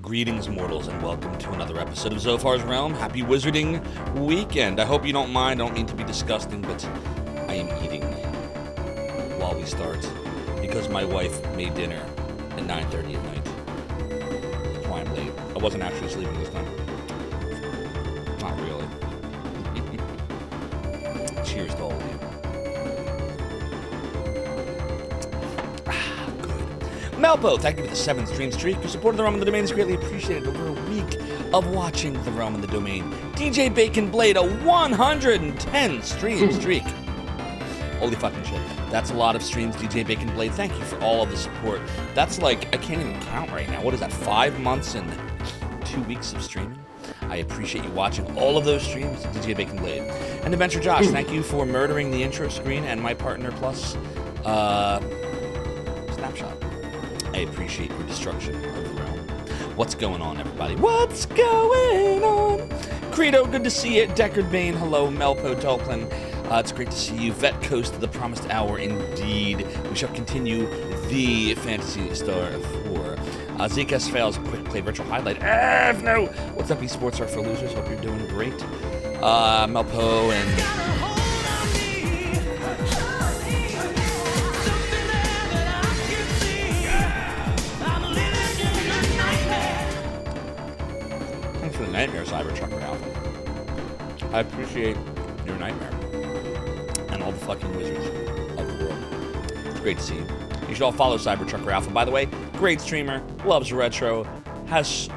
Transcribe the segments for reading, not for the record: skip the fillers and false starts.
Greetings, mortals, and welcome to another episode of Zophar's Realm. Happy Wizarding Weekend. I hope you don't mind. I don't mean to be disgusting, but I am eating while we start because my wife made dinner at 9:30 at night. That's why I'm late. I wasn't actually sleeping this time. Not really. Cheers to all of you. Melpo, thank you for the 7th stream streak. Your support of the Realm and the Domain is greatly appreciated. Over a week of watching the Realm and the Domain. DJ Bacon Blade, a 110 stream streak. Holy fucking shit. That's a lot of streams, DJ Bacon Blade. Thank you for all of the support. That's like, I can't even count right now. What is that, 5 months and 2 weeks of streaming? I appreciate you watching all of those streams, DJ Bacon Blade. And Adventure Josh, thank you for murdering the intro screen and my Partner Plus snapshot. I appreciate your destruction of the realm. What's going on, everybody? What's going on? Credo, good to see you. Deckard Bane, hello. Melpo Tolkien, it's great to see you. Vet Coast to the Promised Hour, indeed. We shall continue the Phantasy Star 4. ZKS Fails, quick play virtual highlight. No! What's up, esports are for losers? Hope you're doing great. Melpo and... for the nightmare, Cybertrucker Alpha. I appreciate your nightmare and all the fucking wizards of the world. It's great to see you. You should all follow Cybertrucker Alpha, by the way. Great streamer, loves retro, has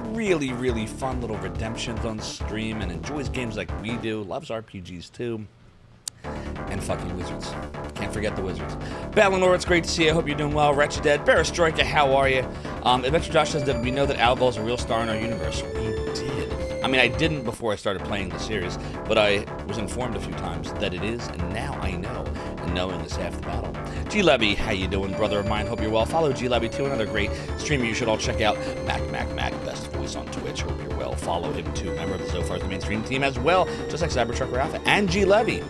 really, really fun little redemptions on stream, and enjoys games like we do. Loves RPGs too. And fucking wizards. Can't forget the wizards. Balinor, it's great to see you. I hope you're doing well. Wretched Dead, Barastroika, how are you? Adventure Josh says that we know that Algol is a real star in our universe. We did. I mean, I didn't before I started playing the series, but I was informed a few times that it is, and now I know. And knowing is half the battle. G-Levy, how you doing, brother of mine? Hope you're well. Follow G-Levy too, another great streamer you should all check out. Mac, best voice on Twitch. Hope you're well. Follow him too. Member of the Zophar's the mainstream team as well, just like Cybertrucker Alpha and G-Levy.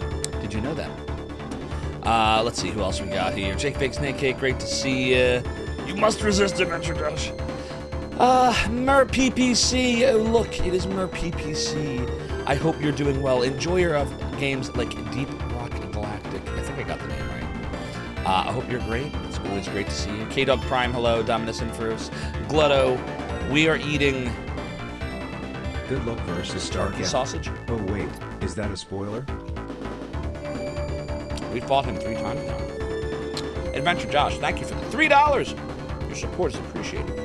Did you know that? Let's see who else we got here. Jake Big Snake Cake, great to see you. You must resist Adventure Josh. Mer PPC. Oh, look, it is Mer PPC. I hope you're doing well. Enjoyer of games like Deep Rock Galactic. I think I got the name right. I hope you're great. It's always great to see you. K-Dog Prime, hello. Dominus Infers. Glutto. We are eating... Good luck versus Stark sausage. Oh, wait. Is that a spoiler? We fought him 3 times now. Adventure Josh, thank you for the $3. Your support is appreciated.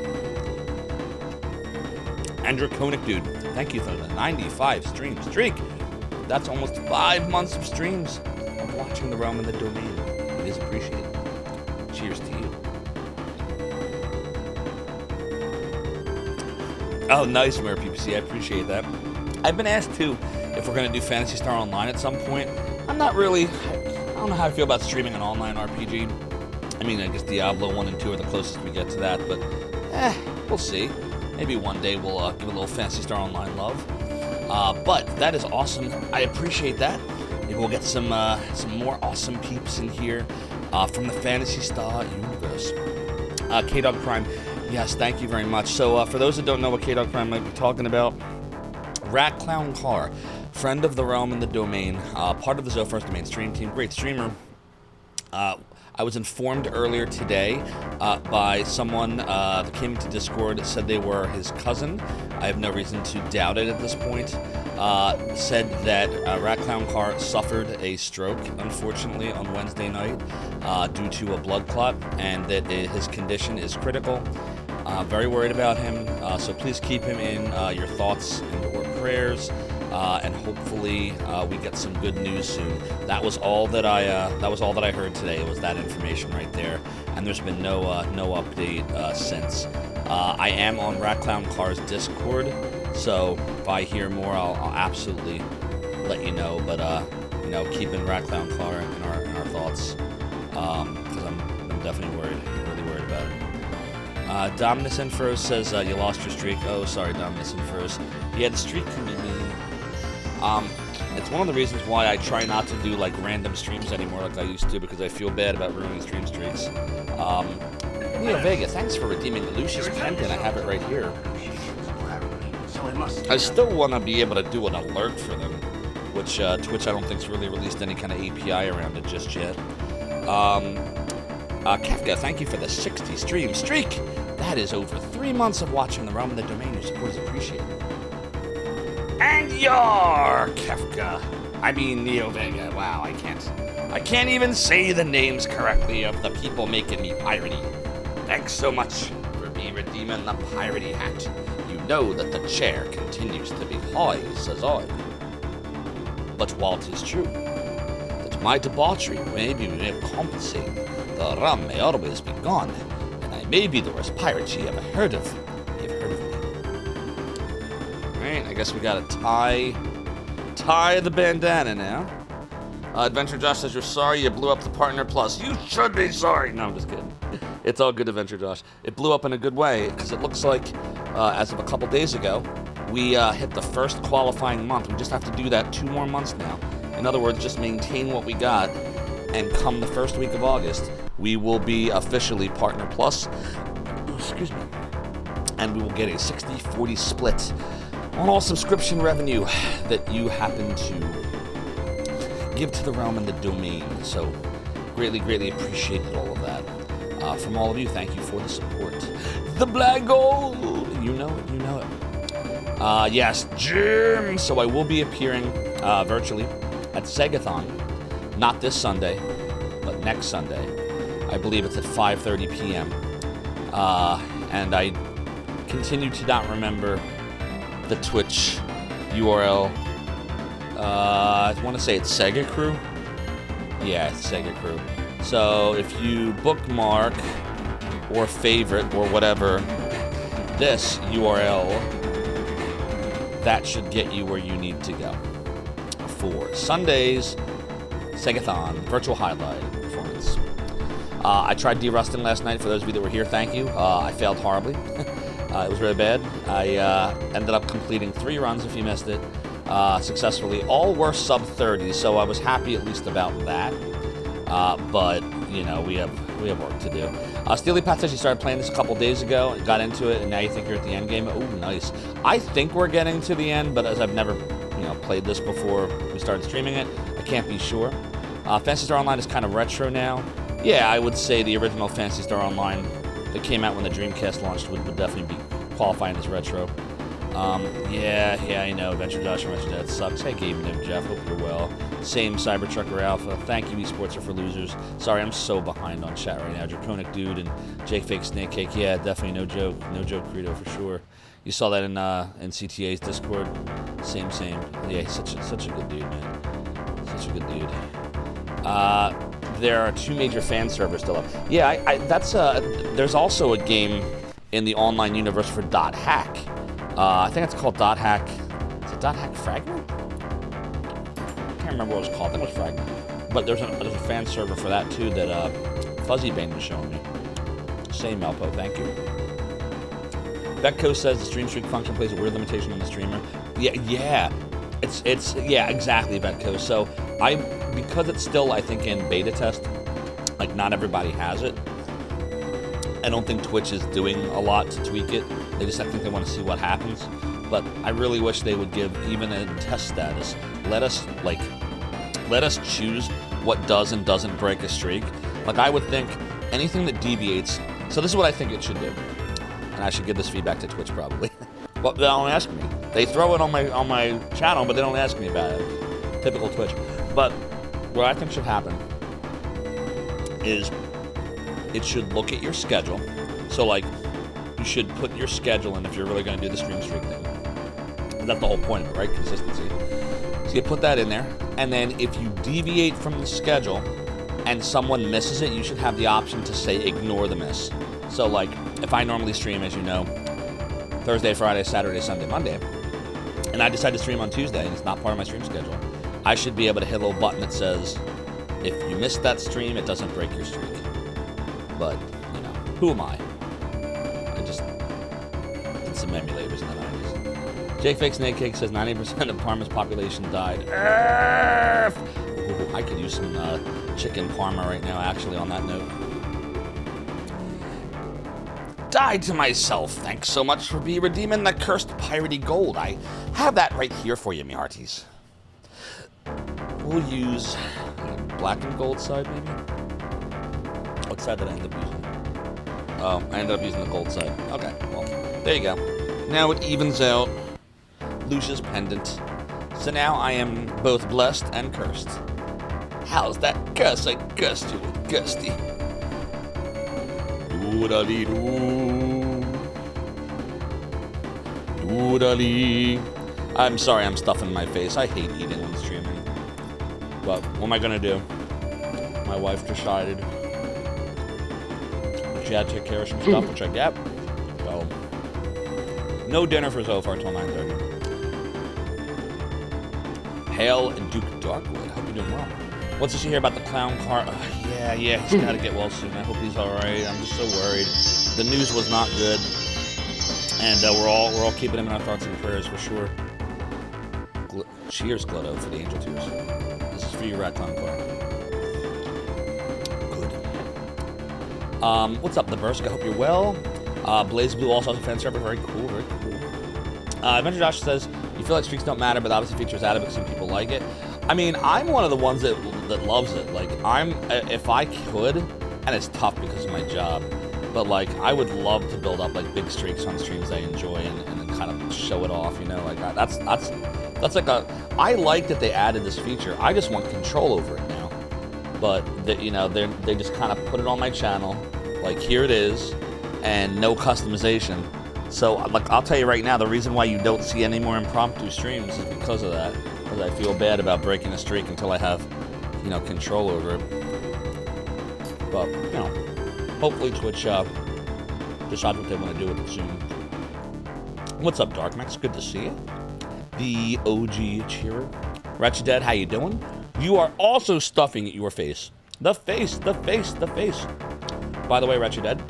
And Draconic Dude, thank you for the 95 stream streak. That's almost 5 months of streams of watching the Realm and the Domain. It is appreciated. Cheers to you. Oh, nice, Mayor PPC. I appreciate that. I've been asked too if we're going to do Phantasy Star Online at some point. I'm not really... I don't know how I feel about streaming an online RPG. I mean, I guess Diablo 1 and 2 are the closest we get to that, but we'll see. Maybe one day we'll give a little Phantasy Star Online love. But that is awesome. I appreciate that. Maybe we'll get some more awesome peeps in here from the Phantasy Star universe. K-Dog Prime, yes, thank you very much. So for those that don't know what K-Dog Prime might be talking about, Rat Clown Car, friend of the Realm and the Domain, part of the Zophar's Domain stream team, great streamer. I was informed earlier today by someone that came into Discord, said they were his cousin. I have no reason to doubt it at this point. Said that Rat Clown Car suffered a stroke, unfortunately, on Wednesday night due to a blood clot, and that his condition is critical. Very worried about him, so please keep him in your thoughts and or prayers. And hopefully we get some good news soon. That was all that I heard today. Was that information right there? And there's been no update since. I am on Rat Clown Car's Discord, so if I hear more, I'll absolutely let you know. But you know, keeping Rat Clown Car in our thoughts, because I'm definitely really worried about it. Dominus Infers says you lost your streak. Oh, sorry, Dominus Infers. Yeah, the streak can be mean. It's one of the reasons why I try not to do like random streams anymore like I used to, because I feel bad about ruining stream streaks. Leo Vega, thanks for redeeming the Lucius Pendant. I have it right here. I still want to be able to do an alert for them, which Twitch I don't think's really released any kind of API around it just yet. Kefka, thank you for the 60 stream streak. That is over 3 months of watching the realm of the domain. Your support is appreciated. And your Kefka. I mean Neo Vega. Wow, I can't even say the names correctly of the people making me piratey. Thanks so much for me redeeming the piratey hat. You know that the chair continues to be high, says I. But while 'tis true that my debauchery may be compensated, the rum may always be gone, and I may be the worst pirate you ever heard of. You've heard of me. Alright, I guess we gotta tie the bandana now. Adventure Josh says you're sorry you blew up the Partner Plus. You should be sorry. No, I'm just kidding. It's all good, Adventure Josh. It blew up in a good way, because it looks like, as of a couple days ago, we hit the first qualifying month. We just have to do that 2 more months now. In other words, just maintain what we got, and come the first week of August, we will be officially Partner Plus. Excuse me. And we will get a 60-40 split on all subscription revenue that you happen to give to the realm and the domain. So greatly, greatly appreciated all of that. From all of you, thank you for the support. The Black Gold! You know it, you know it. Yes, Jim! So I will be appearing virtually at Segathon. Not this Sunday, but next Sunday. I believe it's at 5:30 p.m. And I continue to not remember the Twitch URL. I want to say it's Sega Crew. Yeah, it's Sega Crew. So if you bookmark or favorite or whatever this URL, that should get you where you need to go for Sunday's Segathon virtual highlight performance. I tried derusting last night. For those of you that were here, thank you. I failed horribly. It was really bad. I ended up completing 3 runs, if you missed it, successfully. All were sub 30, so I was happy at least about that. But you know, we have work to do. Steely Pat says she started playing this a couple days ago and got into it, and now you think you're at the end game. Oh, nice. I think we're getting to the end, but as I've never played this before we started streaming it, I can't be sure. Phantasy Star Online is kind of retro now. Yeah, I would say the original Phantasy Star Online that came out when the Dreamcast launched would definitely be qualifying as retro. Yeah, I know. Adventure Josh and Adventure Dad sucks. Hey, Gabe and Jeff. Hope you're well. Same Cybertrucker Alpha. Thank you, Esports are for losers. Sorry, I'm so behind on chat right now. Draconic Dude and Jake Fake Snake Cake. Yeah, definitely no joke. No joke, Credo, for sure. You saw that in CTA's Discord. Same. Yeah, he's such a good dude, man. Such a good dude. There are 2 major fan servers still up. Yeah, there's also a game in the online universe for .hack. I think it's called .hack. Is it .hack Fragment? I can't remember what it was called. I think it was Fragment. But there's a fan server for that too that Fuzzy Bane was showing me. Same, Melpo. Thank you. Betco says the stream streak function plays a weird limitation on the streamer. Yeah. It's exactly, Betco. So because it's still, I think, in beta test, like not everybody has it. I don't think Twitch is doing a lot to tweak it. I think they want to see what happens. But I really wish they would give, even in test status, let us choose what does and doesn't break a streak. Like, I would think anything that deviates. So this is what I think it should do. And I should give this feedback to Twitch probably. Well, they don't ask me. They throw it on my channel, but they don't ask me about it. Typical Twitch. But what I think should happen is it should look at your schedule. So, like, you should put your schedule in if you're really going to do the stream streak thing. And that's the whole point of it, right? Consistency. So you put that in there. And then if you deviate from the schedule and someone misses it, you should have the option to say ignore the miss. So, like, if I normally stream, as you know, Thursday, Friday, Saturday, Sunday, Monday, and I decide to stream on Tuesday and it's not part of my stream schedule, I should be able to hit a little button that says, if you missed that stream, it doesn't break your streak. But, who am I? I just did some emulators in the 90s. Jake Fake Snake Cake says 90% of Parma's population died. Ooh, I could use some chicken Parma right now, actually, on that note. die to myself. Thanks so much for redeeming the cursed piratey gold. I have that right here for you, me hearties. We'll use black and gold side, maybe? What side did I end up using? Oh, I ended up using the gold side. Okay, well, there you go. Now it evens out Lucia's pendant. So now I am both blessed and cursed. How's that cuss? I cussed you with Gusty. Doodly-doo. Doodly. I'm sorry I'm stuffing my face. I hate eating when streaming. But what am I gonna do? My wife decided she had to take care of some stuff, which I get. So, no dinner for Zophar till 9:30. Hail Duke Darkwood. Hope you're doing well. What's this you hear about the clown car? Yeah, he's got to get well soon. I hope he's all right. I'm just so worried. The news was not good, and we're all keeping him in our thoughts and prayers for sure. Cheers, Glotto, for the angel tears. This is for your rat tongue car. Good. What's up, the Bursk? I hope you're well. Blaze Blue also has a fan server. Very cool, very cool. Adventure Josh says, you feel like streaks don't matter, but obviously features added because some people like it. I mean, I'm one of the ones that loves it. Like, if I could, and it's tough because of my job, but like, I would love to build up like big streaks on streams I enjoy and then kind of show it off, you know, like that's like I like that they added this feature. I just want control over it now. But you know, they just kind of put it on my channel, like here it is, and no customization. So like, I'll tell you right now, the reason why you don't see any more impromptu streams is because of that. Because I feel bad about breaking a streak until I have, you know, control over it. But, you know, hopefully Twitch decides what they want to do with it soon. What's up, Darkmax? Good to see you. The OG cheerer. Wretched Dead, how you doing? You are also stuffing your face. The face. By the way, Wretched Dead,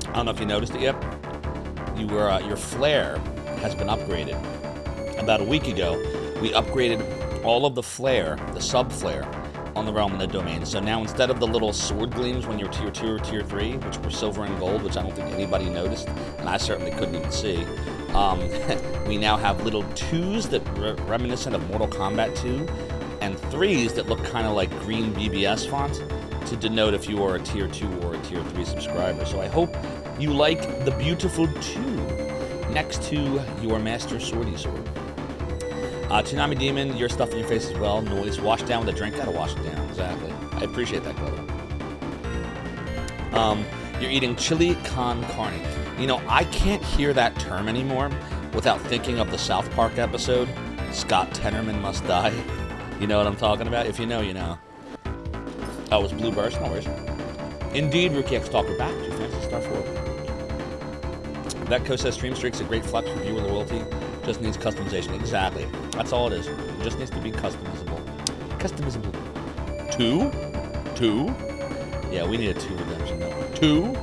I don't know if you noticed it yet. Your flare has been upgraded. About a week ago, we upgraded all of the flare, the sub-flare, on the realm and the domain. So now instead of the little sword gleams when you're tier 2 or tier 3, which were silver and gold, which I don't think anybody noticed, and I certainly couldn't even see, we now have little 2s that reminiscent of Mortal Kombat 2, and 3s that look kind of like green BBS font to denote if you are a tier 2 or a tier 3 subscriber. So I hope you like the beautiful 2 next to your Master Swordy Sword. Tsunami Demon, your stuff in your face as well. Noise. Wash down with a drink. Gotta wash it down. Exactly. I appreciate that, Glover. You're eating chili con carne. You know, I can't hear that term anymore without thinking of the South Park episode, Scott Tenorman Must Die. You know what I'm talking about? If you know, you know. Oh, it was Blue Burst? No worries. Indeed, Rookie X Talker back to Phantasy Star 4. Vetco says Stream Streak's a great flex for viewer loyalty. Just needs customization. Exactly. That's all it is. It just needs to be customizable. Customizable. 2? Yeah, we need a 2 redemption though. 2?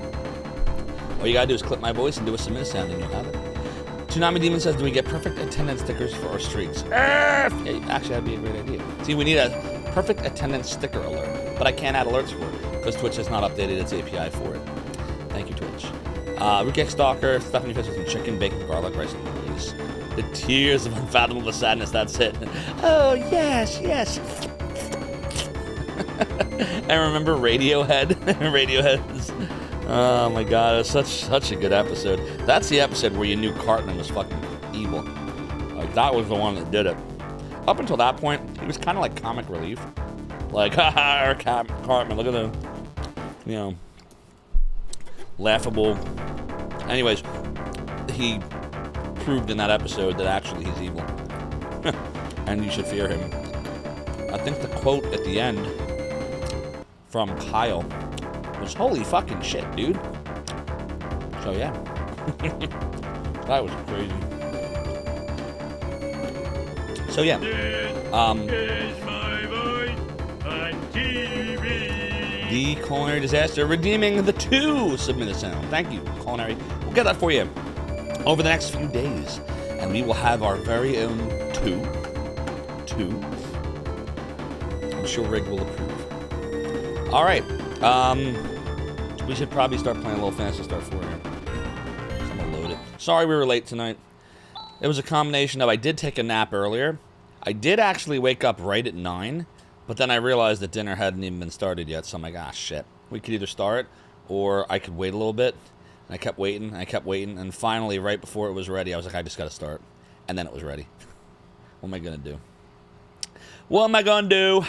All you gotta do is clip my voice and do a submit sound and you'll have it. Tsunami Demon says, do we get perfect attendance stickers for our streaks? Yeah, actually, that'd be a great idea. See, we need a perfect attendance sticker alert, but I can't add alerts for it because Twitch has not updated its API for it. Thank you, Twitch. Rookie X Stalker, stuff in your face with some chicken, bacon, garlic, rice, and noise. The tears of unfathomable sadness, that's it. Oh, yes. I remember Radiohead. Radiohead's. Oh my god, it was such a good episode. That's the episode where you knew Cartman was fucking evil. Like, that was the one that did it. Up until that point, he was kind of like comic relief. Like, haha, Cartman, look at the, you know, laughable. Anyways, he proved in that episode that actually he's evil. And you should fear him. I think the quote at the end from Kyle was, holy fucking shit, dude. So yeah. That was crazy. So yeah. The Culinary Disaster redeeming the 2 submitted sound. Thank you, Culinary. We'll get that for you over the next few days. And we will have our very own 2. I'm sure Rig will approve. Alright. We should probably start playing a little Phantasy Star 4 here. Sorry we were late tonight. It was a combination of I did take a nap earlier. I did actually wake up right at 9, but then I realized that dinner hadn't even been started yet, so I'm like, ah, shit. We could either start, or I could wait a little bit. And I kept waiting, and finally, right before it was ready, I was like, I just gotta start. And then it was ready. What am I gonna do? What am I gonna do?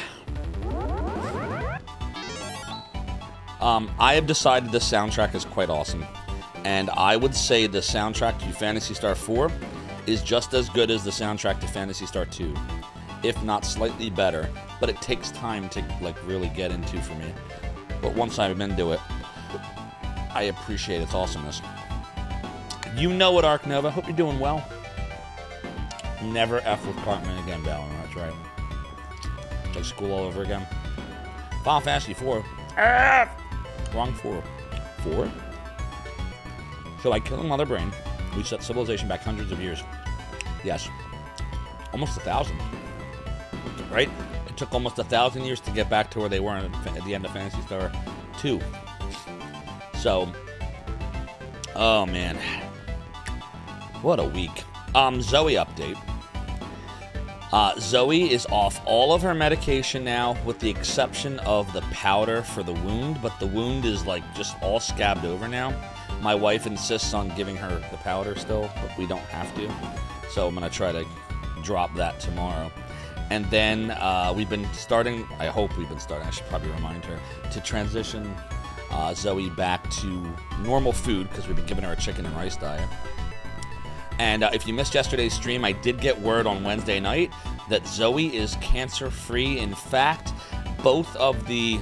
I have decided this soundtrack is quite awesome. And I would say the soundtrack to Phantasy Star 4 is just as good as the soundtrack to Phantasy Star 2. If not slightly better. But it takes time to, like, really get into for me. But once I'm into it, I appreciate its awesomeness. You know it, Ark Nova. Hope you're doing well. Never F with Cartman again, Valor. That's right. Like school all over again. Final Fantasy 4. Wrong 4. 4? So by killing Mother Brain, we set civilization back hundreds of years. Yes. Almost 1,000. Right? It took almost 1,000 years to get back to where they were at the end of Phantasy Star 2. So, oh man. What a week. Zoe update. Zoe is off all of her medication now, with the exception of the powder for the wound, but the wound is like just all scabbed over now. My wife insists on giving her the powder still, but we don't have to. So I'm going to try to drop that tomorrow. And then we've been starting, I hope we've been starting, I should probably remind her, to transition Zoe back to normal food, because we've been giving her a chicken and rice diet. And if you missed yesterday's stream, I did get word on Wednesday night that Zoe is cancer-free. In fact, both of the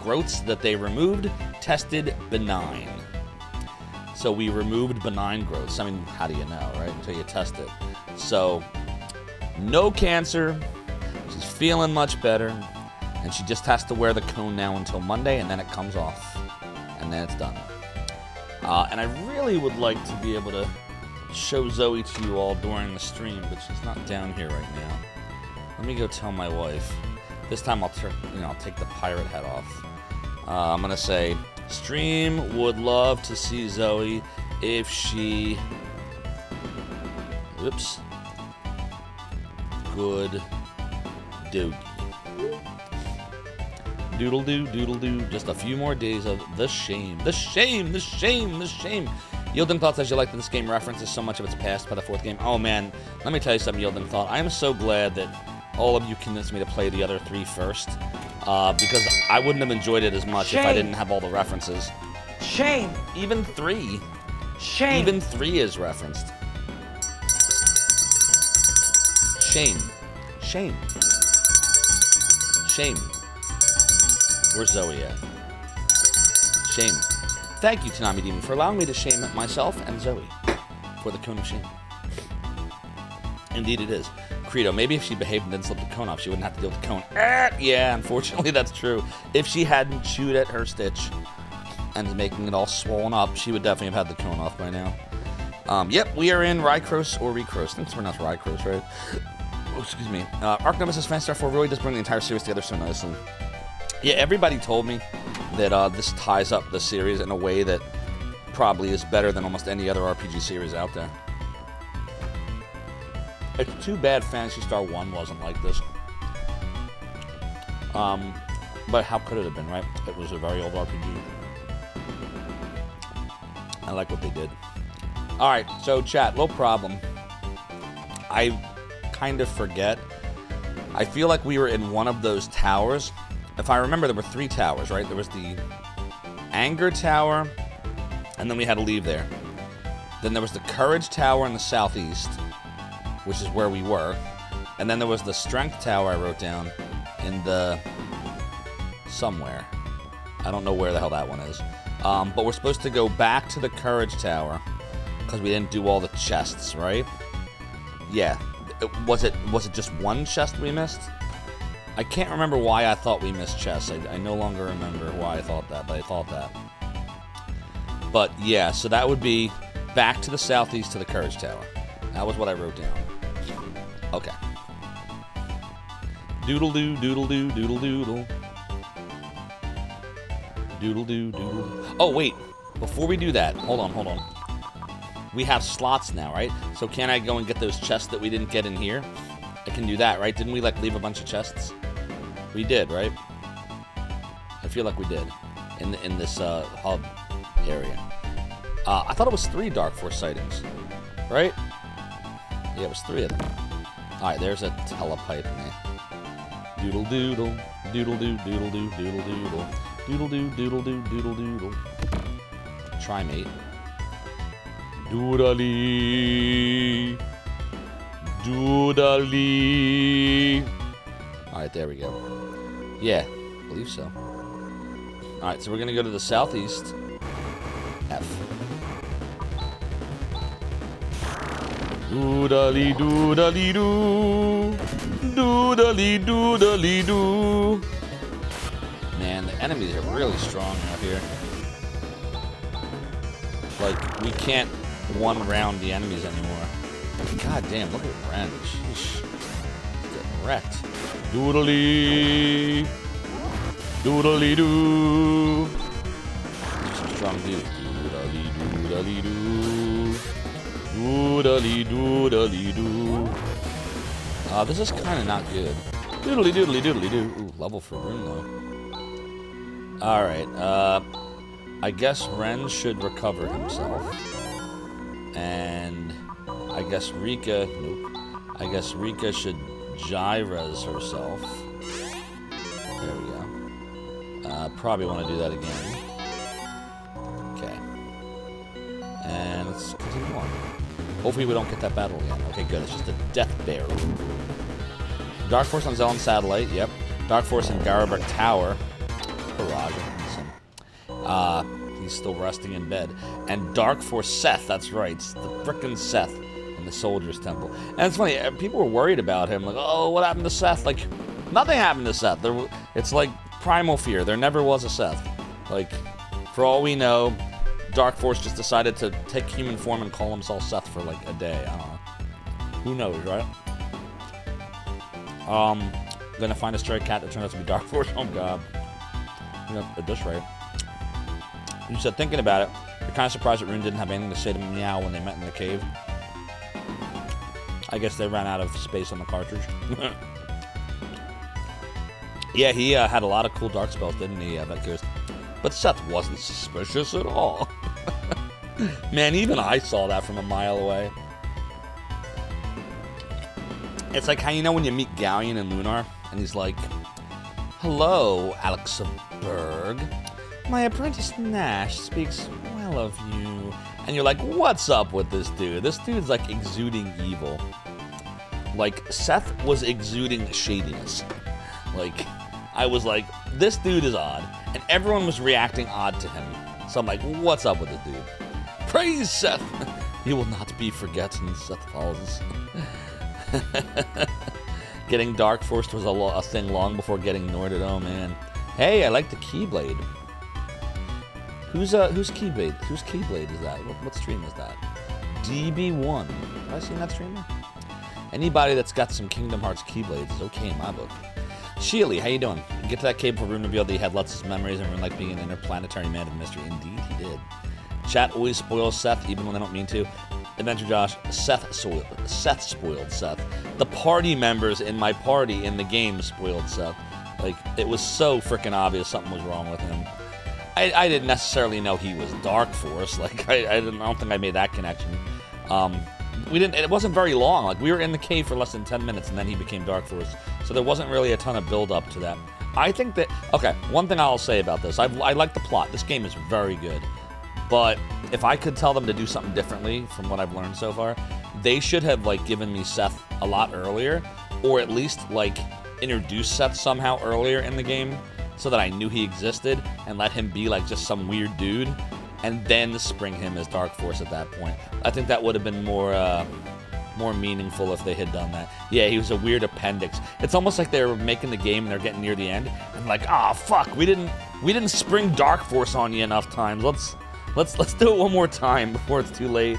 growths that they removed tested benign. So we removed benign growths. I mean, how do you know, right? Until you test it. So, no cancer. She's feeling much better. And she just has to wear the cone now until Monday, and then it comes off. And then it's done. And I really would like to be able to show Zoe to you all during the stream, but she's not down here right now. Let me go tell my wife. This time I'll take the pirate hat off. I'm gonna say, stream would love to see Zoe if she, oops, good doogie. Doodle-doo, just a few more days of the shame. The shame. Yielding Thought says you like that this game references so much of its past by the fourth game. Oh man, let me tell you something, Yielding Thought. I am so glad that all of you convinced me to play the other 3 first. Because I wouldn't have enjoyed it as much if I didn't have all the references. Shame. Even 3. Shame. Even 3 is referenced. Shame. Where's Zoe at? Shame. Thank you, Tanami Demon, for allowing me to shame myself and Zoe for the cone of shame. Indeed it is. Credo, maybe if she behaved and didn't slip the cone off, she wouldn't have to deal with the cone. Yeah, unfortunately that's true. If she hadn't chewed at her stitch and making it all swollen up, she would definitely have had the cone off by now. Yep, we are in Rycross or Recross. I think it's pronounced Rycross, right? Oh, excuse me. Ark Nemesis Phantasy Star 4 really does bring the entire series together so nicely. Yeah, everybody told me that this ties up the series in a way that probably is better than almost any other RPG series out there. It's too bad Phantasy Star 1 wasn't like this. But how could it have been, right? It was a very old RPG. I like what they did. Alright, so chat, no problem. I kind of forget. I feel like we were in one of those towers. If I remember, there were 3 towers, right? There was the Anger Tower, and then we had to leave there. Then there was the Courage Tower in the southeast, which is where we were. And then there was the Strength Tower I wrote down in the somewhere. I don't know where the hell that one is. But we're supposed to go back to the Courage Tower because we didn't do all the chests, right? Yeah. Was it just one chest we missed? I can't remember why I thought we missed chests. I no longer remember why I thought that, but I thought that. But yeah, so that would be back to the southeast to the Courage Tower. That was what I wrote down. Okay. Doodle-doo, doodle-doo, doodle-doodle. Doodle-doo, doodle-doo. Oh, wait. Before we do that, hold on. we have slots now, right? So can I go and get those chests that we didn't get in here? I can do that, right? Didn't we like leave a bunch of chests? We did, right? I feel like we did in this hub area. I thought it was 3 Dark Force sightings, right? Yeah, it was 3 of them. All right, there's a telepipe, man. Doodle doodle, doodle doo, doodle doo, doodle doodle, doodle doo, doodle doo, doodle doodle. Try, mate. Doodly, doodly. All right, there we go. Yeah, I believe so. All right, so we're gonna go to the southeast. F. Doodly doodly doo, doodly doodly doo. Man, the enemies are really strong out here. Like, we can't one-round the enemies anymore. God damn, look at Ren. Sheesh. Getting wrecked. Doodly. Doodly doo. Some strong dude. Doodly doodly doo. Doodly doodly doo. This is kind of not good. Doodly doodly doodly doo. Ooh, level for Rune though. Alright, I guess Ren should recover himself. And I guess Rika, nope. I guess Rika should Gyra's herself. There we go. Probably want to do that again. Okay. And let's continue on. Hopefully we don't get that battle again. Okay, good. It's just a death bear. Dark Force on Zelen Satellite, yep. Dark Force in Garabek Tower. Barrage. He's still resting in bed. And Dark Force Seth, that's right. It's the frickin' Seth in the Soldier's Temple. And it's funny, people were worried about him. Like, oh, what happened to Seth? Like, nothing happened to Seth. It's like primal fear. There never was a Seth. Like, for all we know, Dark Force just decided to take human form and call himself Seth for like a day. I don't know. Who knows, right? Gonna find a stray cat that turned out to be Dark Force. Oh god. At this rate. You said, thinking about it, you're kind of surprised that Rune didn't have anything to say to Meow when they met in the cave. I guess they ran out of space on the cartridge. Yeah, he had a lot of cool dark spells, didn't he? But Seth wasn't suspicious at all. Man, even I saw that from a mile away. It's like how you know when you meet Galleon and Lunar, and he's like, "Hello, Alexa Berg. My apprentice Nash speaks well of you." And you're like, what's up with this dude? This dude's like exuding evil. Like, Seth was exuding shadiness. Like, I was like, this dude is odd. And everyone was reacting odd to him. So I'm like, what's up with this dude? Praise Seth! He will not be forgotten, Seth falls. Getting Dark Forced was a thing long before getting Norded. Oh man. Hey, I like the Keyblade. Who's Keyblade? Whose Keyblade is that? What stream is that? DB1. Have I seen that streamer? Anybody that's got some Kingdom Hearts Keyblades is okay in my book. Sheely, how you doing? You get to that cave before Rune revealed that he had lots of memories and Rune like being an interplanetary man of mystery. Indeed, he did. Chat always spoils Seth, even when they don't mean to. Adventure Josh, Seth spoiled Seth. The party members in my party in the game spoiled Seth. Like, it was so freaking obvious something was wrong with him. I didn't necessarily know he was Dark Force. Like, I don't think I made that connection. It wasn't very long. Like, we were in the cave for less than 10 minutes, and then he became Dark Force. So there wasn't really a ton of build-up to that. I think that... Okay, one thing I'll say about this. I like the plot. This game is very good. But if I could tell them to do something differently from what I've learned so far, they should have, like, given me Seth a lot earlier, or at least, like, introduced Seth somehow earlier in the game so that I knew he existed and let him be, like, just some weird dude, and then spring him as Dark Force at that point. I think that would have been more meaningful if they had done that. Yeah, he was a weird appendix. It's almost like they were making the game and they're getting near the end, and like, ah, fuck, we didn't spring Dark Force on you enough times. Let's do it one more time before it's too late.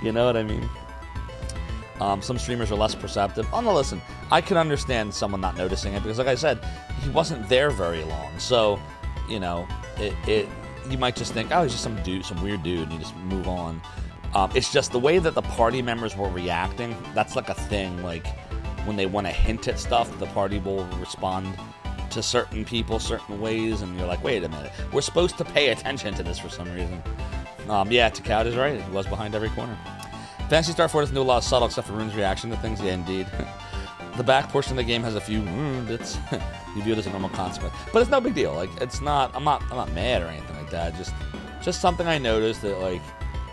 You know what I mean? Some streamers are less perceptive. Oh no, listen, I can understand someone not noticing it because, like I said, he wasn't there very long. So, you know, you might just think, oh, he's just some weird dude, and you just move on. It's just the way that the party members were reacting. That's like a thing. Like when they want to hint at stuff, the party will respond to certain people certain ways, and you're like, wait a minute, we're supposed to pay attention to this for some reason. Yeah, Takao is right. He was behind every corner. Phantasy Star 4 doesn't do a lot of subtle except for Rune's reaction to things. Yeah, indeed. The back portion of the game has a few bits. You view it as a normal consequence, but it's no big deal. Like it's not. I'm not mad or anything like that. Just something I noticed that like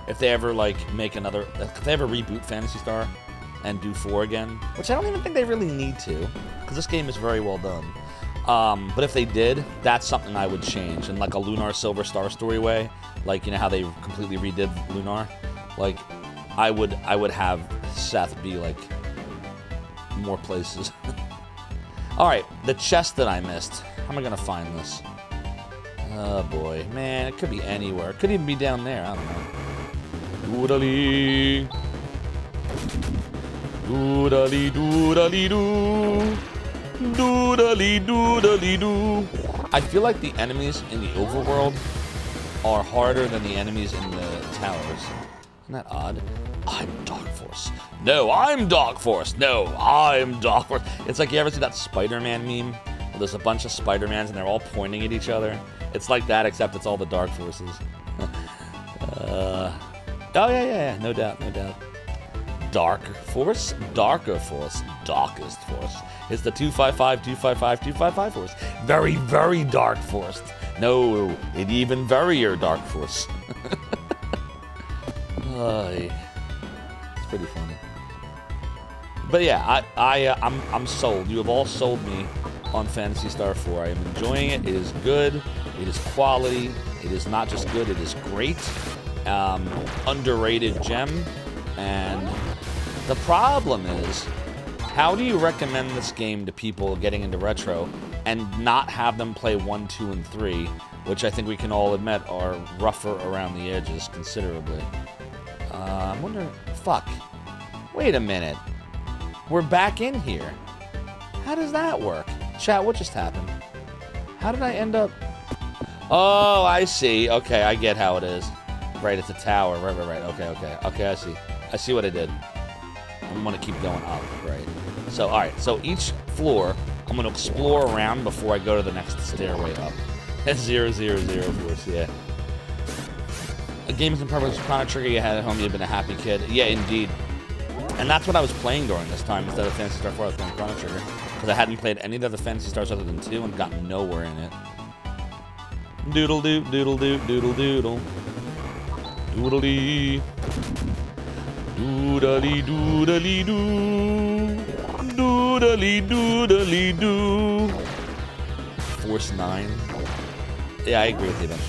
if they ever like make another, if they ever reboot Phantasy Star and do 4 again, which I don't even think they really need to, because this game is very well done. But if they did, that's something I would change in like a Lunar Silver Star story way, like you know how they completely redid Lunar. Like I would have Seth be like more places. All right, the chest that I missed. How am I gonna find this? Oh boy, man, it could be anywhere. It could even be down there. I don't know. Doodly, doodly, doodly, doo. Doodly doodly doo. I feel like the enemies in the overworld are harder than the enemies in the towers. Isn't that odd? I'm Dark Force. No, I'm Dark Force. No, I'm Dark Force. It's like you ever see that Spider-Man meme? Where there's a bunch of Spider-Mans and they're all pointing at each other. It's like that, except it's all the Dark Forces. Oh yeah, no doubt. Darker Force, Darkest Force. It's the 255 Force. Very, very Dark Force. No, it even verier Dark Force. It's pretty funny. But yeah, I'm sold. You have all sold me on Phantasy Star 4. I am enjoying it. It is good. It is quality. It is not just good. It is great. Underrated gem. And the problem is, how do you recommend this game to people getting into retro and not have them play 1, 2, and 3, which I think we can all admit are rougher around the edges considerably? I wonder, fuck. Wait a minute. We're back in here. How does that work? Chat, what just happened? How did I end up? Oh, I see. Okay, I get how it is. Right, it's a tower. Right. Okay, I see. I see what I did. I'm gonna keep going up, right? So, all right. So each floor, I'm gonna explore around before I go to the next stairway up. That's 0, 0, 0, of course. Yeah. A games and purpose Chrono Trigger you had at home. You've been a happy kid. Yeah, indeed. And that's what I was playing during this time instead of Phantasy Star 4. I was playing Chrono Trigger because I hadn't played any of the other Phantasy Stars other than 2 and got nowhere in it. Doodle doo, doodle doo, doodle doodle. Doodly. Doodly doodly doo. Doodly doodly doo. Force 9. Yeah, I agree with you, Bench.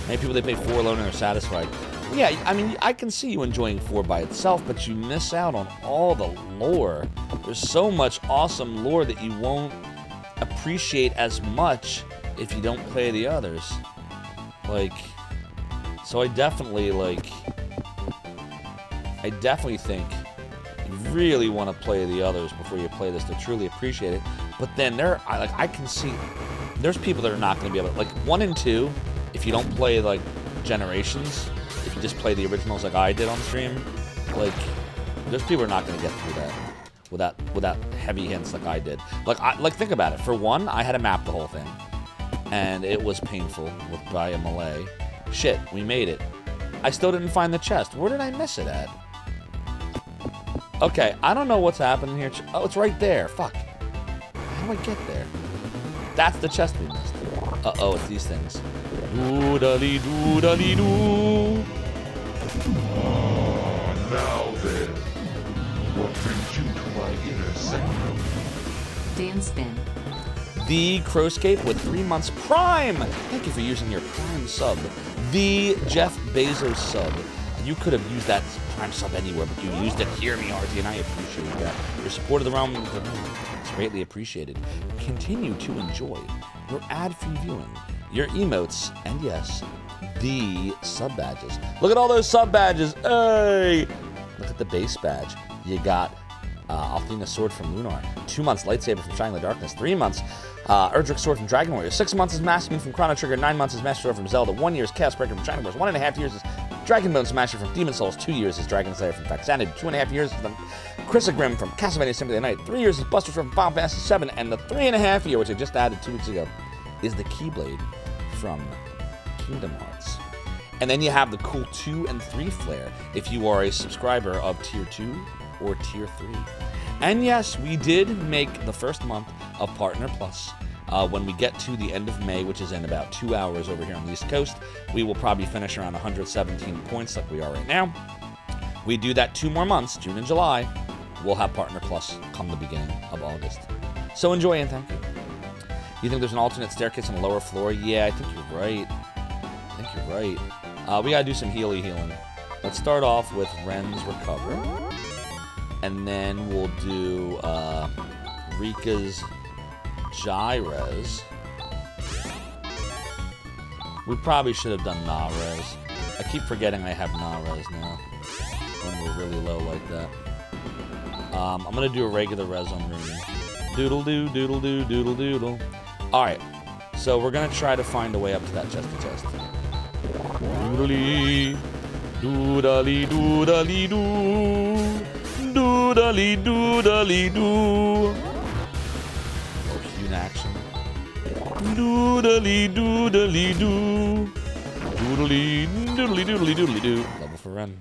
Many people, they play 4 alone and are satisfied. Yeah, I mean, I can see you enjoying 4 by itself, but you miss out on all the lore. There's so much awesome lore that you won't appreciate as much if you don't play the others. Like, so I definitely think you really want to play the others before you play this to truly appreciate it. But then I can see there's people that are not going to be able to, like 1 and 2, if you don't play like Generations, if you just play the originals like I did on stream, like there's people who are not going to get through that without heavy hints like I did. Like think about it. For 1, I had to map the whole thing, and it was painful by a melee. Shit, we made it. I still didn't find the chest. Where did I miss it at? Okay, I don't know what's happening here. Oh, it's right there. Fuck. How do I get there? That's the chest we missed. Uh-oh, it's these things. Doodly doodly doo. Now then, what brings you to my inner sanctum? Dan Spin. The Crowscape with 3 months Prime. Thank you for using your Prime sub. The Jeff Bezos sub. You could have used that Prime sub anywhere, but you used it here, Miarty, and I appreciate that. Your support of the realm is greatly appreciated. Continue to enjoy your ad-free viewing, your emotes, and yes, the sub badges. Look at all those sub badges. Hey! Look at the base badge. You got Althena Sword from Lunar. 2 months Lightsaber from Shining the Darkness. 3 months Erdrick Sword from Dragon Warrior. 6 months is Master Moon from Chrono Trigger. 9 months is Master Sword from Zelda. 1 year is Chaos Breaker from Shining Wars. 1.5 years is Dragon Bone Smasher from Demon Souls, 2 years as Dragon Slayer from Phantasy, 2.5 years as Chrysogrim from Castlevania Symphony of the Night, 3 years as Buster from Final Fantasy VII, and the 3.5 year, which I just added 2 weeks ago, is the Keyblade from Kingdom Hearts. And then you have the cool 2 and 3 flair if you are a subscriber of Tier 2 or Tier 3. And yes, we did make the first month of Partner Plus. When we get to the end of May, which is in about 2 hours over here on the East Coast, we will probably finish around 117 points like we are right now. We do that 2 more months, June and July. We'll have Partner Plus come the beginning of August. So enjoy and thank you. You think there's an alternate staircase on the lower floor? Yeah, I think you're right. We gotta do some healing. Let's start off with Ren's Recover. And then we'll do Rika's Gyres. We probably should have done Nares. I keep forgetting I have Nares now when we're really low like that. I'm gonna do a regular res on Rooney. Doodle doo, doodle doo, doodle doodle. Alright, so we're gonna try to find a way up to that chest to chest. Doodly, doodly, doodly, doo. Doodly, doodly, doo. In action. Doodly doodly doo. Doodly doodly doodly doodly doo. Level for Ren.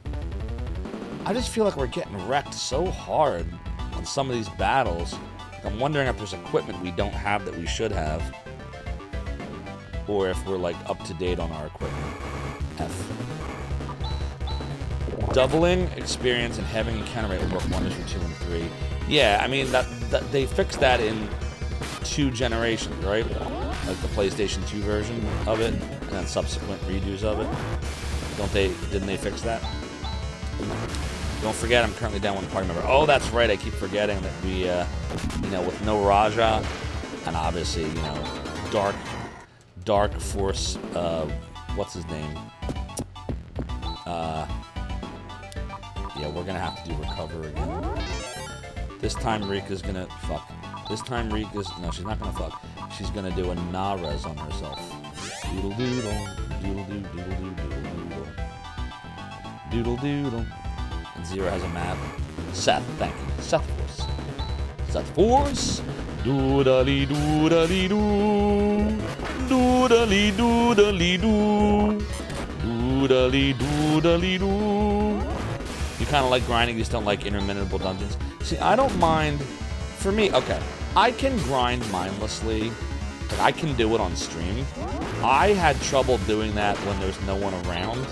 I just feel like we're getting wrecked so hard on some of these battles. I'm wondering if there's equipment we don't have that we should have. Or if we're like up to date on our equipment. F. Doubling experience and having encounter rate will work wonders for 2 and 3. Yeah, I mean that they fixed that in 2 generations, right? Like the PlayStation 2 version of it, and then subsequent redos of it. Didn't they fix that? Don't forget, I'm currently down one party member. Oh, that's right, I keep forgetting that we, with no Raja, and obviously, Dark Force, what's his name? Yeah, we're gonna have to do Recover again. This time Rika's gonna, This time no, she's not gonna fuck. She's gonna do a Nares on herself. Doodle doodle, doodle doo, doodle doo, doodle doodle. Doodle doodle. And Zero has a map. Seth, thank you. Seth Force. Seth Force. Doodly doodly doo. Doodly doodly doo. Doodly doodly doo. You kind of like grinding, you just don't like interminable dungeons. See, I don't mind. For me, okay, I can grind mindlessly. Like, I can do it on stream. I had trouble doing that when there's no one around.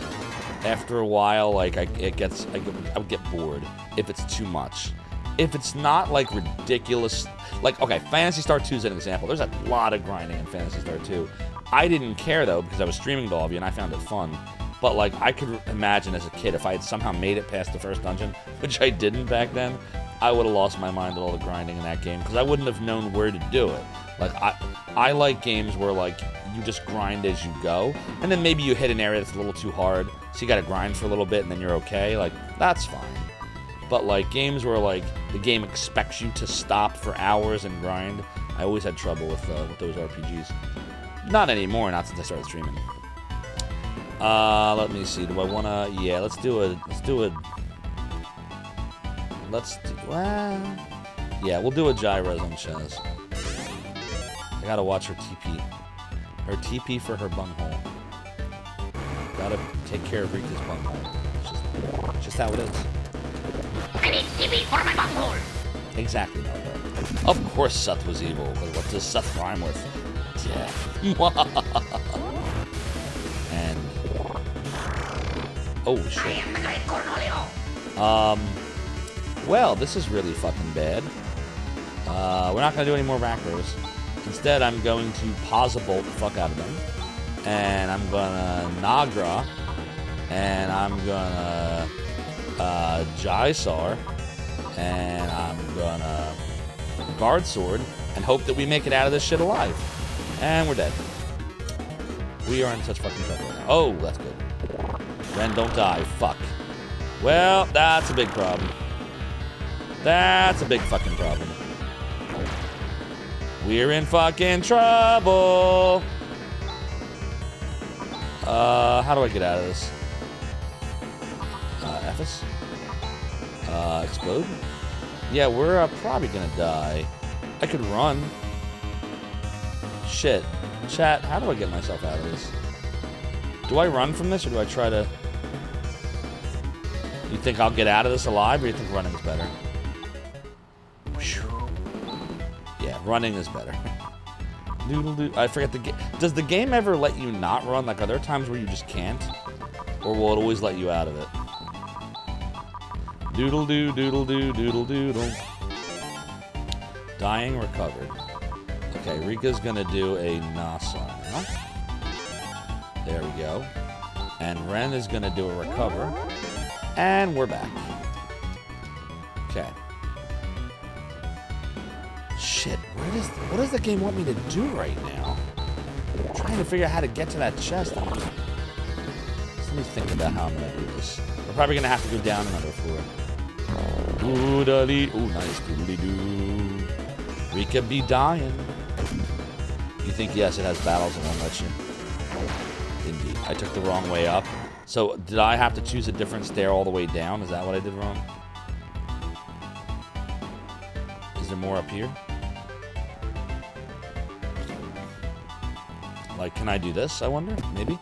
After a while, like, I would get bored if it's too much. If it's not, like, ridiculous. Like, okay, Phantasy Star 2 is an example. There's a lot of grinding in Phantasy Star 2. I didn't care, though, because I was streaming to all of you, and I found it fun. But, like, I could imagine as a kid, if I had somehow made it past the first dungeon, which I didn't back then, I would have lost my mind at all the grinding in that game, because I wouldn't have known where to do it. Like, I like games where, like, you just grind as you go, and then maybe you hit an area that's a little too hard, so you gotta grind for a little bit, and then you're okay. Like, that's fine. But, like, games where, like, the game expects you to stop for hours and grind, I always had trouble with those RPGs. Not anymore, not since I started streaming. Let me see. Do I wanna? Yeah, let's do a. Yeah, we'll do a Gyros on Chaz. I gotta watch her TP. Her TP for her bunghole. Gotta take care of Rika's bunghole. It's just how it is. I need TP for my bunghole. Exactly, Melba. Of course Seth was evil, because what does Seth rhyme with? Death. And... oh, shit. I am the great Cornolio. Well, this is really fucking bad. We're not gonna do any more macros. Instead, I'm going to Posable the fuck out of them. And I'm gonna Nagra. And I'm gonna Jysar. And I'm gonna Guard Sword. And hope that we make it out of this shit alive. And we're dead. We are in such fucking trouble right now. Oh, that's good. Ren, don't die. Fuck. Well, that's a big problem. That's a big fucking problem. We're in fucking trouble. How do I get out of this? Ephes. Explode? Yeah, we're probably gonna die. I could run. Shit. Chat, how do I get myself out of this? Do I run from this, or do I try to... You think I'll get out of this alive, or you think running is better? Yeah, running is better. Doodle-doo. I forget the game. Does the game ever let you not run? Like, are there times where you just can't? Or will it always let you out of it? Doodle-doo, doodle-doo, doodle-doodle. Dying, recovered. Okay, Rika's gonna do a Nasa now. There we go. And Ren is gonna do a recover. And we're back. Okay. Shit, what does the game want me to do right now? I'm trying to figure out how to get to that chest. Just let me think about how I'm gonna do this. We're probably gonna have to go down another floor. Doodly, ooh, nice doodly doo. Rika be dying. You think yes, it has battles and won't let you. Indeed, I took the wrong way up. So did I have to choose a different stair all the way down? Is that what I did wrong? Is there more up here? Like, can I do this, I wonder? Maybe?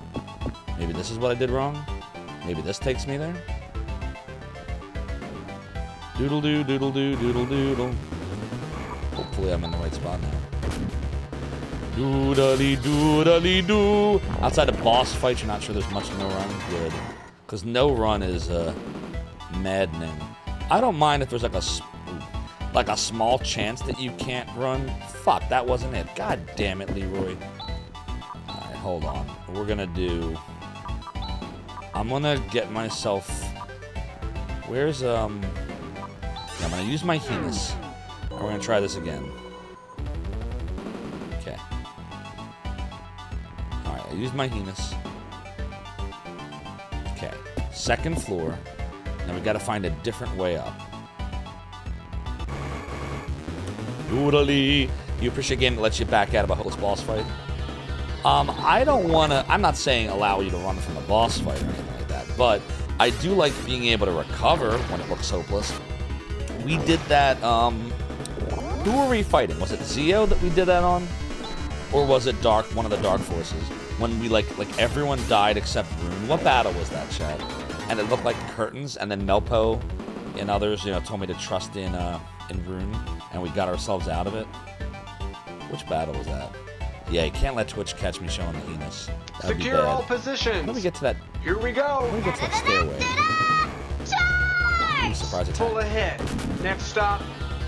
Maybe this is what I did wrong? Maybe this takes me there? Doodle-doo, doodle-doo, doodle-doodle. Hopefully I'm in the right spot now. Doodly doodly doo. Outside of boss fights, you're not sure there's much no run? Good. Because no run is maddening. I don't mind if there's like a small chance that you can't run. Fuck, that wasn't it. God damn it, Leroy. Alright, hold on. We're gonna do... I'm gonna get myself... Where's, I'm gonna use my Heinous. We're gonna try this again. Okay. Alright, I used my Heinous. Okay. Second floor. Now we gotta find a different way up. Doodly. You appreciate a game that lets you back out of a hopeless boss fight? I don't wanna... I'm not saying allow you to run from a boss fight or anything like that, but I do like being able to recover when it looks hopeless. We did that, who were we fighting? Was it Zeo that we did that on? Or was it one of the Dark Forces? When we, like everyone died except Rune. What battle was that, chat? And it looked like curtains, and then Melpo and others, told me to trust in Rune, and we got ourselves out of it. Which battle was that? Yeah, you can't let Twitch catch me showing the Heinous. That'd Secure be bad. all positions. Let me get to that. Here we go. Let me get to that stairway. I'm surprised it's Full ahead. Next stop,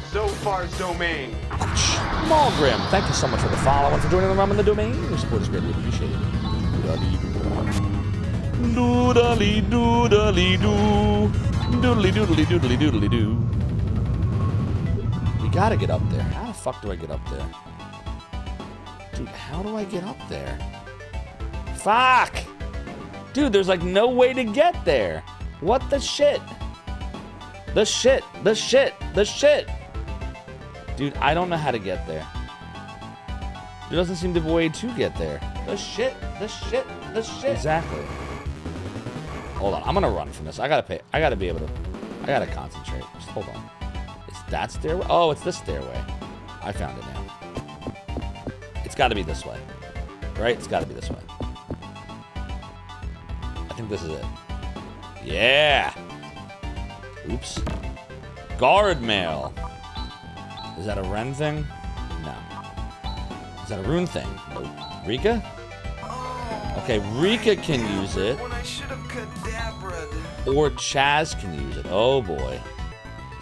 Zophar's domain. Malgrim, thank you so much for the follow and for joining the Rum in the Domain. Your support is greatly appreciated. Doodly doodly doo. Doodly doodly doodly doodly doo. We gotta get up there. How the fuck do I get up there? Dude, how do I get up there? Fuck! Dude, there's like no way to get there. What the shit? The shit. Dude, I don't know how to get there. There doesn't seem to be a way to get there. The shit. Exactly. Hold on, I'm gonna run from this. I gotta be able to, I gotta concentrate. Just hold on. It's that stairway? Oh, it's this stairway. I found it now. It's gotta be this way. Right? It's gotta be this way. I think this is it. Yeah! Oops. Guard mail. Is that a Ren thing? No. Is that a Rune thing? Nope. Rika? Okay, Rika can use it. Or Chaz can use it. Oh boy.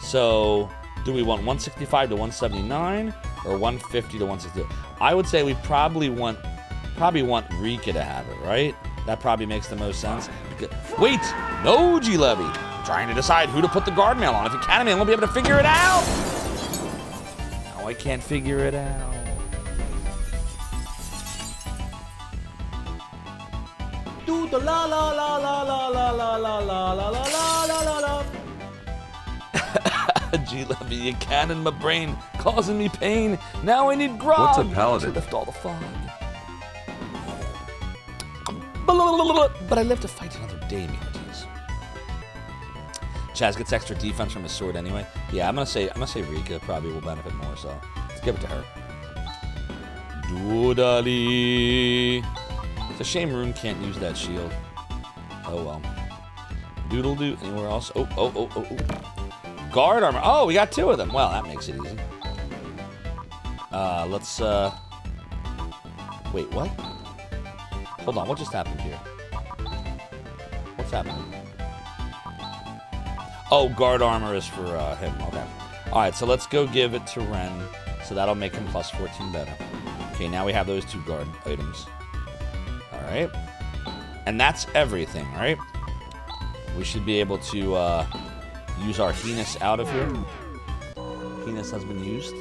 So, do we want 165 to 179 or 150 to 160? I would say we probably want Rika to have it, right? That probably makes the most sense. Wait! No, G-Levy! I'm trying to decide who to put the guard mail on. If you can, I won't be able to figure it out! No, I can't figure it out. Do the la la la la la la la la la la la la la la. G-Levy, you can in my brain, causing me pain. Now I need grog. What's a paladin? To lift all the fog. But I live to fight another day, Mirties. Chaz gets extra defense from his sword anyway. Yeah, I'm gonna say Rika probably will benefit more, so let's give it to her. Doodly. It's a shame Rune can't use that shield. Oh well. Doodle doo. Anywhere else? Oh. Guard armor. Oh, we got 2 of them. Well, that makes it easy. Let's wait, what? Hold on, what just happened here? What's happening? Oh, guard armor is for him. Okay. Alright, so let's go give it to Ren. So that'll make him plus 14 better. Okay, now we have those 2 guard items. Alright. And that's everything, right? We should be able to use our Heinous out of here. Heinous has been used.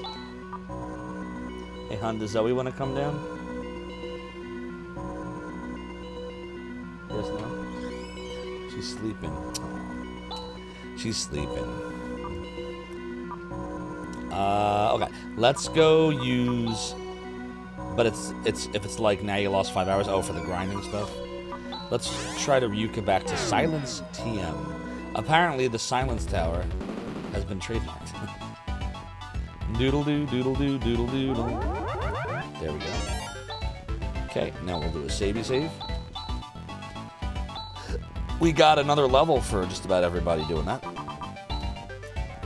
Hey, hon, does Zoe want to come down? Yes, no? She's sleeping. She's sleeping. Okay. Let's go use... But if it's like now you lost 5 hours, for the grinding stuff. Let's try to Ryuka back to Silence TM. Apparently the Silence Tower has been trademarked. Doodle-doo, doodle-doo, doodle-doodle. There we go. Okay, now we'll do a save. We got another level for just about everybody doing that.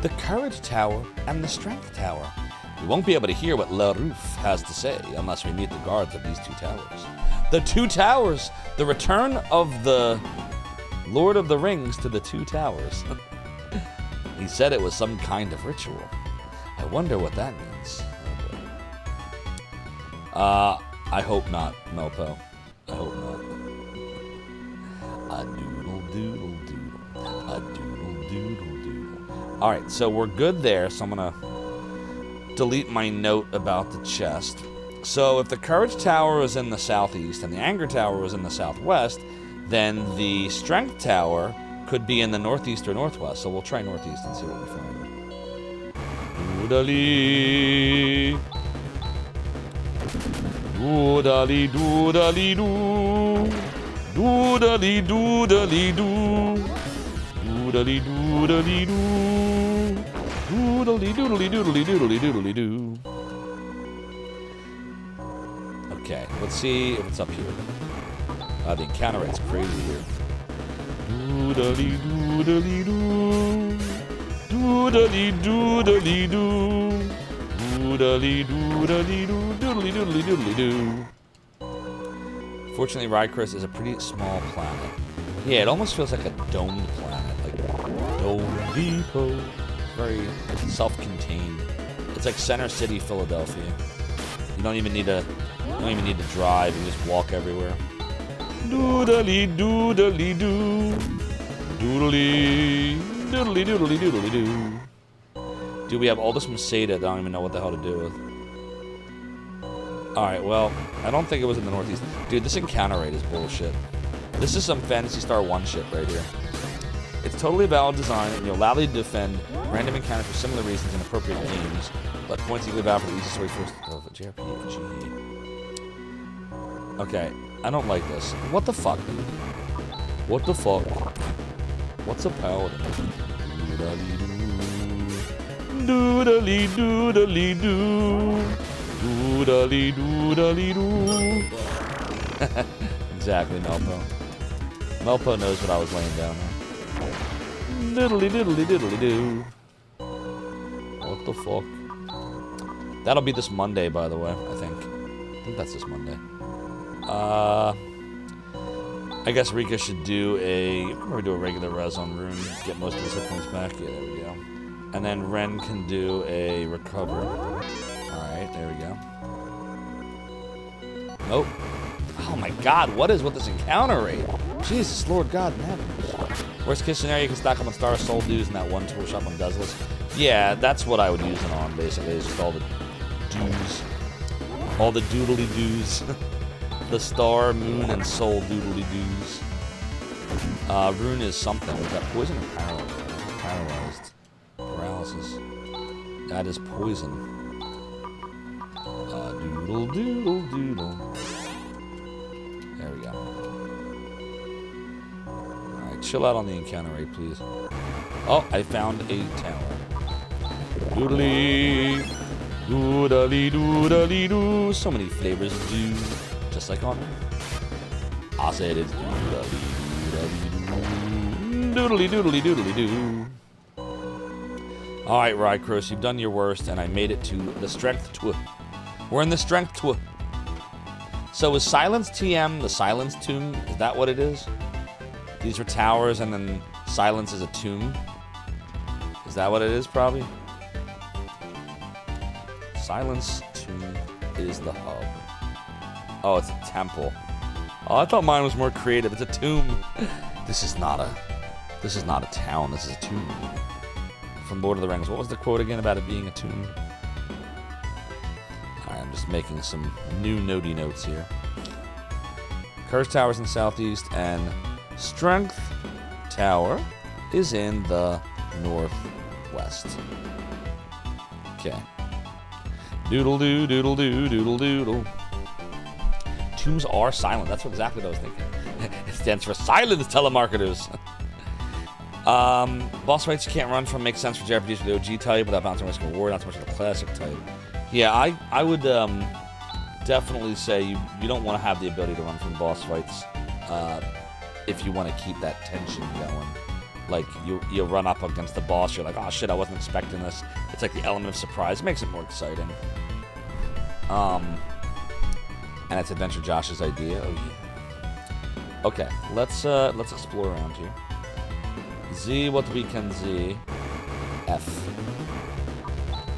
The Courage Tower and the Strength Tower. We won't be able to hear what La Roof has to say unless we meet the guards of these 2 towers. The 2 towers! The return of the Lord of the Rings to the 2 towers. He said it was some kind of ritual. I wonder what that means. Oh boy. I hope not, Melpo. I hope not. A doodle doodle doodle. A doodle doodle doodle. Alright, so we're good there, so I'm gonna delete my note about the chest. So if the Courage Tower was in the southeast and the Anger Tower was in the southwest, then the Strength Tower could be in the northeast or northwest. So we'll try northeast and see what we find. Doodly. Doodly doodly doo. Doodly doodly doo. Doodly doodly doo. Doodly doodly doodly doodly doodly doo. Okay, let's see if it's up here. The encounter rate's crazy here. Doodly doodly doo. Doodly doodly doo. Doodly doodly doo. Doodly doodly doodly doo. Fortunately, Rykris is a pretty small planet. Yeah, it almost feels like a domed planet, like Dome Depot. Very self-contained. It's like Center City, Philadelphia. You don't even need to drive. You just walk everywhere. Doodly doodly doo. Doodly doodly doodly doodly doo. Dude, we have all this from Sega that I don't even know what the hell to do with. Alright, well, I don't think it was in the northeast. Dude, this encounter rate is bullshit. This is some Phantasy Star 1 shit right here. It's totally valid design, and you'll loudly defend random encounters for similar reasons in appropriate games, but points equally valid for the easiest way first of a JRPG. Okay, I don't like this. What the fuck, dude? What the fuck? What's a paladin? Doodly doodly doo. Doodly doodly doo. Exactly, Melpo. Melpo knows what I was laying down there. Diddly diddly diddly doo. What the fuck? That'll be this Monday, by the way, I think. I think that's this Monday. I guess Rika should do a regular res on Rune, get most of his hit points back. Yeah, there we go. And then Ren can do a recover. Alright, there we go. Nope. Oh my god, what is with this encounter rate? Jesus, Lord God in heaven. Worst case scenario, you can stock up on Star Soul dues and that one tool shop on Desolus. Yeah, that's what I would use it on, basically. It's just all the dues. All the doodly doos. The Star, Moon, and Soul doodly doos. Rune is something. We've got poison or paralyzed? Paralysis. That is poison. Doodle doodle doodle. There we go. Alright, chill out on the encounter rate, please. Oh, I found a tower. Doodly, doodly, doodly, doo. So many flavors of do, just like on Earth. I said it's doodly, doodly, doodly, doo. All right, Rycross, you've done your worst, and I made it to the strength 2. We're in the strength 2. So is Silence TM the Silence Tomb? Is that what it is? These are towers, and then Silence is a tomb? Is that what it is, probably? Silence Tomb is the hub. Oh, it's a temple. Oh, I thought mine was more creative. It's a tomb. This is not a town. This is a tomb. From Lord of the Rings. What was the quote again about it being a tomb? Alright, I'm just making some new notey notes here. Curse Tower's in the southeast, and Strength Tower is in the northwest. Okay. Doodle-doo, doodle-doo, doodle-doodle. Tombs are silent. That's exactly what I was thinking. It stands for Silence Telemarketers. Boss fights you can't run from makes sense for JRPGs with the OG type without bouncing risk of reward, not so much of the classic type. Yeah, I would definitely say you don't want to have the ability to run from boss fights if you want to keep that tension going. Like, you run up against the boss, you're like, oh shit, I wasn't expecting this. It's like the element of surprise. It makes it more exciting. And it's Adventure Josh's idea. Oh yeah. Okay, let's explore around here. Z, what we can see. F.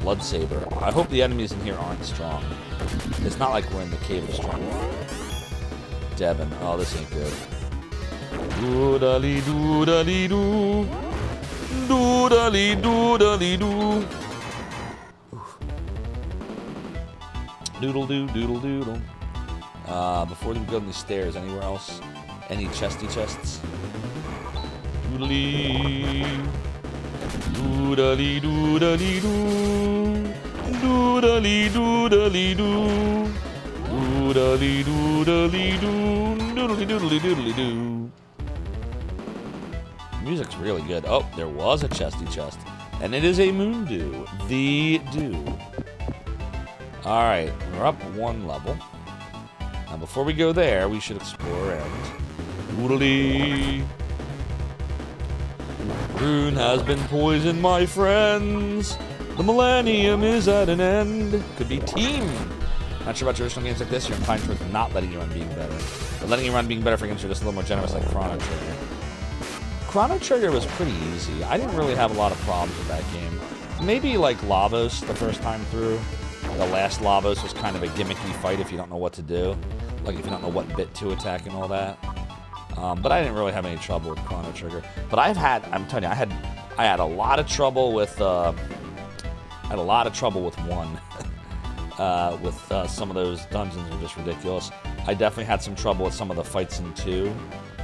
Blood Saber. I hope the enemies in here aren't strong. It's not like we're in the Cave of Strength. Devin. Oh, this ain't good. Doodly doodly doo. Doodly doodly doo. Doodle doo doodle doodle. Before we go down these stairs, anywhere else? Any chesty chests? Doodly doodly doodly doo. Doodly doodly doo. Doodly doodly doo. Doodly doodly doodly doo. Music's really good. Oh, there was a chesty chest. And it is a moon dew. The dew. Alright, we're up one level. Now before we go there, we should explore around. Doodly. Rune has been poisoned, my friends. The millennium is at an end. Could be team. Not sure about traditional games like this. You're inclined towards not letting you run being better. But letting you run being better for games you're just a little more generous, like Chrono Trigger. Chrono Trigger was pretty easy. I didn't really have a lot of problems with that game. Maybe like Lavos the first time through. The last Lavos was kind of a gimmicky fight if you don't know what to do. Like if you don't know what bit to attack and all that. But I didn't really have any trouble with Chrono Trigger. But I'm telling you, I had a lot of trouble with, one. With some of those dungeons were just ridiculous. I definitely had some trouble with some of the fights in 2.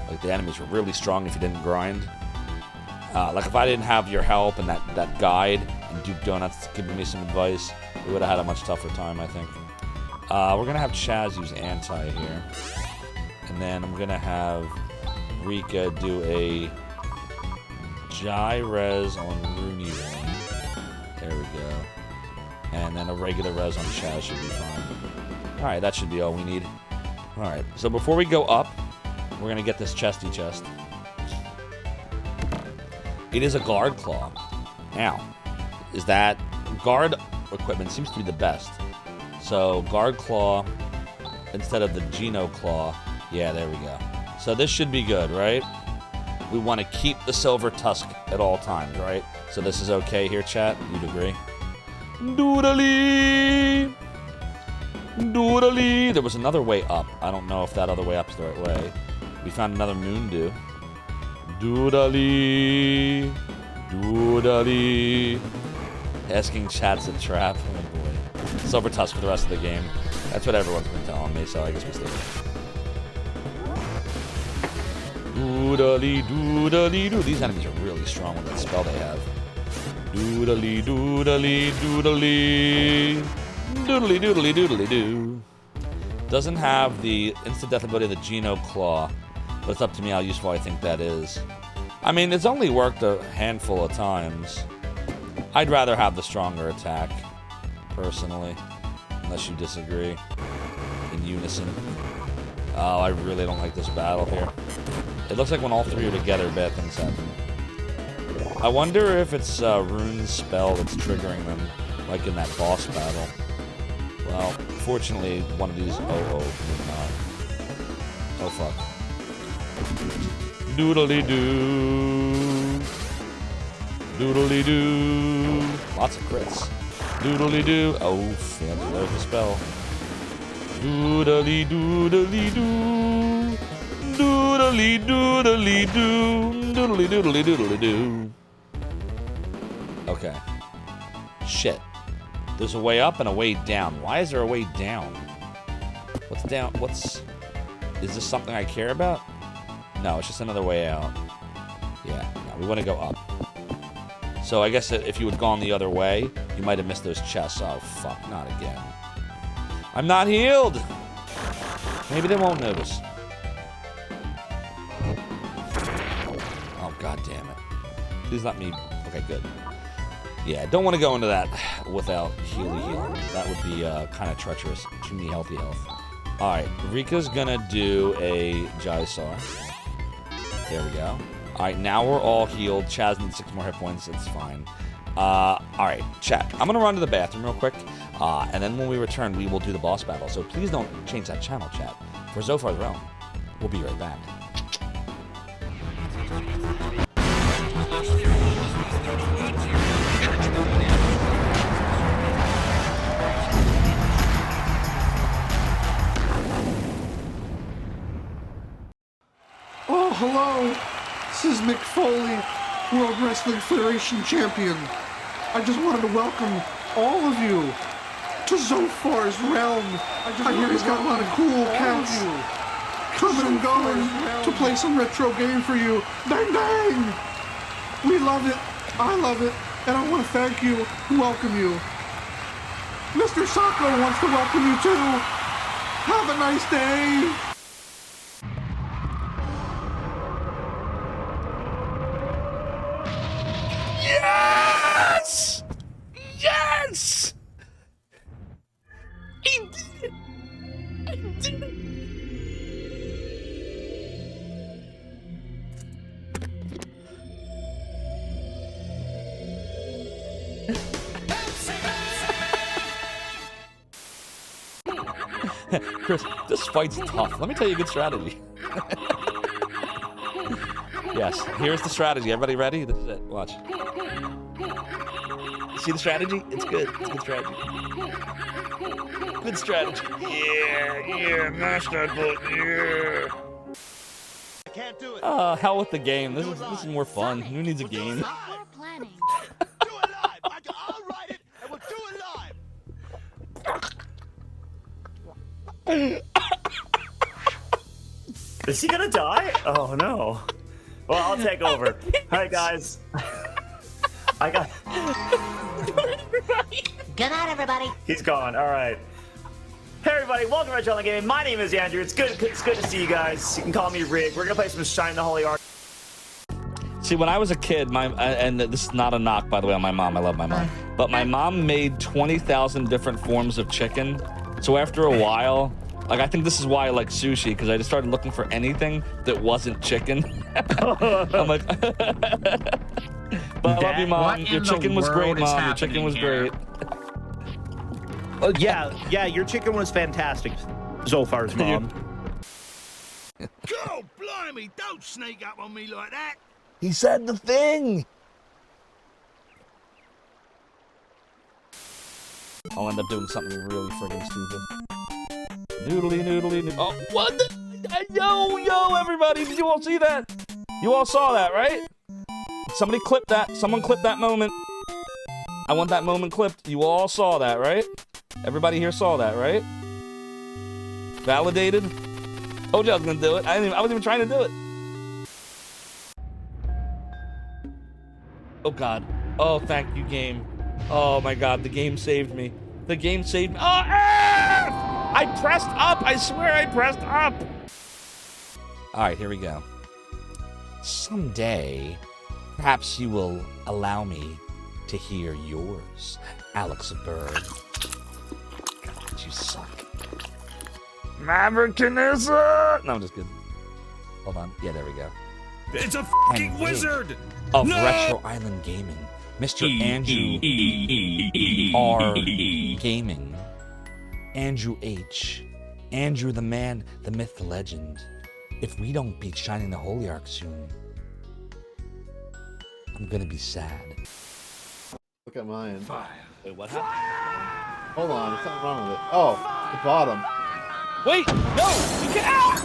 Like the enemies were really strong if you didn't grind. Like if I didn't have your help and that guide and Duke Donuts giving me some advice, we would have had a much tougher time, I think. We're gonna have Chaz use anti here. And then I'm going to have Rika do a Gy-Res on Rooney Ring. There we go. And then a regular res on Chaz should be fine. Alright, that should be all we need. Alright, so before we go up, we're going to get this chesty chest. It is a guard claw. Now, is that guard equipment seems to be the best. So, guard claw instead of the Geno claw. Yeah, there we go. So this should be good, right? We want to keep the silver tusk at all times, right? So this is okay here, chat? You'd agree? Doodly! Doodly! There was another way up. I don't know if that other way up is the right way. We found another moon dew. Doodly! Doodly! Asking chat's a trap. Oh boy. Silver tusk for the rest of the game. That's what everyone's been telling me, so I guess we stay there. Doodly doodly doo. These enemies are really strong with that spell they have. Doodly doodly doodly. Doodly doodly doodly doo. Doesn't have the instant death ability of the Geno Claw, but it's up to me how useful I think that is. I mean, it's only worked a handful of times. I'd rather have the stronger attack, personally. Unless you disagree. In unison. Oh, I really don't like this battle here. It looks like when all three are together, bad things happen. I wonder if it's Rune's spell that's triggering them, like in that boss battle. Well, fortunately, one of these... Oh, fuck. Doodly-doo. Doodly-doo. Lots of crits. Doodly-doo. Oh, fancy. There's the spell. Doodly-doodly-doo. Doodly-doodly-doo. Doodly-doodly-doodly-doo. Okay. Shit. There's a way up and a way down. Why is there a way down? What's down? What's... Is this something I care about? No, it's just another way out. Yeah, no, we want to go up. So I guess if you had gone the other way, you might have missed those chests. Oh, fuck, not again. I'm not healed! Maybe they won't notice. Oh, god damn it. Please let me... Okay, good. Yeah, don't want to go into that without healing. That would be kind of treacherous. Too many healthy health. Alright, Rika's gonna do a Jysar. There we go. Alright, now we're all healed. Chaz needs 6 more hit points. It's fine. Alright, chat. I'm gonna run to the bathroom real quick. And then when we return, we will do the boss battle. So please don't change that channel, chat. For Zophar's Realm. We'll be right back. Oh, hello. This is Mick Foley, World Wrestling Federation Champion. I just wanted to welcome all of you to Zophar's Realm. I hear he's got a lot of cool cats coming and going to play some retro game for you. Dang, dang! We love it. I love it. And I want to thank you and welcome you. Mr. Sacco wants to welcome you too. Have a nice day. Yes! Yes! I did it! I did it! Chris, this fight's tough. Let me tell you a good strategy. Yes, here's the strategy. Everybody ready? This is it. Watch. See the strategy? It's good. It's a good strategy. Good strategy. Yeah, mash that button, yeah. I can't do it. Hell with the game. This is more fun. Who needs a game? We're planning. Do it live. I'll write it and we'll do it live. Is he gonna die? Oh no. Well, I'll take over. Alright, guys. I got... Good night, everybody. He's gone. Alright. Hey, everybody. Welcome to Retro Online Gaming. My name is Andrew. It's good to see you guys. You can call me Rig. We're gonna play some Shine the Holy Ark. See, when I was a kid, and this is not a knock, by the way, on my mom. I love my mom. But my mom made 20,000 different forms of chicken. So after a while... Like, I think this is why I like sushi, because I just started looking for anything that wasn't chicken. I'm like, but I love you, Mom. Your chicken was great, Mom. Your chicken was great. Oh, yeah, your chicken was fantastic, Zophar's mom. Go, blimey, don't sneak up on me like that. He said the thing. I'll end up doing something really friggin' stupid. Noodly, noodly, noodly. Oh, what the? Yo, everybody, did you all see that? You all saw that, right? Somebody clipped that. Someone clipped that moment. I want that moment clipped. You all saw that, right? Everybody here saw that, right? Validated? Told you I was gonna do it. I wasn't even trying to do it. Oh, God. Oh, thank you, game. Oh, my God, the game saved me. The game saved me. Oh, ah! I pressed up. I swear I pressed up. All right, here we go. someday, perhaps you will allow me to hear yours, Alex Bird. God, you suck. Maverickism! No, I'm just kidding. Hold on. Yeah, there we go. It's a fucking And wizard! of Retro Island Gaming, Mr. Andrew R. Gaming, Andrew H., Andrew the man, the myth, the legend. If we don't beat Shining the Holy Ark soon, I'm gonna be sad. Look at mine. Wait, what happened? Hold on, there's something wrong with it. Oh, the bottom. Wait, no, you can't. Ah!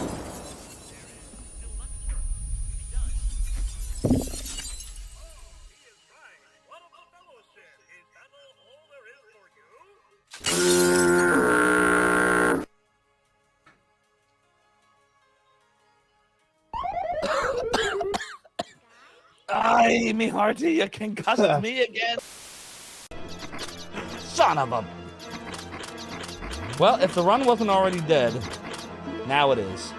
Ay, me hearty, you concussed me again. Son of a... Well, if the run wasn't already dead, now it is.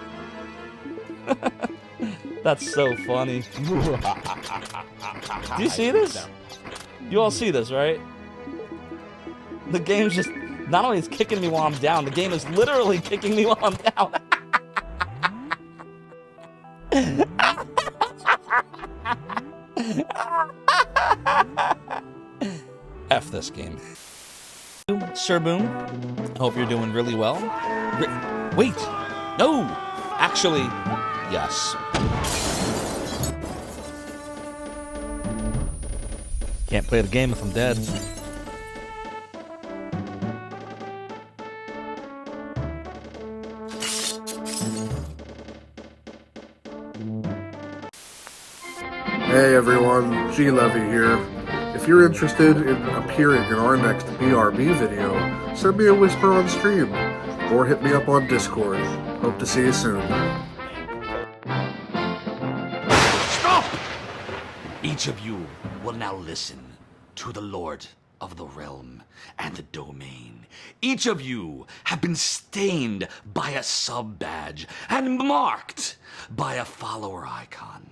That's so funny. Do you see this? You all see this, right? The game's just... Not only is kicking me while I'm down, the game is literally kicking me while I'm down. F this game. Sir Boom, hope you're doing really well. Wait, no, actually, yes. Can't play the game if I'm dead. Hey everyone, G Levy here. If you're interested in appearing in our next BRB video, send me a whisper on stream, or hit me up on Discord. Hope to see you soon. Stop! Each of you will now listen to the Lord of the Realm and the Domain. Each of you have been stained by a sub-badge and marked by a follower icon.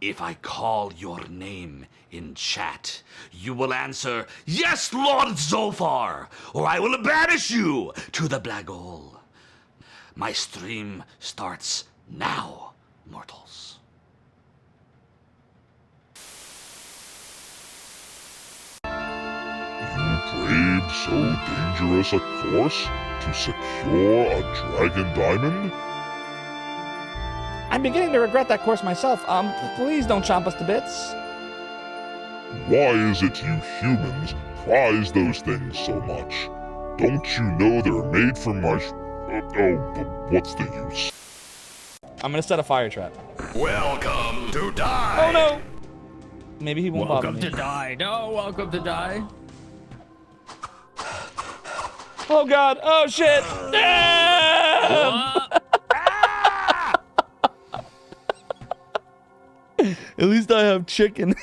If I call your name in chat, you will answer, "Yes, Lord Zophar," or I will banish you to the black hole. My stream starts now, mortals. You braved so dangerous a course to secure a dragon diamond? I'm beginning to regret that course myself. Please don't chomp us to bits. Why is it you humans prize those things so much? Don't you know they're made from my what's the use? I'm gonna set a fire trap. Welcome to die! Oh no! Maybe he won't bother me. Welcome to die. No, welcome to die. Oh god! Oh shit! Damn! At least I have chicken.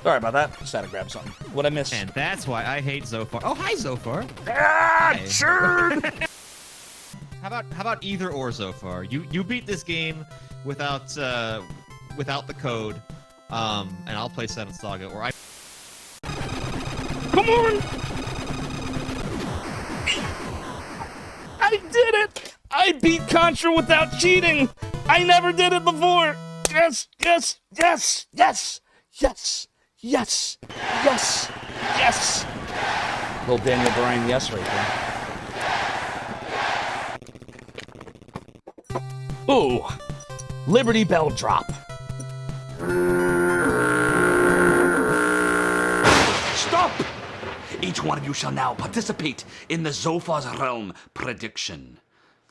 Sorry about that. Just had to grab something. What'd I miss? And that's why I hate Zophar. Oh, hi, Zophar. Ah, sure. How about either or, Zophar? You beat this game without the code, and I'll play Seven Saga, or I. Come on! I did it! I beat Contra without cheating! I never did it before! Yes, yes, yes, yes, yes, yes, yes, yes! Little Daniel Bryan yes right there. Ooh! Liberty Bell drop. Stop! Each one of you shall now participate in the Zophar's Realm prediction.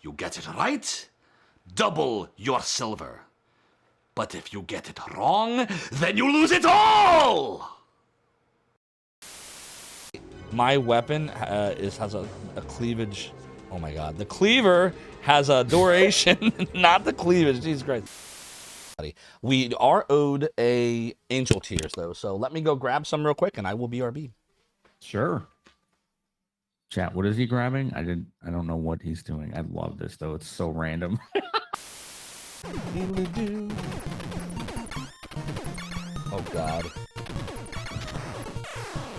You get it right, double your silver. But if you get it wrong, then you lose it all! My weapon has a cleavage. Oh my god. The cleaver has a duration, not the cleavage. Jesus Christ. We are owed a angel tears though, so let me go grab some real quick and I will BRB. Sure. Chat, what is he grabbing? I don't know what he's doing. I love this though. It's so random. Oh God.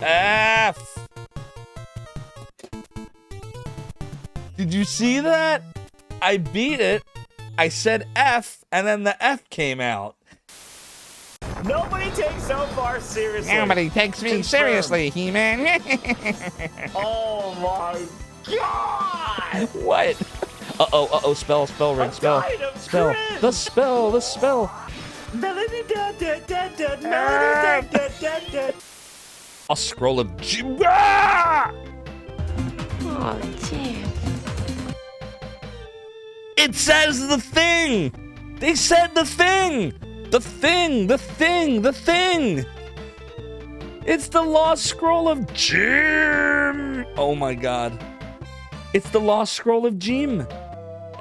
F. Did you see that? I beat it. I said F, and then the F came out. Nobody takes Zophar seriously. Nobody takes me seriously, He-Man. Oh my God! What? Uh-oh, spell, ring, spell. Spell. The spell. A scroll of Oh, damn. It says the thing! They said the thing! The thing! It's the Lost Scroll of Jim! Oh my God. It's the Lost Scroll of Jim.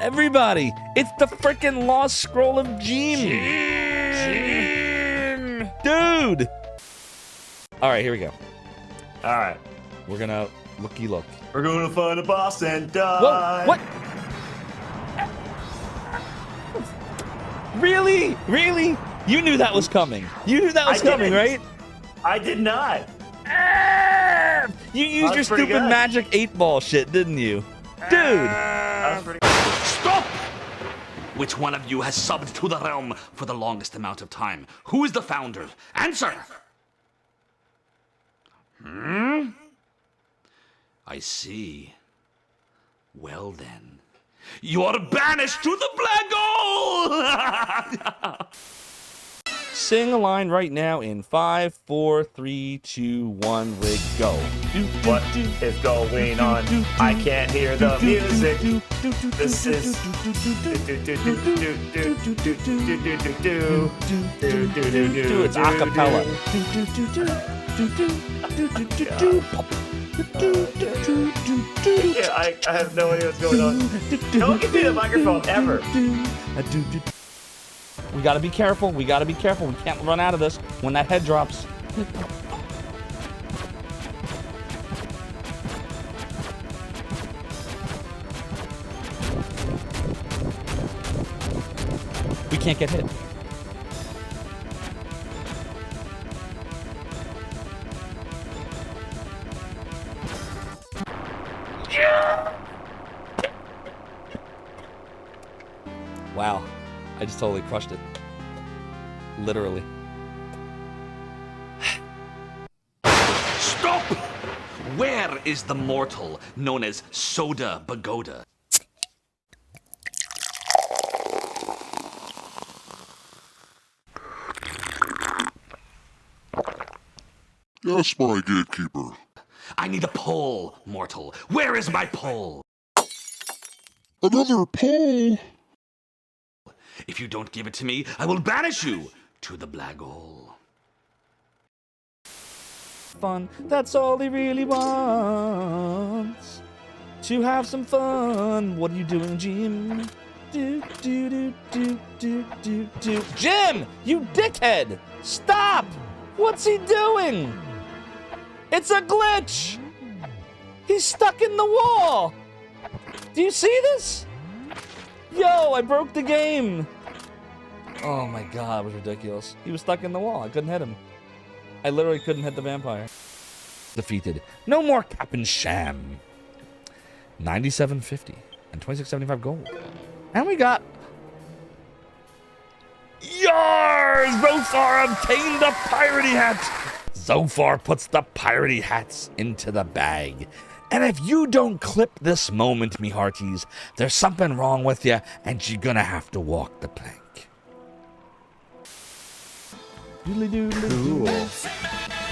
Everybody, it's the freaking Lost Scroll of Jim. Dude! Alright, here we go. Alright. We're gonna looky look. We're gonna find a boss and die. Whoa, what? Really? You knew that was coming. Right? I did not. You used your stupid magic 8-ball shit, didn't you? Dude! Stop! Which one of you has subbed to the realm for the longest amount of time? Who is the founder? Answer! I see. Well then. You are banished to the black hole! Sing a line right now in 5, 4, 3, 2, 1, rig, go. What is going on? I can't hear the music. This is. It's a cappella. I have no idea what's going on. Don't give me the microphone ever. We gotta be careful. We can't run out of this when that head drops. We can't get hit. Wow. I just totally crushed it. Literally. Stop! Where is the mortal known as Soda Bagoda? Yes, my gatekeeper. I need a pole, mortal. Where is my pole? Another pole? If you don't give it to me, I will banish you to the black hole. Fun, that's all he really wants. To have some fun. What are you doing, Jim? Jim, you dickhead! Stop! What's he doing? It's a glitch! He's stuck in the wall! Do you see this? Yo, I broke the game! Oh my God, it was ridiculous. He was stuck in the wall. I couldn't hit him. I literally couldn't hit the vampire. Defeated. No more cap and sham. 97.50 and 26.75 gold. And we got... Yars! Zophar obtained the piratey hat! Zophar puts the piratey hats into the bag. And if you don't clip this moment, me hearties, there's something wrong with you, and you're gonna have to walk the plank. Cool.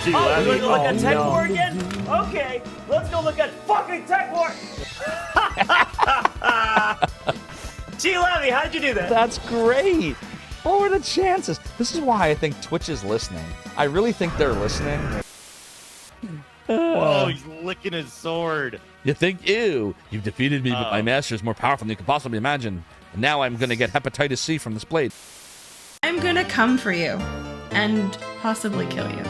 Gee, oh, we're gonna look at Tech War again? Okay, let's go look at fucking Tech War! Gee, Levy, how'd you do that? That's great! What were the chances? This is why I think Twitch is listening. I really think they're listening. Whoa, he's licking his sword. You think, ew, you've defeated me, but my master is more powerful than you could possibly imagine. And now I'm gonna get hepatitis C from this blade. I'm gonna come for you and possibly kill you.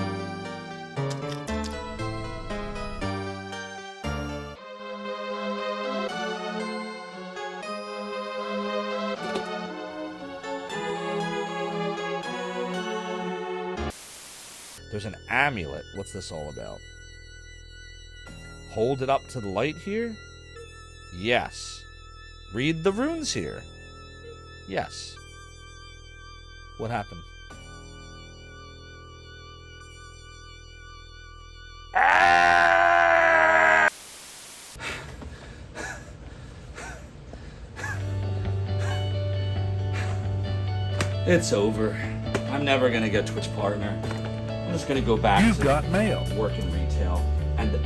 There's an amulet. What's this all about? Hold it up to the light here? Yes. Read the runes here? Yes. What happened? It's over. I'm never gonna get Twitch partner. I'm just gonna go back to work in retail. And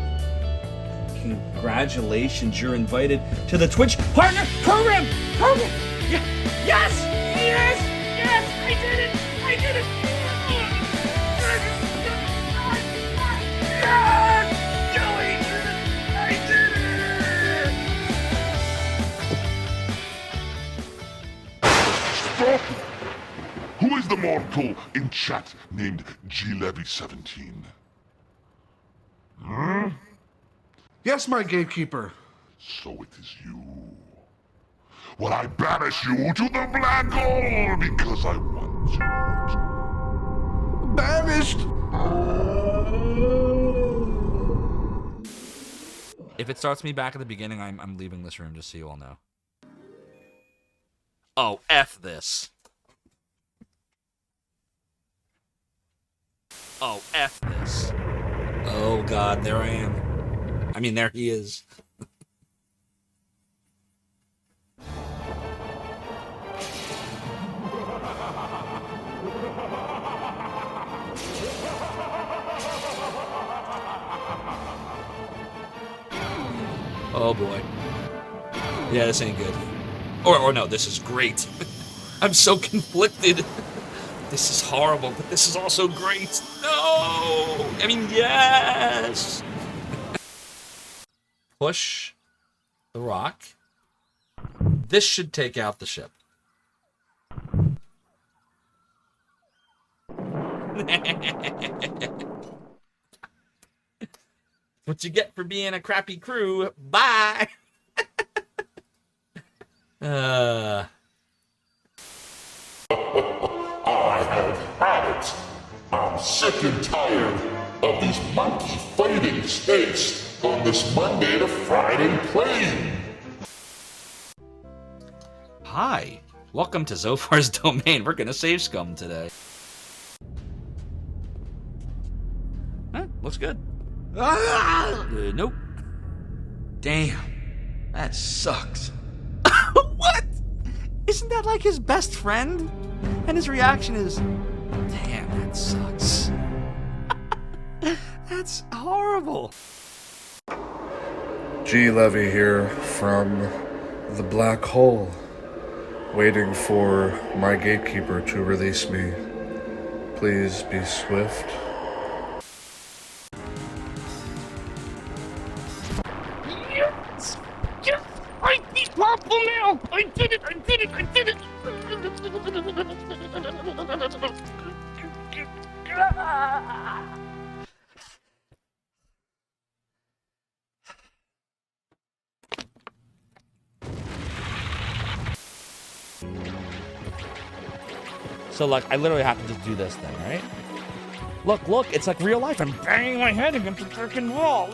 congratulations, you're invited to the Twitch partner program! Yes! Yes! Yes! I did it! I did it! Yes! Joey! I did it! Stop! Who is the mortal in chat named GLevy17? Hmm? Yes, my gatekeeper. So it is you. Well, I banish you to the black hole because I want to. Banished! If it starts me back at the beginning, I'm leaving this room, just so you all know. Oh, F this. Oh, F this. Oh, God, there I am. I mean, there he is. Oh, boy. Yeah, this ain't good. Or no, this is great. I'm so conflicted. This is horrible, but this is also great. No! I mean, yes! Push the rock. This should take out the ship. What you get for being a crappy crew. Bye! I have had it. I'm sick and tired of these monkey fighting states on this Monday to Friday plane. Hi. Welcome to Zophar's domain. We're gonna save scum today. Huh? Looks good. Nope. Damn. That sucks. What? Isn't that like his best friend? And his reaction is, damn, that sucks. That's horrible. G. Levy here from the black hole, waiting for my gatekeeper to release me. Please be swift. Yes! Yes! I beat Purple now! I did it! I did it! I did it! So, like, I literally have to just do this thing, right? Look, it's like real life. I'm banging my head against the freaking wall.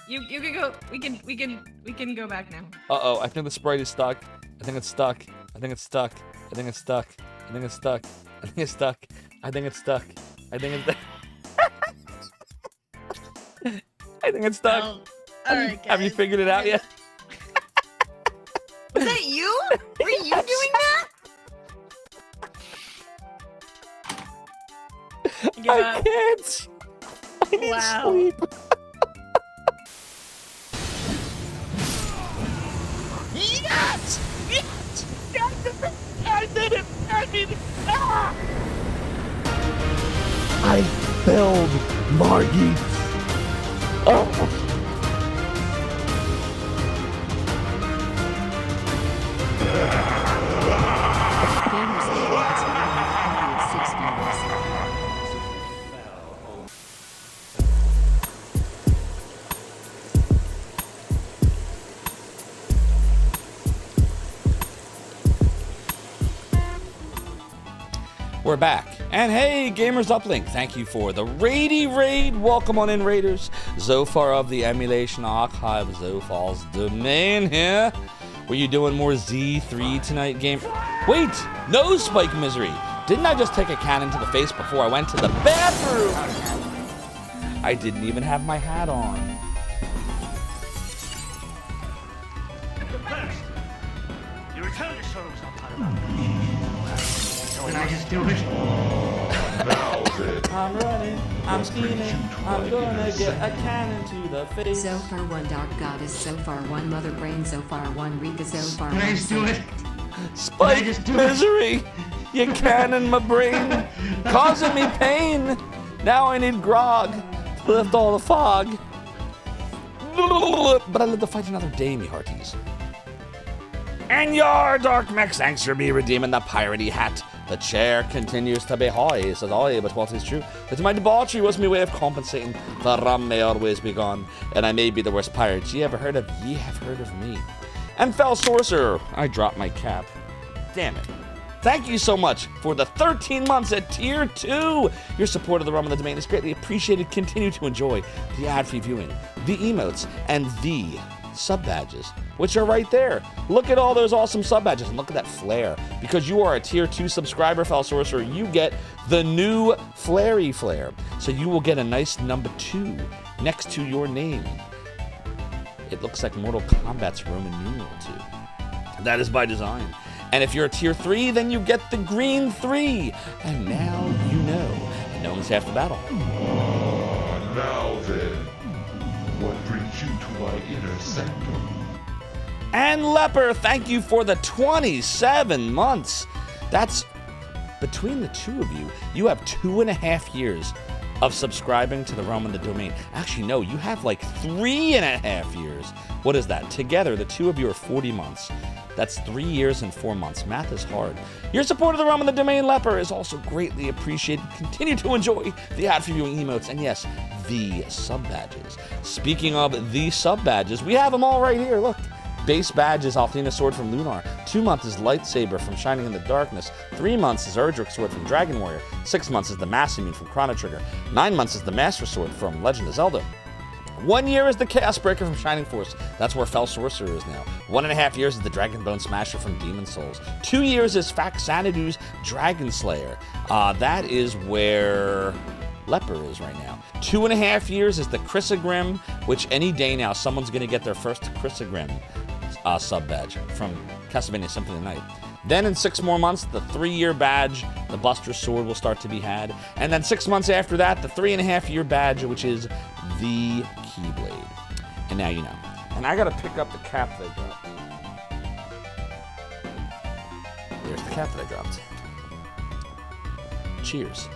You can go. We can go back now. Uh-oh, I think the sprite is stuck. I think it's stuck. I think it's stuck. I think it's stuck. I think it's stuck. I think it's stuck. I think it's stuck. I think it's I think it's stuck. All right, guys. Have you figured it out yet? Was that you? Were you doing that? I can't. I need sleep. Yes! Yes! I did it! I did it! Ah! I failed Margit. Oh. We're back. And hey, Gamers Uplink, thank you for the Raidy Raid. Welcome on in, Raiders. Zophar of the Emulation Archive, Zophar's Domain here. Were you doing more Z3 tonight, game? Wait, no, Spike Misery. Didn't I just take a cannon to the face before I went to the bathroom? I didn't even have my hat on. You return to show so can I just do it? Now then. I'm running, I'm scheming, I'm gonna get a cannon to the face. Zophar 1 Dark Goddess, Zophar 1 Mother Brain, Zophar 1 Rika, Zophar 1. Can I just do it? Spike Misery, you cannon my brain, causing me pain. Now I need grog to lift all the fog. But I live to fight another day, me hearties. And your Dark Mech, thanks for me redeeming the piratey hat. The chair continues to be high, says I, but what is true? That my debauchery was my way of compensating. The rum may always be gone, and I may be the worst pirate ye have heard of me. And Fell Sorcerer, I dropped my cap. Damn it. Thank you so much for the 13 months at Tier 2. Your support of the Realm of the Domain is greatly appreciated. Continue to enjoy the ad-free viewing, the emotes, and the sub-badges, which are right there. Look at all those awesome sub-badges, and look at that flare. Because you are a Tier 2 subscriber, Fell Sorcerer, you get the new Flary Flare. So you will get a nice number 2 next to your name. It looks like Mortal Kombat's Roman numeral 2. That is by design. And if you're a Tier 3, then you get the green 3. And now you know. And knowing's half the battle. Now then, what brings you to our inner sanctum? And Leper, thank you for the 27 months. That's between the two of you. You have 2.5 years of subscribing to the Realm of the Domain. Actually, no, you have like 3.5 years. What is that? Together, the two of you are 40 months. That's 3 years and 4 months. Math is hard. Your support of the Realm of the Domain, Leper, is also greatly appreciated. Continue to enjoy the ad-free viewing emotes, and yes, the sub-badges. Speaking of the sub-badges, we have them all right here. Look. Base badge is Althena Sword from Lunar. 2 months is Lightsaber from Shining in the Darkness. 3 months is Erdrick Sword from Dragon Warrior. 6 months is the Masamune from Chrono Trigger. 9 months is the Master Sword from Legend of Zelda. 1 year is the Chaos Breaker from Shining Force. That's where Fell Sorcerer is now. 1.5 years is the Dragon Bone Smasher from Demon Souls. 2 years is Faxanadu's Dragon Slayer. That is where Leper is right now. 2.5 years is the Chrysogrim, which any day now someone's going to get their first Chrysogrim sub badge from Castlevania Symphony of the Night. Then in 6 more months, the 3-year badge, the Buster Sword, will start to be had. And then 6 months after that, the 3.5-year badge, which is the Keyblade. And now you know. And I gotta pick up the cap they dropped. There's the cap that I dropped. Cheers.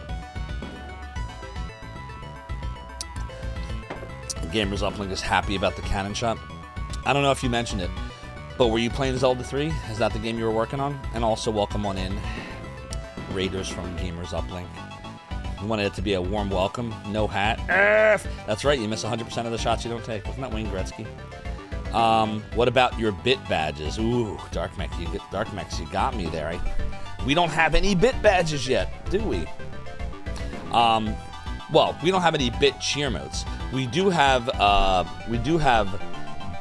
Gamers Uplink is happy about the cannon shot. I don't know if you mentioned it, but were you playing Zelda 3? Is that the game you were working on? And also welcome on in, Raiders from Gamers Uplink. You wanted it to be a warm welcome, no hat. That's right, you miss 100% of the shots you don't take. Wasn't that Wayne Gretzky? What about your bit badges? Ooh, Dark Mech, you got me there. We don't have any bit badges yet, do we? Well, we don't have any bit cheer modes. We do have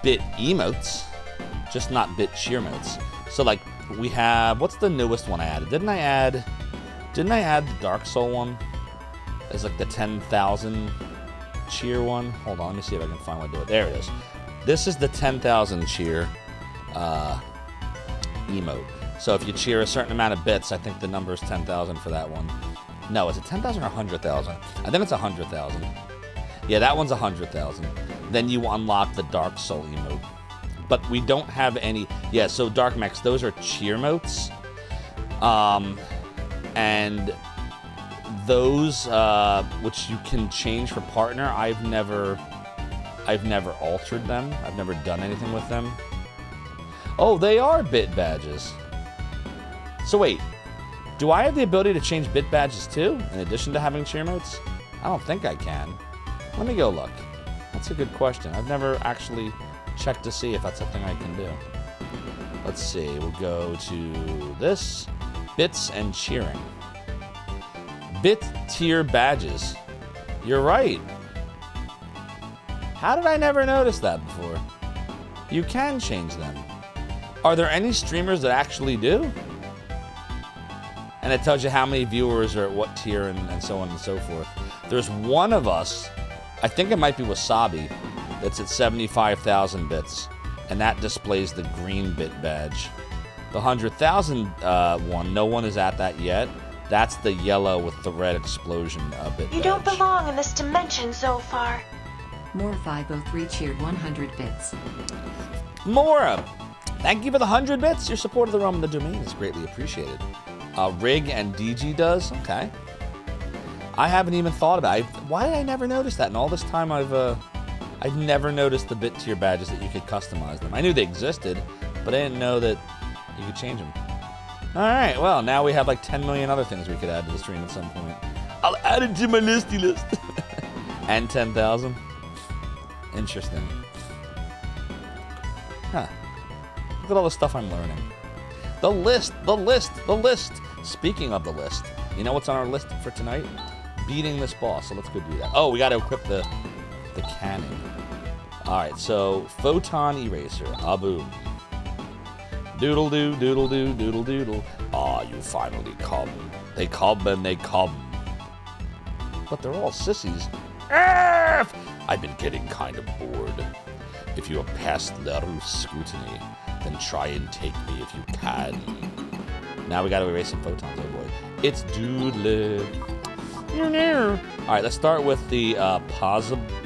bit emotes, just not bit cheer modes. So like we have, what's the newest one I added? Didn't I add the Dark Soul one as like the 10,000 cheer one? Hold on, let me see if I can find one to do it. There it is. This is the 10,000 cheer emote. So if you cheer a certain amount of bits, I think the number is 10,000 for that one. No, is it 10,000 or 100,000? I think it's 100,000. Yeah, that one's 100,000. Then you unlock the Dark Soul emote. But we don't have any... Yeah, so Dark Mechs, those are cheer motes. And those, which you can change for partner, I've never altered them. I've never done anything with them. Oh, they are bit badges. So wait, do I have the ability to change bit badges too, in addition to having cheer motes? I don't think I can. Let me go look. That's a good question. I've never actually checked to see if that's something I can do. Let's see, we'll go to this, bits and cheering. Bit tier badges. You're right. How did I never notice that before? You can change them. Are there any streamers that actually do? And it tells you how many viewers are at what tier and so on and so forth. There's one of us, I think it might be Wasabi, that's at 75,000 bits. And that displays the green bit badge. The 100,000 one, no one is at that yet. That's the yellow with the red explosion bit You badge. don't belong in this dimension, Zophar. More 503 cheered 100 bits. Mora, thank you for the 100 bits. Your support of the realm and the domain is greatly appreciated. Rig and DG does? Okay. I haven't even thought about it. Why did I never notice that? In all this time I've never noticed the bit tier badges that you could customize them. I knew they existed, but I didn't know that you could change them. Alright, well, now we have like 10 million other things we could add to the stream at some point. I'll add it to my listy list. And 10,000. Interesting. Huh. Look at all the stuff I'm learning. The list. Speaking of the list, you know what's on our list for tonight? Beating this boss, so let's go do that. Oh, we gotta equip the cannon. Alright, so Photon Eraser. Abu. Doodle doo, doodle doo, doodle doodle. Ah, you finally come. They come and they come. But they're all sissies. Arf! I've been getting kind of bored. If you have passed Laroux's scrutiny, then try and take me if you can. Now we gotta erase some photons, oh boy. It's doodle. Alright, let's start with the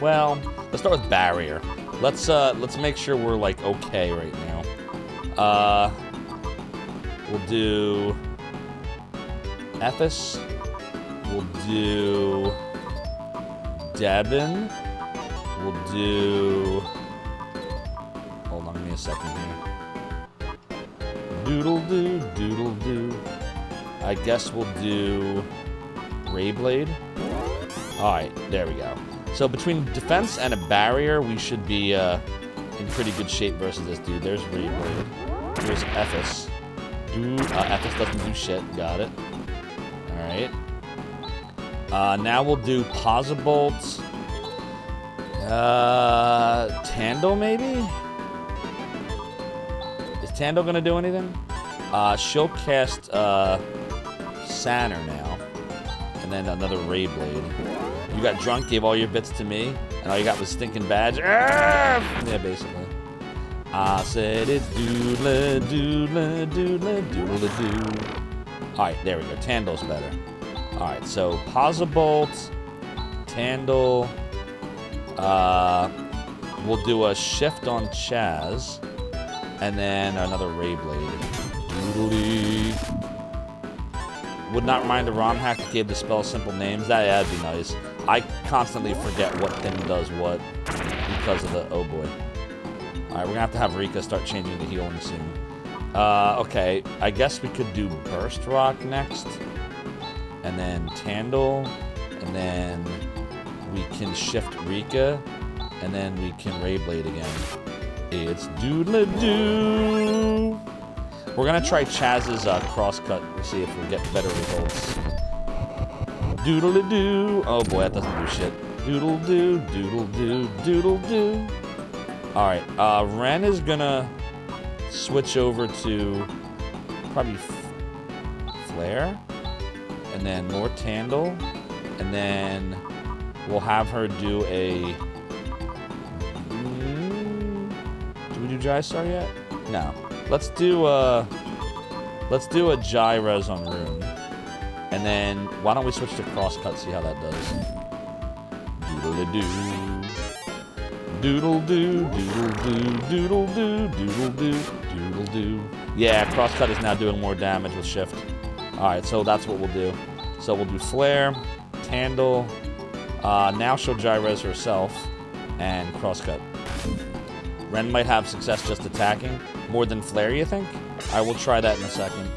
well, let's start with barrier. Let's make sure we're like okay right now. We'll do Ephes. We'll do Devin. We'll do. Hold on, give me a second here. Doodle doo, doodle doo. I guess we'll do Rayblade. Alright, there we go. So between defense and a barrier, we should be in pretty good shape versus this dude. There's Rayblade. Here's Ephes. Ephes doesn't do shit. Got it. Alright. Now we'll do Pozibolt. Tando, maybe? Is Tando gonna do anything? She'll cast Sanner now. And then another Rayblade. You got drunk, gave all your bits to me, and all you got was stinking badge. Yeah, basically. I said it's doodle, doodle, doodle, doodle, doo. Alright, there we go. Tandle's better. Alright, so Pozibolt, Tandle. We'll do a shift on Chaz, and then another Rayblade. Doodly. Would not mind a ROM hack that gave the spell simple names. That'd be nice. I constantly forget what thing does what because of the oh boy. Alright, we're gonna have Rika start changing the healing soon. Okay, I guess we could do Burst Rock next. And then Tandle. And then we can shift Rika. And then we can Rayblade again. It's doodle-doo. We're gonna try Chaz's crosscut and see if we get better results. Doodle-doo. Oh boy, that doesn't do shit. Doodle-doo, doodle-doo, doodle-doo. Alright, Ren is gonna switch over to probably Flare. And then more Tandle. And then we'll have her do a... Do we do Jystar yet? No. Let's do a Gyres on Rune. And then why don't we switch to Crosscut, see how that does. Doodle-doo. Doodle-doo, doodle-doo, doodle-doo, doodle-doo, doodle-doo. Yeah, Crosscut is now doing more damage with Shift. Alright, so that's what we'll do. So we'll do Flare, Tandle, now she'll Gyres herself, and Crosscut. Ren might have success just attacking. More than Flare, you think? I will try that in a second.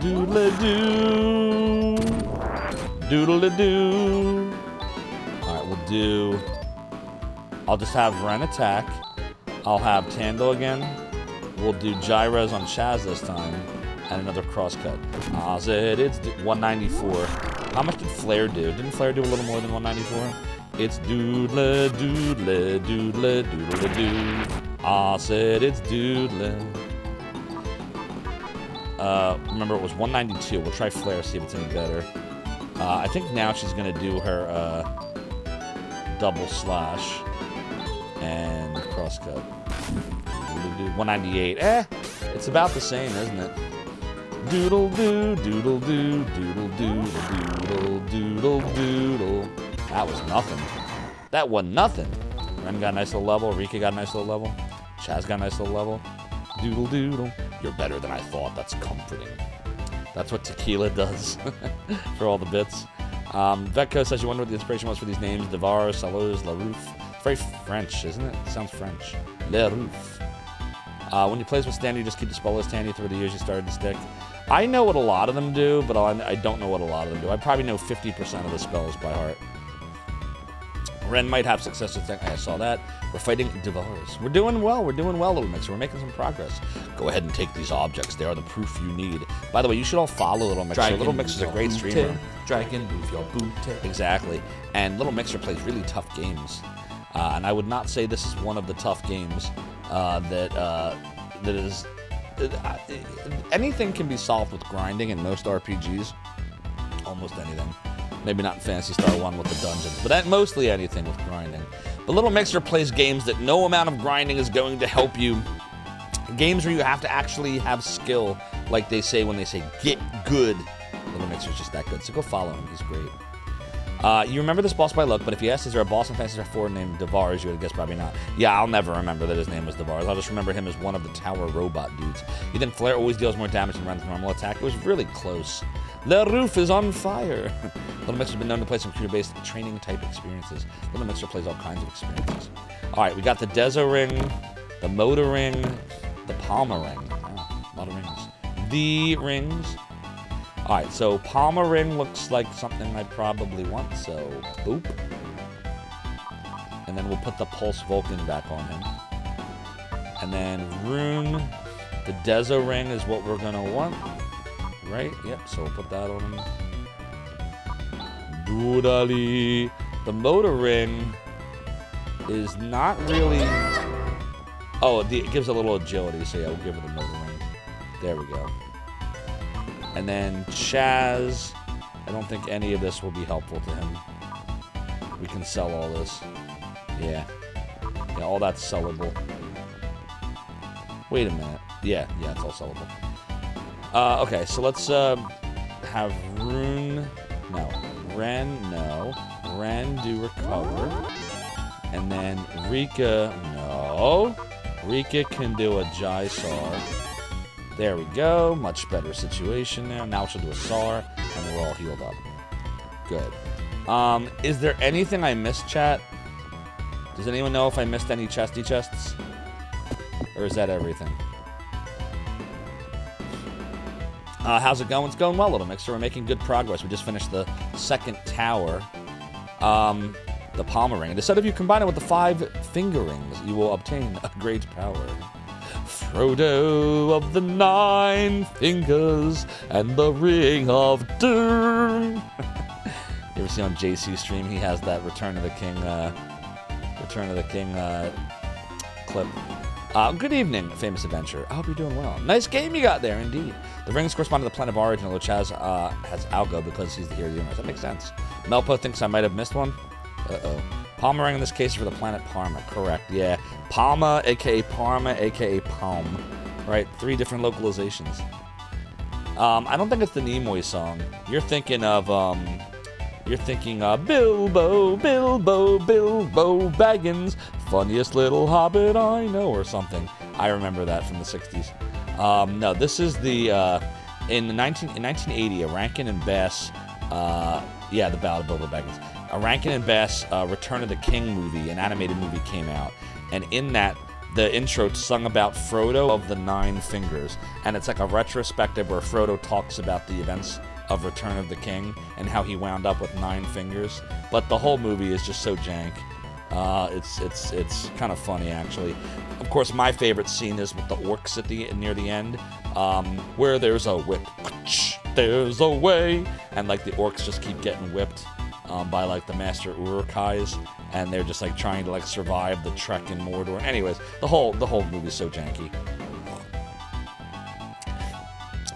Doodle-doo. Doodle-doo. Alright, we'll do... I'll just have Ren attack. I'll have Tandle again. We'll do Gyres on Chaz this time. And another Crosscut. I said it's 194. How much did Flare do? Didn't Flare do a little more than 194? It's doodle, doodle, doodle, doodle, doo. I said it's doodle. Remember, it was 192. We'll try Flare, see if it's any better. I think now she's going to do her double slash and crosscut. 198. It's about the same, isn't it? Doodle doo, doodle doo, doodle doodle doodle doodle doodle. That was nothing. That wasn't nothing. Ren got a nice little level. Rika got a nice little level. Chaz got a nice little level. Doodle doodle. You're better than I thought. That's comforting. That's what tequila does for all the bits. Vetco says you wonder what the inspiration was for these names. Devar, Salose, LaRouf. It's very French, isn't it? It sounds French. LaRouf. When you play with Standy, you just keep the spell list handy through the years you started to stick. I know what a lot of them do, but I don't know what a lot of them do. I probably know 50% of the spells by heart. Ren might have success with I saw that. We're fighting Devars. We're doing well. We're doing well, Little Mixer. We're making some progress. Go ahead and take these objects. They are the proof you need. By the way, you should all follow Little Mixer. Dragon, Little Mixer's a great streamer. Dragon, move your booty. Exactly. And Little Mixer plays really tough games. And I would not say this is one of the tough games that is... anything can be solved with grinding in most RPGs. Almost anything. Maybe not in Phantasy Star 1 with the dungeons, but mostly anything with grinding. But Little Mixer plays games that no amount of grinding is going to help you. Games where you have to actually have skill, like they say when they say, get good. Little Mixer's just that good, so go follow him. He's great. You remember this boss by look, but if you asked, is there a boss in Phantasy Star 4 named Devars, you would guess probably not. Yeah, I'll never remember that his name was Devars. I'll just remember him as one of the tower robot dudes. You think Flare always deals more damage than Ren's normal attack? It was really close. The roof is on fire. Little Mixer's been known to play some computer-based training type experiences. Little Mixer plays all kinds of experiences. All right, we got the Dezo ring, the Motor ring, the Palma ring. Oh, a lot of rings. The rings. All right, so Palma ring looks like something I probably want, so boop. And then we'll put the Pulse Vulcan back on him. And then Rune, the Dezo ring is what we're gonna want. Right? Yep, so we'll put that on him. Doodali. The Motor ring is not really... Oh, it gives a little agility, so yeah, we'll give it the Motor ring. There we go. And then Chaz, I don't think any of this will be helpful to him. We can sell all this. Yeah. Yeah, all that's sellable. Wait a minute. Yeah, it's all sellable. Okay, so let's have Rune, no, Ren, no, Ren do recover, and then Rika, no, Rika can do a Jysar. There we go, much better situation now. Now she'll do a SAR, and we're all healed up. Good. Is there anything I missed, chat? Does anyone know if I missed any chesty chests? Or is that everything? How's it going? It's going well, Little Mixer. We're making good progress. We just finished the second tower. The Palma ring. Instead of you combine it with the 5 finger rings, you will obtain a great power. Frodo of the 9 fingers and the ring of doom. You ever see on JC's stream? He has that Return of the King clip. Good evening, Famous Adventure. I hope you're doing well. Nice game you got there, indeed. The rings correspond to the planet of origin, although Chaz has Algo because he's the hero of the universe. That makes sense. Melpo thinks I might have missed one. Uh-oh. Palma ring in this case is for the planet Parma. Correct, yeah. Palma, a.k.a. Parma, a.k.a. Palm. Right, 3 different localizations. I don't think it's the Nimoy song. You're thinking of Bilbo Baggins, funniest little hobbit I know, or something. I remember that from the 60s. No, this is the, in 1980, a Rankin and Bass, yeah, the Ballad of Bilbo Baggins. A Rankin and Bass Return of the King movie, an animated movie, came out. And in that, the intro sung about Frodo of the 9 fingers. And it's like a retrospective where Frodo talks about the events of Return of the King and how he wound up with 9 fingers. But the whole movie is just so jank. It's kind of funny, actually. Of course, my favorite scene is with the orcs at near the end, where there's a whip, there's a way. And like the orcs just keep getting whipped by like the master Urukais, and they're just like trying to like survive the trek in Mordor. Anyways, the whole movie's so janky.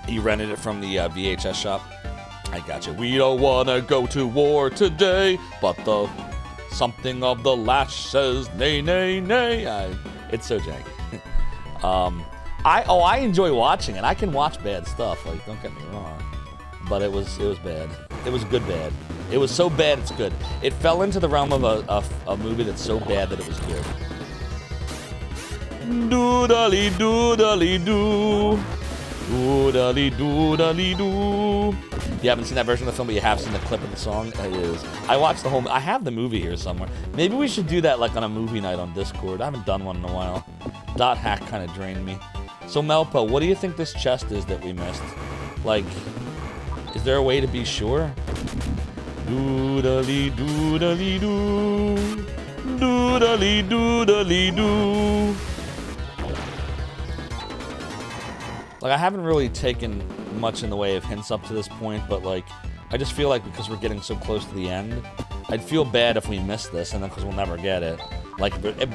You rented it from the VHS shop? I gotcha. We don't wanna go to war today, but the something of the lash says nay, nay, nay. It's so janky. I enjoy watching it. I can watch bad stuff. Like, don't get me wrong, but it was bad. It was good bad. It was so bad it's good. It fell into the realm of a movie that's so bad that it was good. Doodly doodly doo. Doodly doodly doo. You haven't seen that version of the film, but you have seen the clip of the song. It is. I watched the whole. I have the movie here somewhere. Maybe we should do that like on a movie night on Discord. I haven't done one in a while. Dot hack kind of drained me. So Melpo, what do you think this chest is that we missed? Like, is there a way to be sure? Doodly doodly doo. Doodly doodly doo. Like, I haven't really taken much in the way of hints up to this point, but like, I just feel like because we're getting so close to the end, I'd feel bad if we missed this, and then because we'll never get it. Like,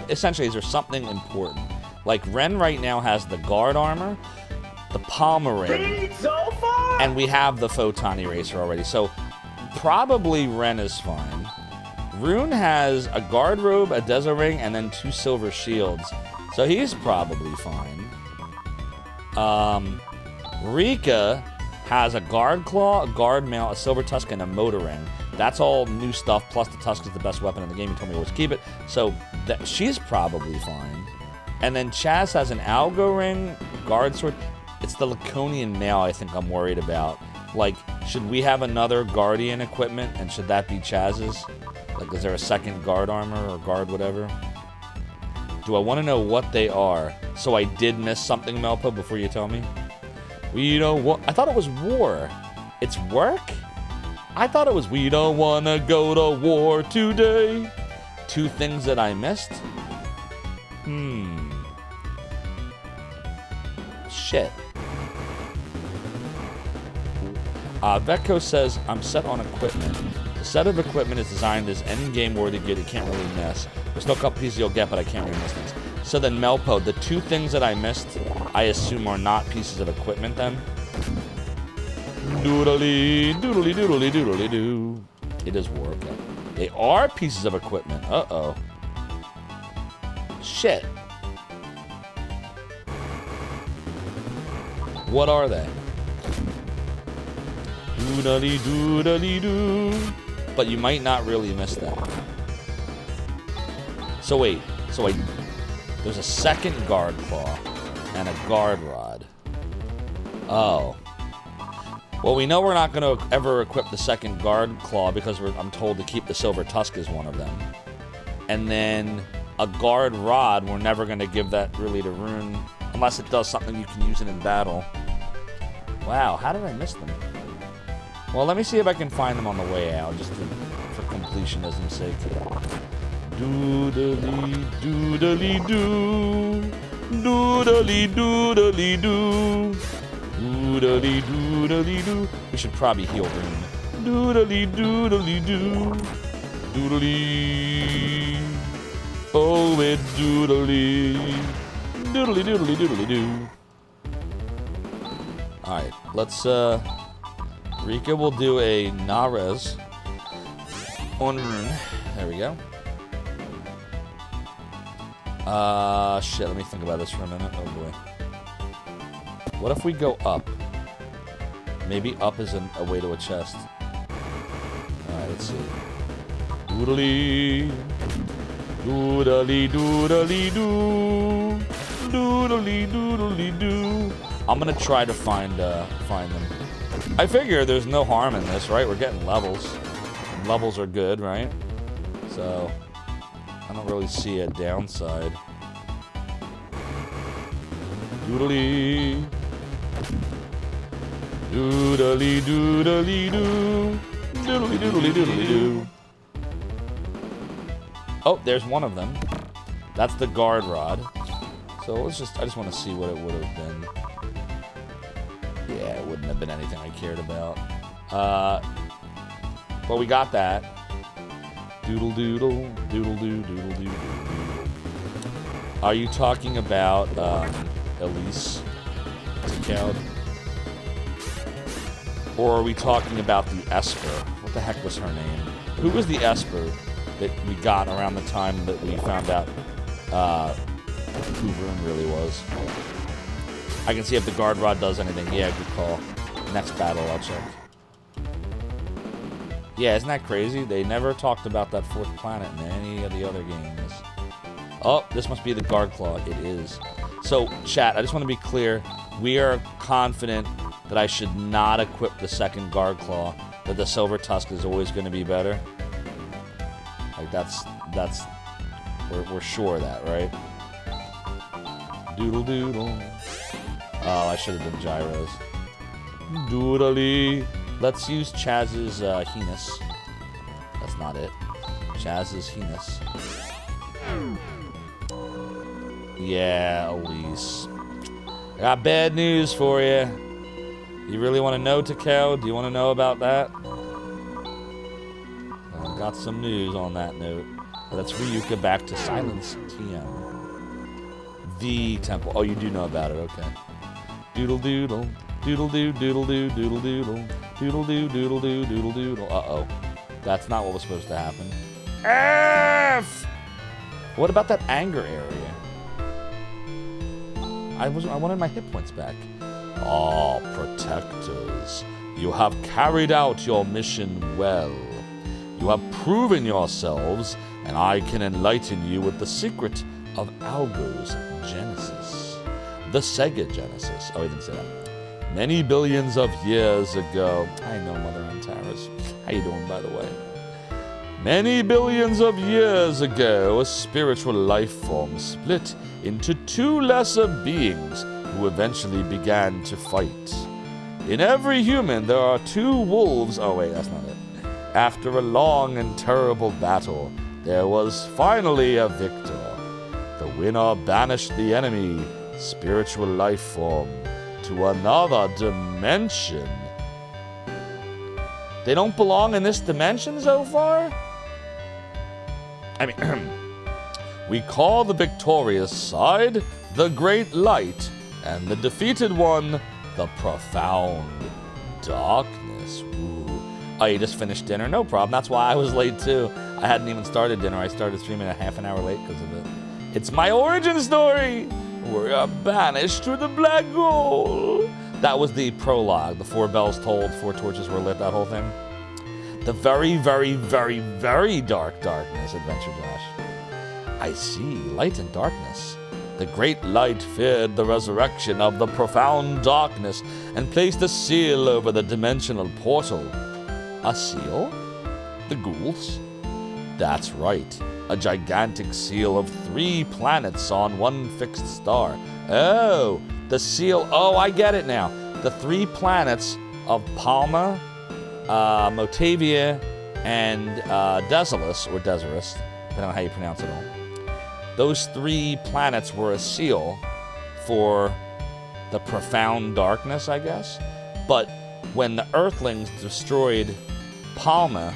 essentially, is there something important? Like, Ren right now has the guard armor, the palmer ring, and we have the photon eraser already, so probably Ren is fine. Rune has a guard robe, a desert ring, and then 2 silver shields, so he's probably fine. Rika has a guard claw, a guard mail, a silver tusk, and a motor ring. That's all new stuff, plus the tusk is the best weapon in the game. You told me always keep it. So she's probably fine. And then Chaz has an algo ring, guard sword. It's the Laconian mail I think I'm worried about. Like, should we have another guardian equipment, and should that be Chaz's? Like, is there a second guard armor or guard whatever? Do I want to know what they are? So I did miss something, Melpo, before you tell me? We don't want... I thought it was war. It's work? I thought it was we don't want to go to war today. 2 things that I missed? Shit. Vecco says, I'm set on equipment. The set of equipment is designed as endgame worthy good. You can't really miss. There's no couple pieces you'll get, but I can't really miss things. So then, Melpo, the 2 things that I missed, I assume are not pieces of equipment then? Doodly, doodly, doodly, doodly, doo. It is war, okay. They are pieces of equipment. Uh-oh. Shit. What are they? Doodly, doodly, doo. But you might not really miss them. So wait. There's a second guard claw and a guard rod. Oh. Well, we know we're not going to ever equip the second guard claw because I'm told to keep the silver tusk as one of them. And then a guard rod, we're never going to give that really to Rune unless it does something you can use it in battle. Wow, how did I miss them? Well, let me see if I can find them on the way out, just for completionism's sake. Doodly, doodly, doo. Doodly, doodly, doo. Doodly, doodly, doo. We should probably heal Rune. Doodly, doodly, doo. Doodly. Oh, it doodly. Doodly, doodly, doodly, doo. Alright, let's, Rika will do a Nares on Rune. There we go. Shit, let me think about this for a minute. Oh boy. What if we go up? Maybe up is a way to a chest. Alright, let's see. Doodly. Doodly, doodly, doo. Doodly, doodly, doo. I'm gonna try to find them. I figure there's no harm in this, right? We're getting levels. And levels are good, right? So, I don't really see a downside. Doodly. Doodly, doodly, doo. Doodly, doodly, doodly, doo. Oh, there's one of them. That's the guard rod. So I just want to see what it would have been. Yeah, it wouldn't have been anything I cared about. Well, we got that. Doodle doodle, doodle doo, doodle doo, doodle doo. Are you talking about Elise Cloud? Or are we talking about the Esper? What the heck was her name? Who was the Esper that we got around the time that we found out who Vroom really was? I can see if the guard rod does anything. Yeah, good call. Next battle, I'll check. Yeah, isn't that crazy? They never talked about that fourth planet in any of the other games. Oh, this must be the guard claw. It is. So, chat, I just want to be clear. We are confident that I should not equip the second guard claw. That the silver tusk is always going to be better. Like, we're sure of that, right? Doodle doodle. Oh, I should have done gyros. Doodly. Let's use Chaz's Heinous. That's not it. Chaz's Heinous. Yeah, Elise. I got bad news for you. You really want to know, Takeo? Do you want to know about that? I've got some news on that note. Let's Ryuka back to Silence TM. The temple. Oh, you do know about it. Okay. Doodle doodle. Doodle doo doodle doo doodle doodle. Doodle doo doodle doo doodle doodle. Uh-oh. That's not what was supposed to happen. F! What about that anger area? I wanted my hit points back. Ah, protectors. You have carried out your mission well. You have proven yourselves, and I can enlighten you with the secret of Algo's Genesis. The Sega Genesis. Oh, he didn't say that. Many billions of years ago. I know, Mother Antares. How you doing, by the way? Many billions of years ago, a spiritual life form split into two lesser beings who eventually began to fight. In every human, there are two wolves. Oh, wait, that's not it. After a long and terrible battle, there was finally a victor. The winner banished the enemy, spiritual life form, to another dimension. They don't belong in this dimension so far? I mean, we call the victorious side the Great Light, and the defeated one, the Profound Darkness. Ooh. Oh, you just finished dinner? No problem. That's why I was late, too. I hadn't even started dinner. I started streaming a half an hour late because of it. It's my origin story! We are banished to the black hole! That was the prologue. The 4 bells tolled, 4 torches were lit, that whole thing. The very, very, very, very dark darkness, Adventure Josh. I see. Light and darkness. The great light feared the resurrection of the profound darkness and placed a seal over the dimensional portal. A seal? The ghouls? That's right. A gigantic seal of 3 planets on one fixed star. Oh, the seal. Oh, I get it now. The 3 planets of Palma, Motavia, and Desolus, or Desorus, depending on how you pronounce it all. Those 3 planets were a seal for the profound darkness, I guess. But when the Earthlings destroyed Palma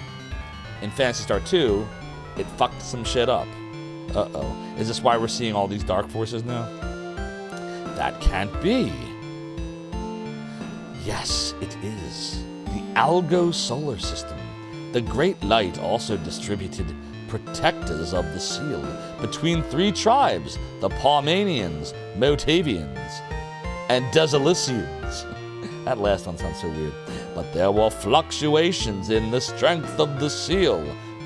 in Phantasy Star 2, it fucked some shit up. Uh-oh. Is this why we're seeing all these dark forces now? That can't be. Yes, it is. The Algo solar system. The Great Light also distributed protectors of the seal between 3 tribes, the Palmanians, Motavians, and Desolicians. That last one sounds so weird. But there were fluctuations in the strength of the seal.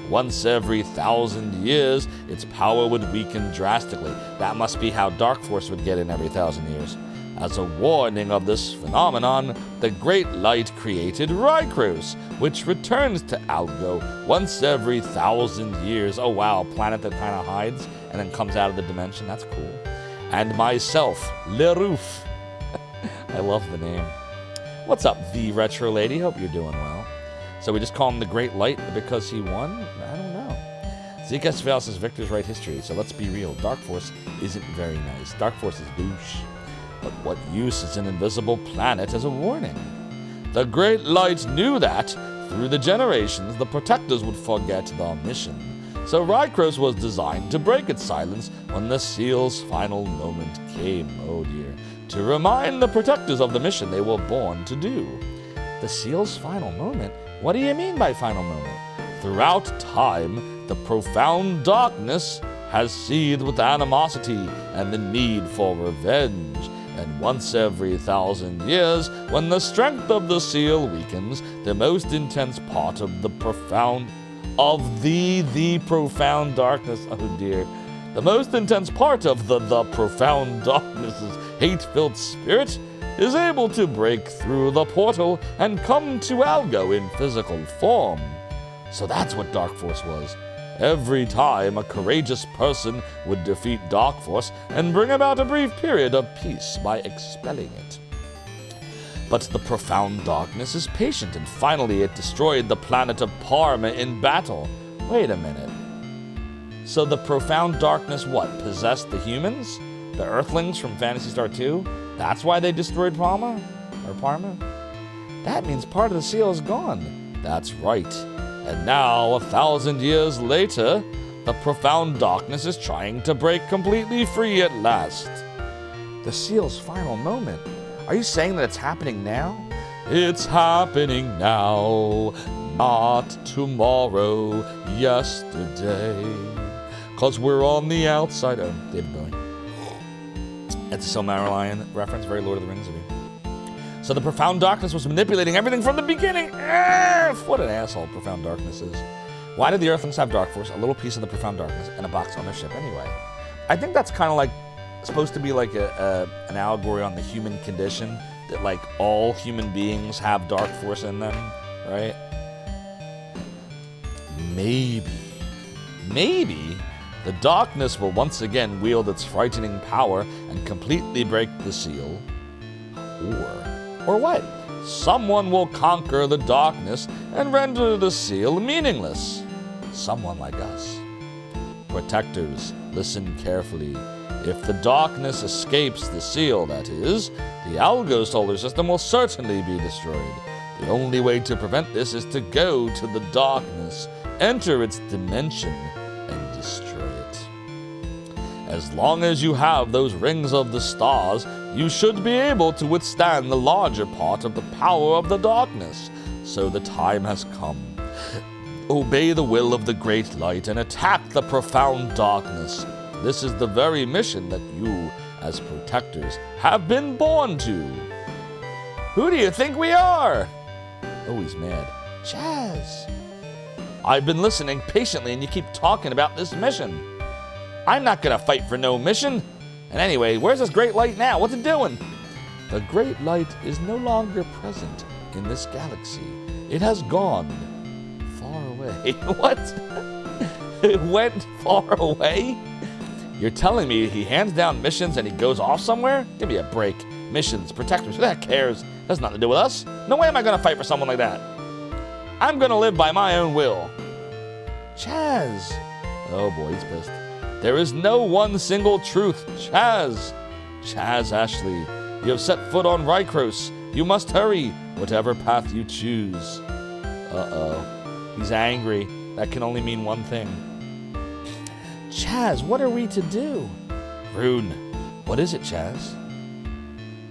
Once every 1,000 years, its power would weaken drastically. That must be how Dark Force would get in every 1,000 years. As a warning of this phenomenon, the Great Light created Rykros, which returns to Algo once every 1,000 years. Oh wow, a planet that kind of hides and then comes out of the dimension. That's cool. And myself, Lerouf. I love the name. What's up, the Retro Lady? Hope you're doing well. So we just call him the Great Light because he won? I don't know. Zekas Valis is Victor's right history, so let's be real. Dark Force isn't very nice. Dark Force is douche. But what use is an invisible planet as a warning? The Great Light knew that, through the generations, the Protectors would forget the mission. So Rykros was designed to break its silence when the Seal's final moment came, oh dear, to remind the Protectors of the mission they were born to do. The Seal's final moment? What do you mean by final moment? Throughout time, the profound darkness has seethed with animosity and the need for revenge. And once every 1,000 years, when the strength of the Seal weakens, the most intense part of the profound darkness, oh dear, the most intense part of the profound darkness's hate-filled spirit is able to break through the portal and come to Algo in physical form. So that's what Dark Force was. Every time a courageous person would defeat Dark Force and bring about a brief period of peace by expelling it. But the profound darkness is patient, and finally it destroyed the planet of Parma in battle. Wait a minute. So the profound darkness what? Possessed the humans? The Earthlings from Phantasy Star 2? That's why they destroyed Parma? Or Parma? That means part of the seal is gone. That's right. And now, 1,000 years later, the profound darkness is trying to break completely free at last. The seal's final moment. Are you saying that it's happening now? It's happening now, not tomorrow, yesterday. 'Cause we're on the outside. Oh, David Bowie. It's a Silmarillion reference, very Lord of the Rings of you. So the profound darkness was manipulating everything from the beginning. What an asshole profound darkness is. Why did the Earthlings have Dark Force, a little piece of the profound darkness, and a box on their ship anyway? I think that's kind of like supposed to be like an allegory on the human condition, that like all human beings have Dark Force in them, right? Maybe the darkness will once again wield its frightening power and completely break the seal. Or what? Someone will conquer the darkness and render the seal meaningless. Someone like us. Protectors, listen carefully. If the darkness escapes the seal, that is, the Algo solar system will certainly be destroyed. The only way to prevent this is to go to the darkness, enter its dimension, and destroy it. As long as you have those rings of the stars, you should be able to withstand the larger part of the power of the darkness. So the time has come. Obey the will of the Great Light and attack the profound darkness. This is the very mission that you, as protectors, have been born to. Who do you think we are? Oh, he's mad. Chaz. I've been listening patiently and you keep talking about this mission. I'm not gonna fight for no mission. And anyway, where's this Great Light now? What's it doing? The Great Light is no longer present in this galaxy. It has gone far away. What? It went far away? You're telling me he hands down missions and he goes off somewhere? Give me a break. Missions, protectors, who the heck cares? Has nothing to do with us. No way am I gonna fight for someone like that. I'm gonna live by my own will. Chaz. Oh boy, he's pissed. There is no one single truth, Chaz. Chaz Ashley, you have set foot on Rykros. You must hurry, whatever path you choose. Uh-oh. He's angry. That can only mean one thing. Chaz, what are we to do? Rune, what is it, Chaz?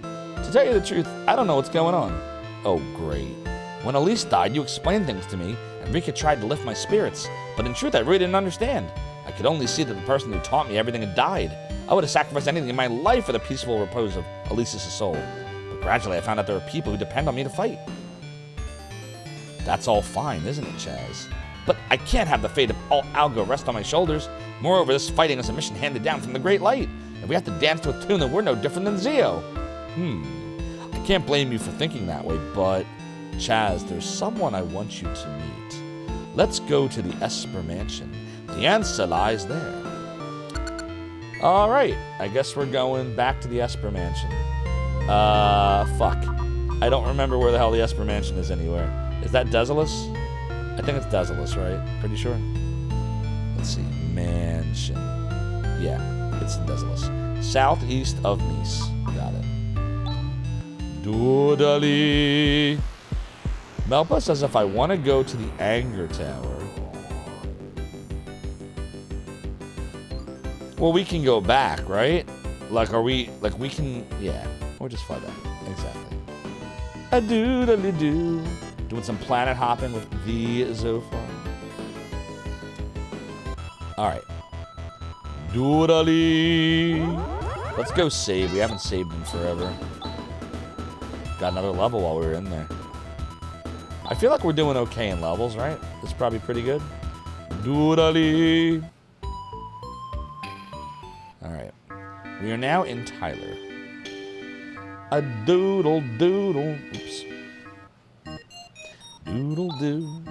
To tell you the truth, I don't know what's going on. Oh, great. When Elise died, you explained things to me, and Rika tried to lift my spirits. But in truth, I really didn't understand. I could only see that the person who taught me everything had died. I would have sacrificed anything in my life for the peaceful repose of Elise's soul. But gradually I found out there are people who depend on me to fight. That's all fine, isn't it, Chaz? But I can't have the fate of all Algo rest on my shoulders. Moreover, this fighting is a mission handed down from the Great Light. If we have to dance to a tune, then we're no different than Zio. I can't blame you for thinking that way, but... Chaz, there's someone I want you to meet. Let's go to the Esper Mansion. The answer lies there. Alright, I guess we're going back to the Esper Mansion. Fuck. I don't remember where the hell the Esper Mansion is anywhere. Is that Desolus? I think it's Desolus, right? Pretty sure. Let's see. Mansion. Yeah, it's in Desolus. Southeast of Nice. Got it. Doodly. Melpa says if I want to go to the Anger Tower. Well, we can go back, right? Like, are we, like, we can, yeah. Or just fly back. Exactly. A doodly doo. Doing some planet hopping with the Zophar. Alright. Doodly. Let's go save. We haven't saved in forever. Got another level while we were in there. I feel like we're doing okay in levels, right? It's probably pretty good. Doodly. Alright. We are now in Tyler. A doodle doodle. Oops. Doodle doo.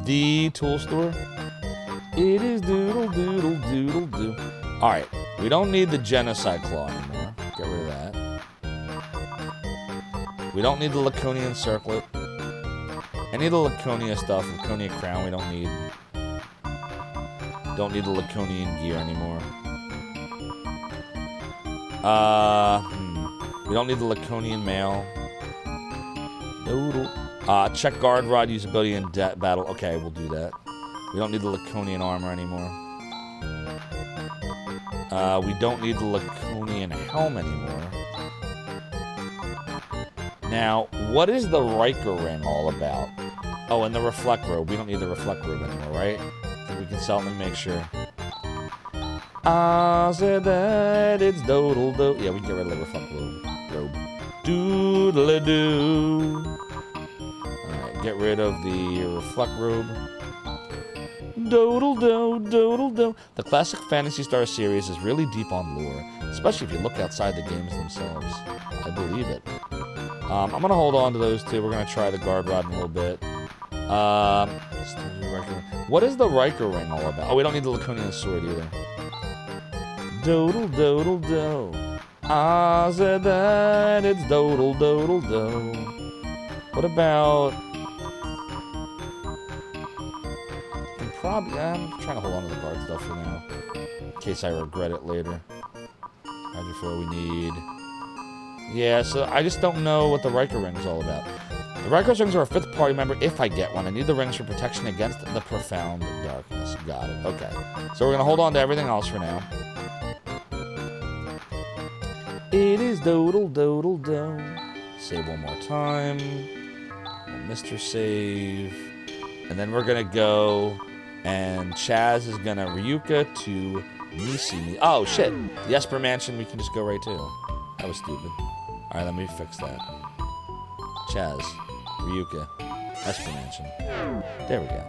The tool store. It is doodle doodle doodle doo. Alright. We don't need the genocide claw anymore. Get rid of that. We don't need the Laconian circlet. Any of the Laconia stuff, Laconia crown, we don't need. Don't need the Laconian gear anymore. We don't need the Laconian mail. Doodle. Check guard rod usability in battle. Okay, we'll do that. We don't need the Laconian armor anymore. We don't need the Laconian helm anymore. Now, what is the Riker ring all about? Oh, and the reflect robe. We don't need the reflect robe anymore, right? We can sell them and make sure. I said that it's doodle do. Yeah, we can get rid of the reflect robe. Doodle doo. Alright, get rid of the reflect robe. Doodle do, doodle do. The classic Phantasy Star series is really deep on lore, especially if you look outside the games themselves. I believe it. I'm gonna hold on to those two. We're gonna try the guard rod in a little bit. What is the Riker ring all about? Oh, we don't need the Laconian sword either. Doodle doodle do. I said that it's doodle doodle do. What about? I'm trying to hold on to the guard stuff for now, in case I regret it later. Hydrofoil we need. Yeah, so I just don't know what the Riker ring is all about. The Riker rings are a 5th party member if I get one. I need the rings for protection against the profound darkness. Got it. Okay. So we're going to hold on to everything else for now. It is doodle doodle do. Save one more time. Mr. Save. And then we're going to go, and Chaz is going to Ryuka to Misi. Oh, shit. The Esper Mansion we can just go right to. That was stupid. Alright, let me fix that. Chaz. Ryuka. Esper Mansion. There we go.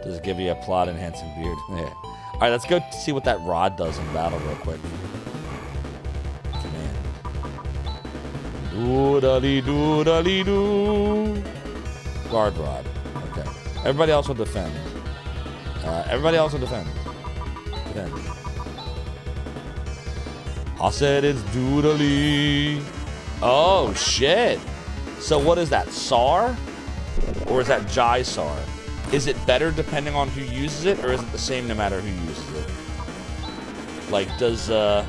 Does it give you a plot enhancing beard? Yeah. Alright, let's go see what that rod does in battle real quick. Command. Doodly doodly doo. Guard rod. Okay. Everybody else will defend. Everybody else will defend. Defend. I said it's doodly. Oh, shit. So what is that, SAR? Or is that Jai SAR? Is it better depending on who uses it, or is it the same no matter who uses it? Like, does the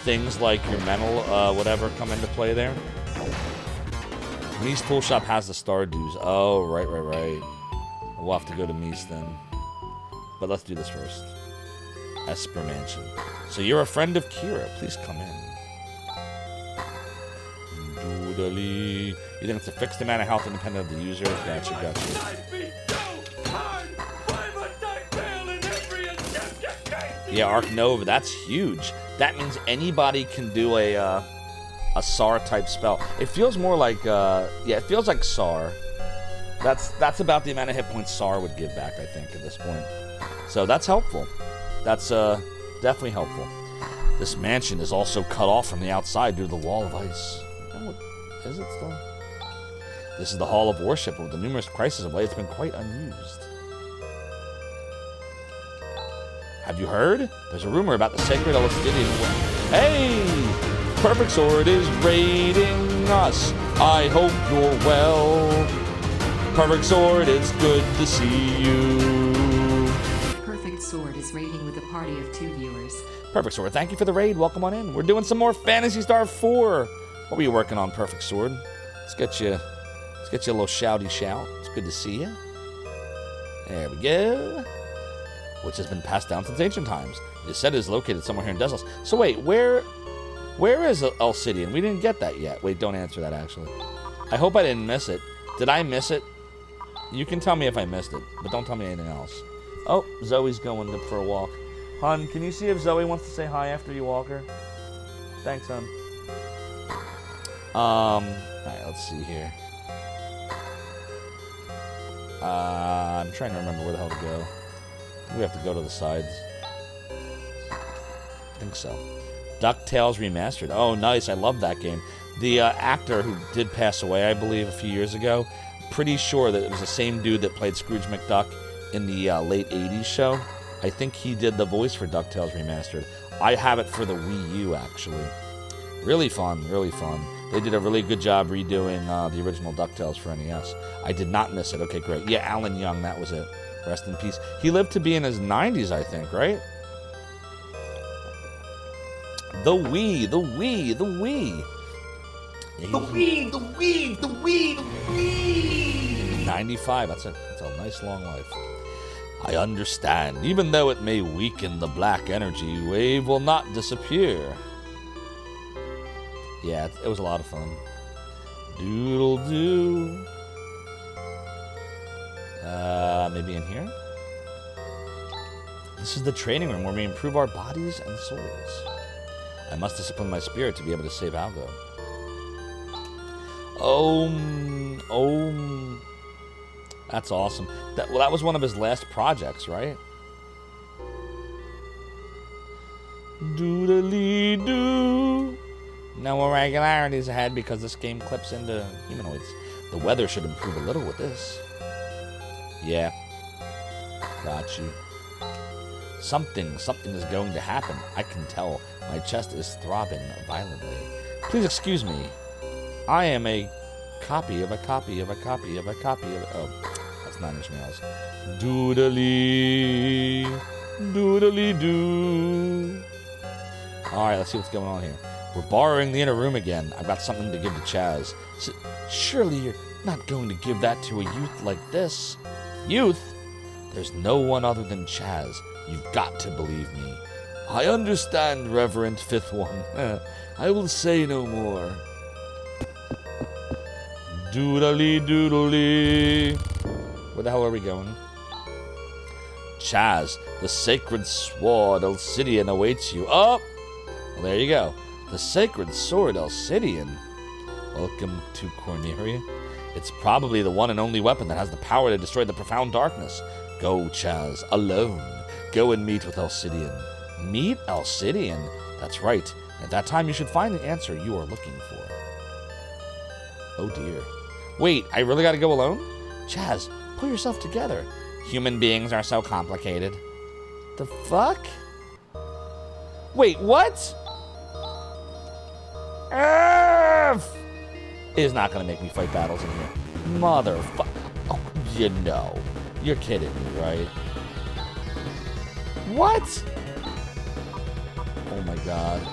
things like your mental, whatever, come into play there? Mies Tool Shop has the star dues. Oh, right. We'll have to go to Mies then. But let's do this first. Esper Mansion. So you're a friend of Kira. Please come in. Doodly. You think it's a fixed amount of health independent of the user? Gotcha. Yeah, Arc Nova. That's huge. That means anybody can do a SAR type spell. It feels more like it feels like SAR. That's about the amount of hit points SAR would give back, I think, at this point. So that's helpful. That's definitely helpful. This mansion is also cut off from the outside due to the wall of ice. Oh, is it still? This is the Hall of Worship. With the numerous crises of late, it's been quite unused. Have you heard? There's a rumor about the sacred Elestidian. Hey! Perfect Sword is raiding us. I hope you're well. Perfect Sword, it's good to see you. Perfect Sword is raiding with a party of 2 viewers. Perfect Sword, thank you for the raid. Welcome on in. We're doing some more Phantasy Star 4. What were you working on, Perfect Sword? Let's get you a little shouty shout. It's good to see you. There we go. Which has been passed down since ancient times. It is said it is located somewhere here in Deslos. So wait, where is Alcidian? We didn't get that yet. Wait, don't answer that, actually. I hope I didn't miss it. Did I miss it? You can tell me if I missed it, but don't tell me anything else. Oh, Zoe's going for a walk. Hun, can you see if Zoe wants to say hi after you walk her? Thanks, hun. Alright, let's see here. I'm trying to remember where the hell to go. We have to go to the sides. I think so. DuckTales Remastered. Oh, nice. I love that game. The actor who did pass away, I believe, a few years ago, pretty sure that it was the same dude that played Scrooge McDuck in the late 80s show. I think he did the voice for DuckTales Remastered. I have it for the Wii U, actually. Really fun, really fun. They did a really good job redoing the original DuckTales for NES. I did not miss it. Okay, great. Yeah, Alan Young, that was it. Rest in peace. He lived to be in his 90s, I think, right? The Wii, the Wii, the Wii. The Wii, the Wii, the Wii, the Wii. 95, that's a nice long life. I understand. Even though it may weaken the black energy, wave will not disappear. Yeah, it was a lot of fun. Doodle-doo. Maybe in here? This is the training room where we improve our bodies and souls. I must discipline my spirit to be able to save Algo. That's awesome. That was one of his last projects, right? Doodly-doo. No irregularities ahead because this game clips into humanoids. The weather should improve a little with this. Yeah. Got you. Something is going to happen. I can tell. My chest is throbbing violently. Please excuse me. I am a copy of a copy of a copy of a copy of... Oh, that's 9 Inch Nails. Doodly. Doodly-doo. Alright, let's see what's going on here. We're borrowing the inner room again. I've got something to give to Chaz. Surely you're not going to give that to a youth like this. Youth? There's no one other than Chaz. You've got to believe me. I understand, Reverend Fifth One. I will say no more. Doodly doodly. Where the hell are we going? Chaz, the sacred sword Alcidian awaits you. Oh! Well, there you go. The sacred sword Alcidian. Welcome to Corneria. It's probably the one and only weapon that has the power to destroy the profound darkness. Go, Chaz, alone. Go and meet with Alcidian. Meet Alcidian? That's right. At that time, you should find the answer you are looking for. Oh, dear. Wait, I really gotta go alone? Chaz, pull yourself together. Human beings are so complicated. The fuck? Wait, what? It is not gonna make me fight battles in here. Motherfucker. Oh, you know. You're kidding me, right? What? Oh my god.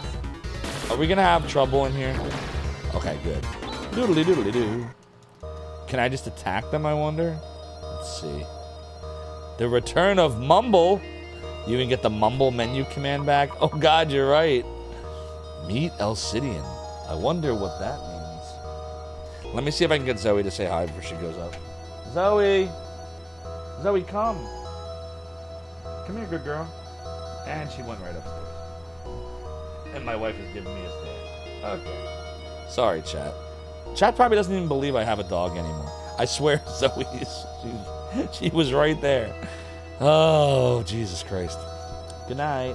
Are we gonna have trouble in here? Okay, good. Doodly doodly doo. Can I just attack them, I wonder? Let's see. The return of Mumble. You can get the Mumble menu command back. Oh god, you're right. Meet Alcidian. I wonder what that means. Let me see if I can get Zoe to say hi before she goes up. Zoe! Zoe, come. Come here, good girl. And she went right upstairs. And my wife is giving me a stare. Okay. Sorry, chat. Chat probably doesn't even believe I have a dog anymore. I swear, Zoe, she was right there. Oh, Jesus Christ. Good night.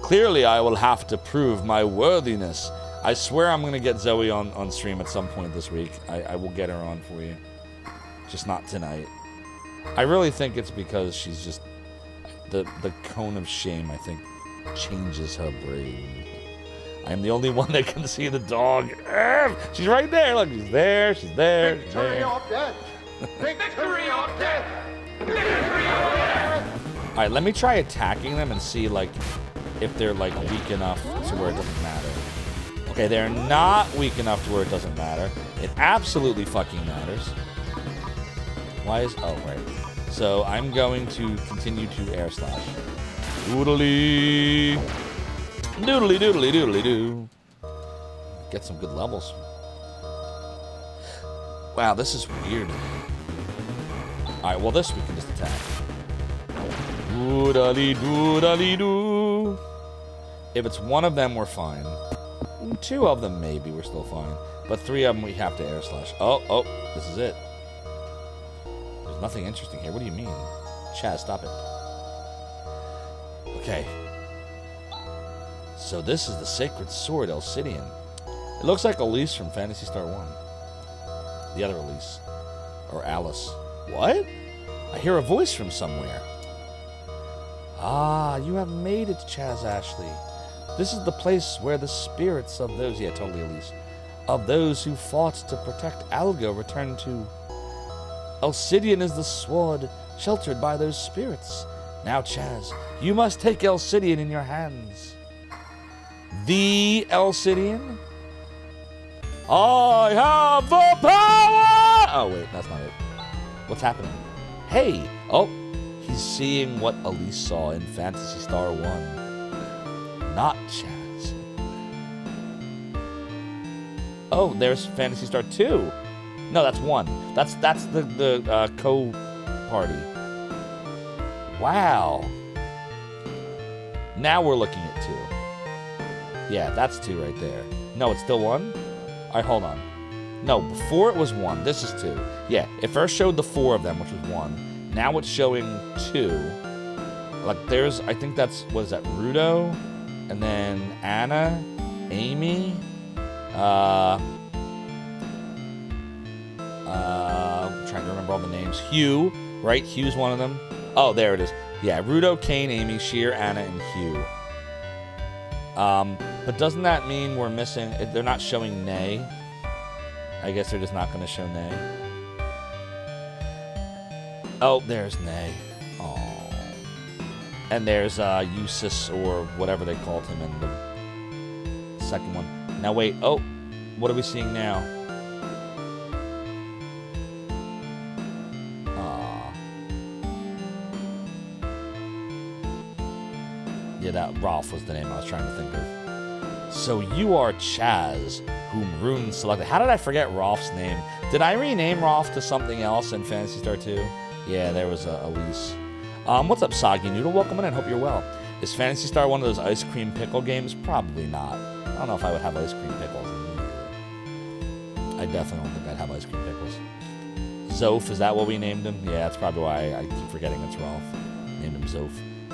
Clearly, I will have to prove my worthiness. I swear I'm going to get Zoe on stream at some point this week. I will get her on for you. Just not tonight. I really think it's because she's just... The cone of shame, I think, changes her brain. I'm the only one that can see the dog. She's right there. Look, she's there. She's there. Victory or death! Victory or death! Victory or death! All right, let me try attacking them and see, like, if they're, like, weak enough to where it doesn't matter. Okay, they're not weak enough to where it doesn't matter. It absolutely fucking matters. Why is... Oh, right. So I'm going to continue to air slash. Doodly. Doodly doodly doodly doo. Get some good levels. Wow, this is weird. Alright, well this we can just attack. Doodly doodly doo. If it's one of them, we're fine. 2 of them, maybe, we're still fine. But 3 of them, we have to air slash. Oh, this is it. There's nothing interesting here. What do you mean? Chaz, stop it. Okay. So this is the Sacred Sword, Elsidian. It looks like Elise from Phantasy Star 1. The other Elise. Or Alice. What? I hear a voice from somewhere. Ah, you have made it, Chaz Ashley. This is the place where the spirits of those... Yeah, totally Elise. Of those who fought to protect Algo return to... Elsidian is the sword sheltered by those spirits. Now, Chaz, you must take Elsidian in your hands. The Elsidian? I have the power! Oh, wait, that's not it. What's happening? Hey! Oh, he's seeing what Elise saw in Phantasy Star 1. Not Chaz. Oh, there's Phantasy Star 2. No, that's 1. That's the co-party. Wow. Now we're looking at 2. Yeah, that's 2 right there. No, it's still 1? Alright, hold on. No, before it was 1. This is 2. Yeah, it first showed the 4 of them, which was 1. Now it's showing 2. Like, there's, I think that's, what is that, Rudo? And then Anna, Amy, I'm trying to remember all the names. Hugh, right? Hugh's one of them. Oh, there it is. Yeah, Rudo, Kane, Amy, Sheer, Anna, and Hugh. But doesn't that mean we're missing... They're not showing Nay? I guess they're just not going to show Nay. Oh, there's Nay. Oh. And there's Eustace, or whatever they called him in the second one. Now, wait. Oh, what are we seeing now? Yeah, that Rolf was the name I was trying to think of. So you are Chaz, whom Rune selected. How did I forget Rolf's name? Did I rename Rolf to something else in Phantasy Star 2? Yeah, there was Elise. What's up, Soggy Noodle? Welcome in and hope you're well. Is Phantasy Star one of those ice cream pickle games? Probably not. I don't know if I would have ice cream pickles. I definitely don't think I'd have ice cream pickles. Zoph, is that what we named him? Yeah, that's probably why I keep forgetting it's Rolf. Named him Zoph.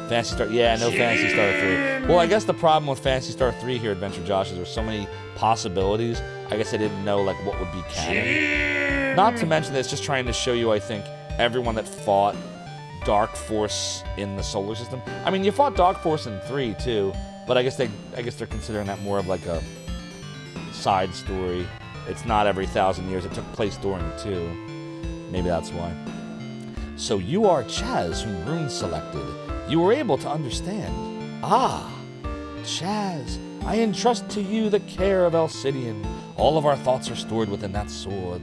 Phantasy Star, yeah, no Phantasy Star 3. Well, I guess the problem with Phantasy Star 3 here, Adventure Josh, is there's so many possibilities. I guess I didn't know, like, what would be canon. Not to mention that it's just trying to show you, I think, everyone that fought Dark Force in the solar system. I mean, you fought Dark Force in 3 too, but I guess they're considering that more of like a side story. It's not every 1,000 years. It took place during 2. Maybe that's why. So you are Chaz, whom Rune selected. You were able to understand. Ah, Chaz, I entrust to you the care of Elsidian. All of our thoughts are stored within that sword.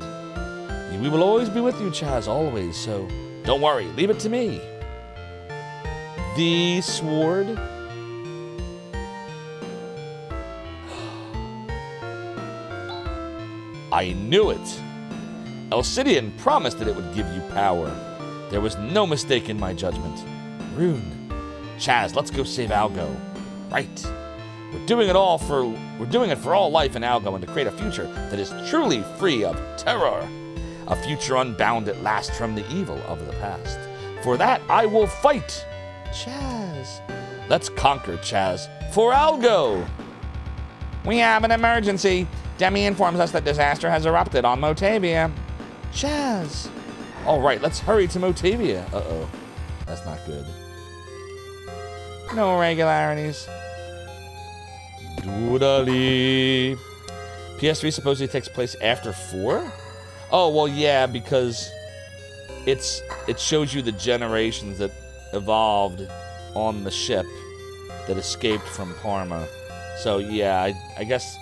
We will always be with you, Chaz, always, so don't worry, leave it to me. The sword. I knew it. Elsidian promised that it would give you power. There was no mistake in my judgment. Rune. Chaz, let's go save Algo. Right. We're doing it for all life in Algo and to create a future that is truly free of terror. A future unbound at last from the evil of the past. For that, I will fight. Chaz. Let's conquer, Chaz. For Algo. We have an emergency. Demi informs us that disaster has erupted on Motavia. Chaz. All right, let's hurry to Motavia. Uh-oh. That's not good. No irregularities. Doodly. PS3 supposedly takes place after 4? Oh, well, yeah, because it shows you the generations that evolved on the ship that escaped from Parma. So, yeah, I guess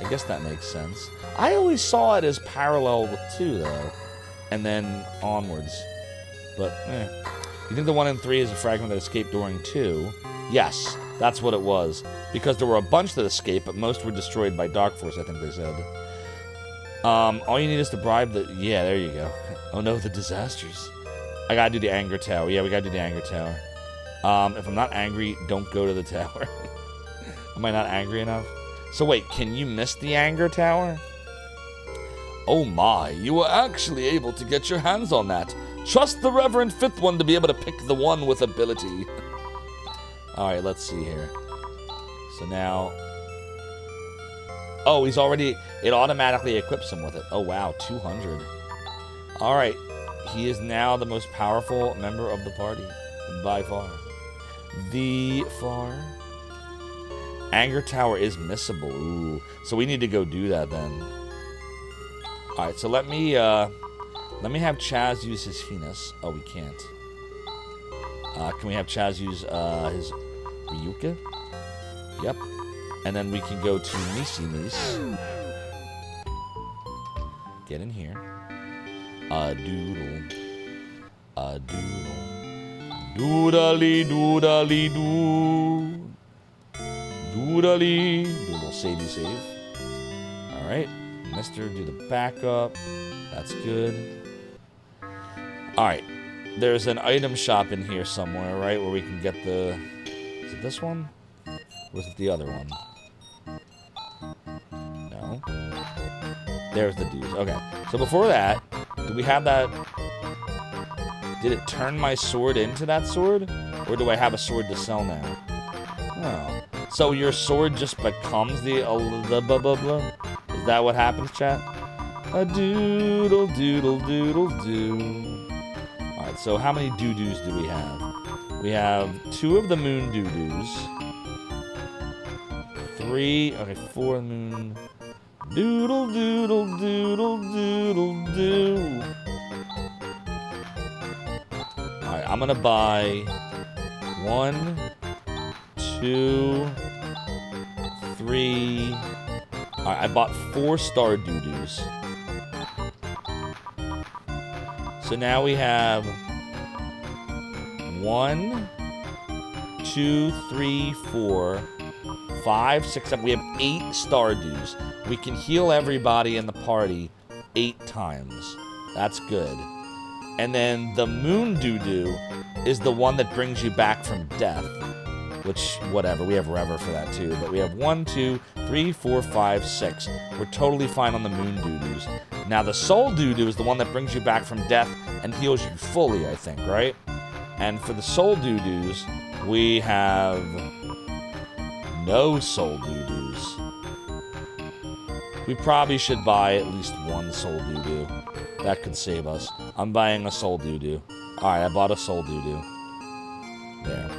I guess that makes sense. I always saw it as parallel with 2, though. And then onwards. But, You think the 1 and 3 is a fragment that escaped during 2? Yes, that's what it was. Because there were a bunch that escaped, but most were destroyed by Dark Force, I think they said. All you need is to bribe the... Yeah, there you go. Oh no, the disasters. I gotta do the Anger Tower. Yeah, we gotta do the Anger Tower. If I'm not angry, don't go to the tower. Am I not angry enough? So wait, can you miss the Anger Tower? Oh my, you were actually able to get your hands on that. Trust the Reverend Fifth One to be able to pick the one with ability. Alright, let's see here. So now... Oh, he's already... It automatically equips him with it. Oh wow, 200. Alright, he is now the most powerful member of the party. By far. The far. Anger Tower is missable. Ooh. So we need to go do that then. Alright, so let me have Chaz use his Venus. Oh, we can't. Can we have Chaz use his Ryuka? Yep. And then we can go to Nisi. Get in here. Doodle. Doodle. Doodly doodly doo. Doodly. Doodle save. Alright. Mister, do the backup. That's good. Alright. There's an item shop in here somewhere, right? Where we can get the... Is it this one? Or is it the other one? No. There's the dudes. Okay. So before that, do we have that... Did it turn my sword into that sword? Or do I have a sword to sell now? Oh. So your sword just becomes the blah blah blah? Is that what happens, chat? A doodle doodle doodle doo. Alright, so how many doo-doos do we have? We have 2 of the moon doo-doos. 3, okay, 4 moon. Doodle doodle doodle doodle doo. Alright, I'm gonna buy 1, 2, 3. Alright, I bought 4 star doo-doos. So now we have 1, 2, 3, 4, 5, 6, 7. We have 8 Stardews. We can heal everybody in the party 8 times. That's good. And then the Moon Doo-Doo is the one that brings you back from death. Which, whatever, we have Rever for that too. But we have 1, 2, 3, 4, 5, 6. We're totally fine on the Moon Doo-Doos. Now the Soul Doo-Doo is the one that brings you back from death and heals you fully, I think, right? And for the Soul Doo-Doos, we have no Soul Doo-Doos. We probably should buy at least 1 Soul Doo-Doo. That could save us. I'm buying a Soul Doo-Doo. Alright, I bought a Soul Doo-Doo. There.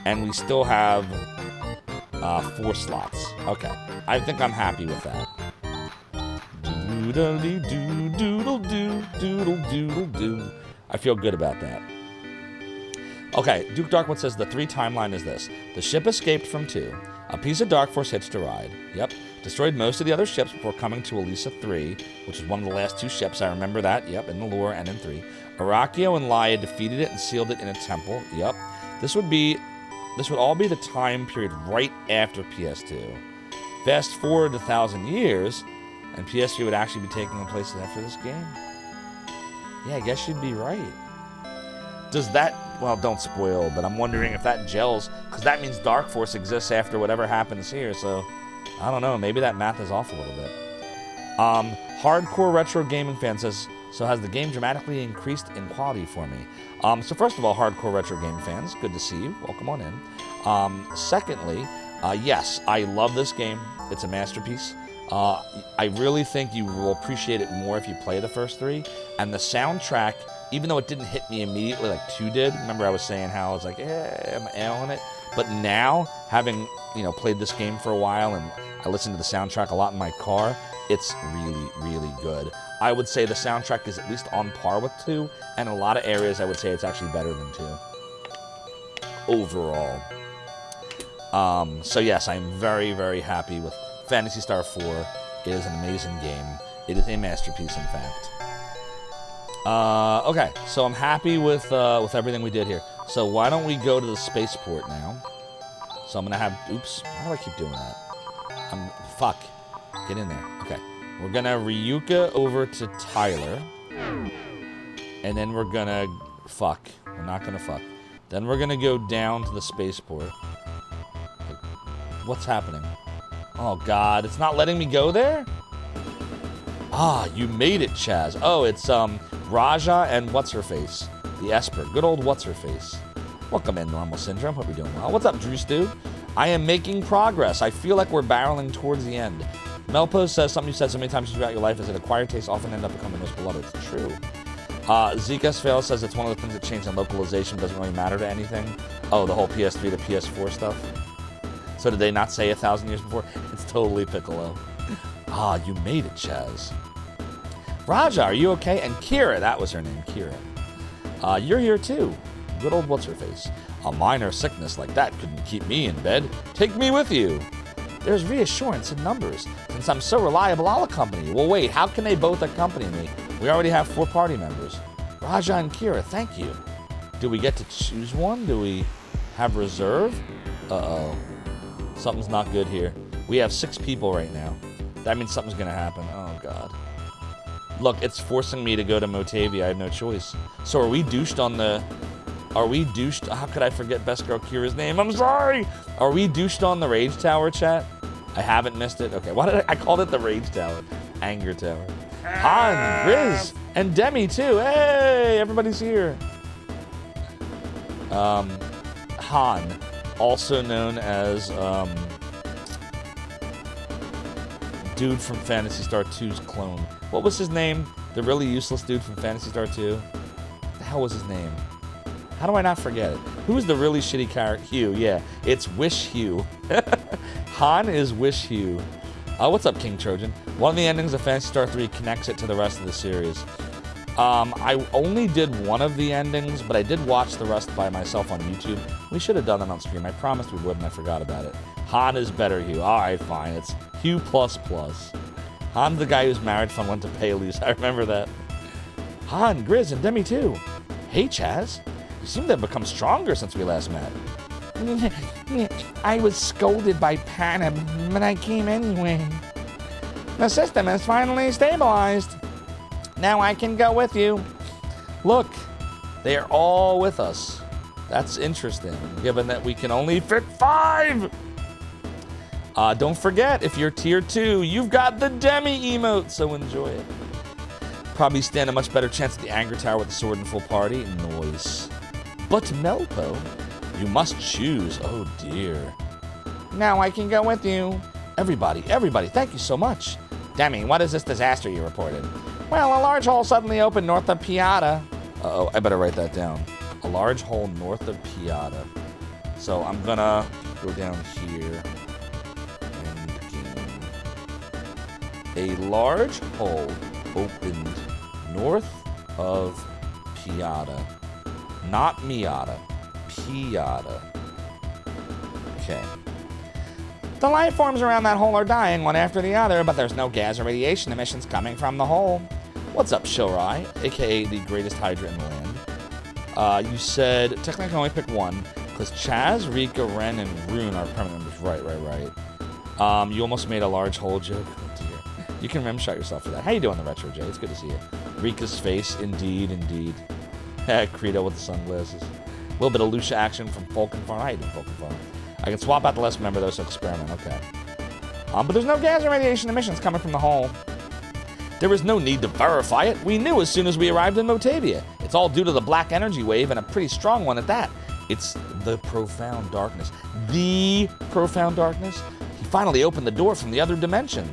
And we still have 4 slots. Okay. I think I'm happy with that. Doodle-doo, doodle-doo, doodle-doodle-doo. I feel good about that. Okay, Duke Darkwood says the 3 timeline is this. The ship escaped from 2. A piece of Dark Force hitched a ride. Yep. Destroyed most of the other ships before coming to Elisa 3, which is one of the last 2 ships. I remember that. Yep, in the lore and in 3. Arachio and Laia defeated it and sealed it in a temple. Yep. This would all be the time period right after PS2. Fast forward 1,000 years, and PS3 would actually be taking place after this game. Yeah, I guess you'd be right. Does that... Well, don't spoil, but I'm wondering if that gels, because that means Dark Force exists after whatever happens here, so... I don't know, maybe that math is off a little bit. Hardcore Retro Gaming Fan says, so has the game dramatically increased in quality for me? So first of all, Hardcore Retro Gaming fans, good to see you. Welcome on in. Secondly, yes, I love this game. It's a masterpiece. I really think you will appreciate it more if you play the first 3. And the soundtrack, even though it didn't hit me immediately like 2 did, remember I was saying how I was like, I'm ailing it. But now, having, played this game for a while and I listen to the soundtrack a lot in my car, it's really, really good. I would say the soundtrack is at least on par with 2, and in a lot of areas I would say it's actually better than 2. Overall. So yes, I'm very, very happy with Phantasy Star 4 is an amazing game. It is a masterpiece, in fact. Okay, so I'm happy with everything we did here. So why don't we go to the spaceport now? So I'm gonna have, oops, how do I keep doing that? Fuck, get in there. Okay, we're gonna Ryuka over to Tyler. And then we're gonna, fuck, we're not gonna fuck. Then we're gonna go down to the spaceport. What's happening? Oh God, it's not letting me go there? Ah, you made it, Chaz. Oh, it's Raja and What's-Her-Face. The Esper. Good old What's-Her-Face. Welcome in, Normal Syndrome. Hope you're doing well. What's up, Drew Stew? I am making progress. I feel like we're barreling towards the end. Melpo says something you said so many times throughout your life is that acquired tastes often end up becoming most beloved. It's true. Zekas Fail says it's one of the things that changed in localization doesn't really matter to anything. Oh, the whole PS3 to PS4 stuff. So did they not say 1,000 years before? It's totally Piccolo. Ah, you made it, Chaz. Raja, are you okay? And Kira, that was her name, Kira. You're here too. Good old What's-Her-Face. A minor sickness like that couldn't keep me in bed. Take me with you. There's reassurance in numbers. Since I'm so reliable, I'll accompany you. Well, wait, how can they both accompany me? We already have 4 party members. Raja and Kira, thank you. Do we get to choose one? Do we have reserve? Uh-oh. Something's not good here. We have 6 people right now. That means something's gonna happen. Oh, God. Look, it's forcing me to go to Motavia. I have no choice. So are we douched on the... Are we douched? How could I forget Best Girl Kira's name? I'm sorry! Are we douched on the Rage Tower, chat? I haven't missed it. Okay, why did I called it the Rage Tower. Anger Tower. Han, Grizz, and Demi, too. Hey, everybody's here. Han, also known as, dude from Phantasy Star 2's clone. What was his name? The really useless dude from Phantasy Star 2? What the hell was his name? How do I not forget it? Who's the really shitty character? Hugh, yeah. It's Wish Hugh. Han is Wish Hugh. What's up, King Trojan? One of the endings of Phantasy Star 3 connects it to the rest of the series. I only did one of the endings, but I did watch the rest by myself on YouTube. We should have done that on stream. I promised we would, and I forgot about it. Han is better Hugh. All right, fine. It's Hugh++. Han's the guy who's married from went to Paley's. I remember that. Han, Grizz, and Demi, too. Hey, Chaz. You seem to have become stronger since we last met. I was scolded by Panna, but I came anyway. The system is finally stabilized. Now I can go with you. Look, they are all with us. That's interesting, given that we can only fit 5. Don't forget, if you're tier 2, you've got the Demi emote, so enjoy it. Probably stand a much better chance at the Anger Tower with the sword and full party. Noise. But Melpo, you must choose. Oh dear. Now I can go with you. Everybody, thank you so much. Demi, what is this disaster you reported? Well, a large hole suddenly opened north of Piata. Uh-oh, I better write that down. A large hole north of Piata. So I'm gonna go down here. A large hole opened north of Piata. Not Miata. Piata. Okay. The life forms around that hole are dying one after the other, but there's no gas or radiation emissions coming from the hole. What's up, Shilrai, aka the greatest Hydra in the land? You said, technically I can only pick one, because Chaz, Rika, Ren, and Rune are permanent members. Right. You almost made a large hole joke. Oh dear. You can rimshot yourself for that. How you doing, the Retro J? It's good to see you. Rika's face, indeed. Credo with the sunglasses. A little bit of Lucia action from Falcon Farm. How you doing, Falcon Farm? I can swap out the last member, though, so experiment. Okay. But there's no gas or radiation emissions coming from the hole. There was no need to verify it. We knew as soon as we arrived in Motavia. It's all due to the black energy wave, and a pretty strong one at that. It's the profound darkness. The profound darkness? He finally opened the door from the other dimension.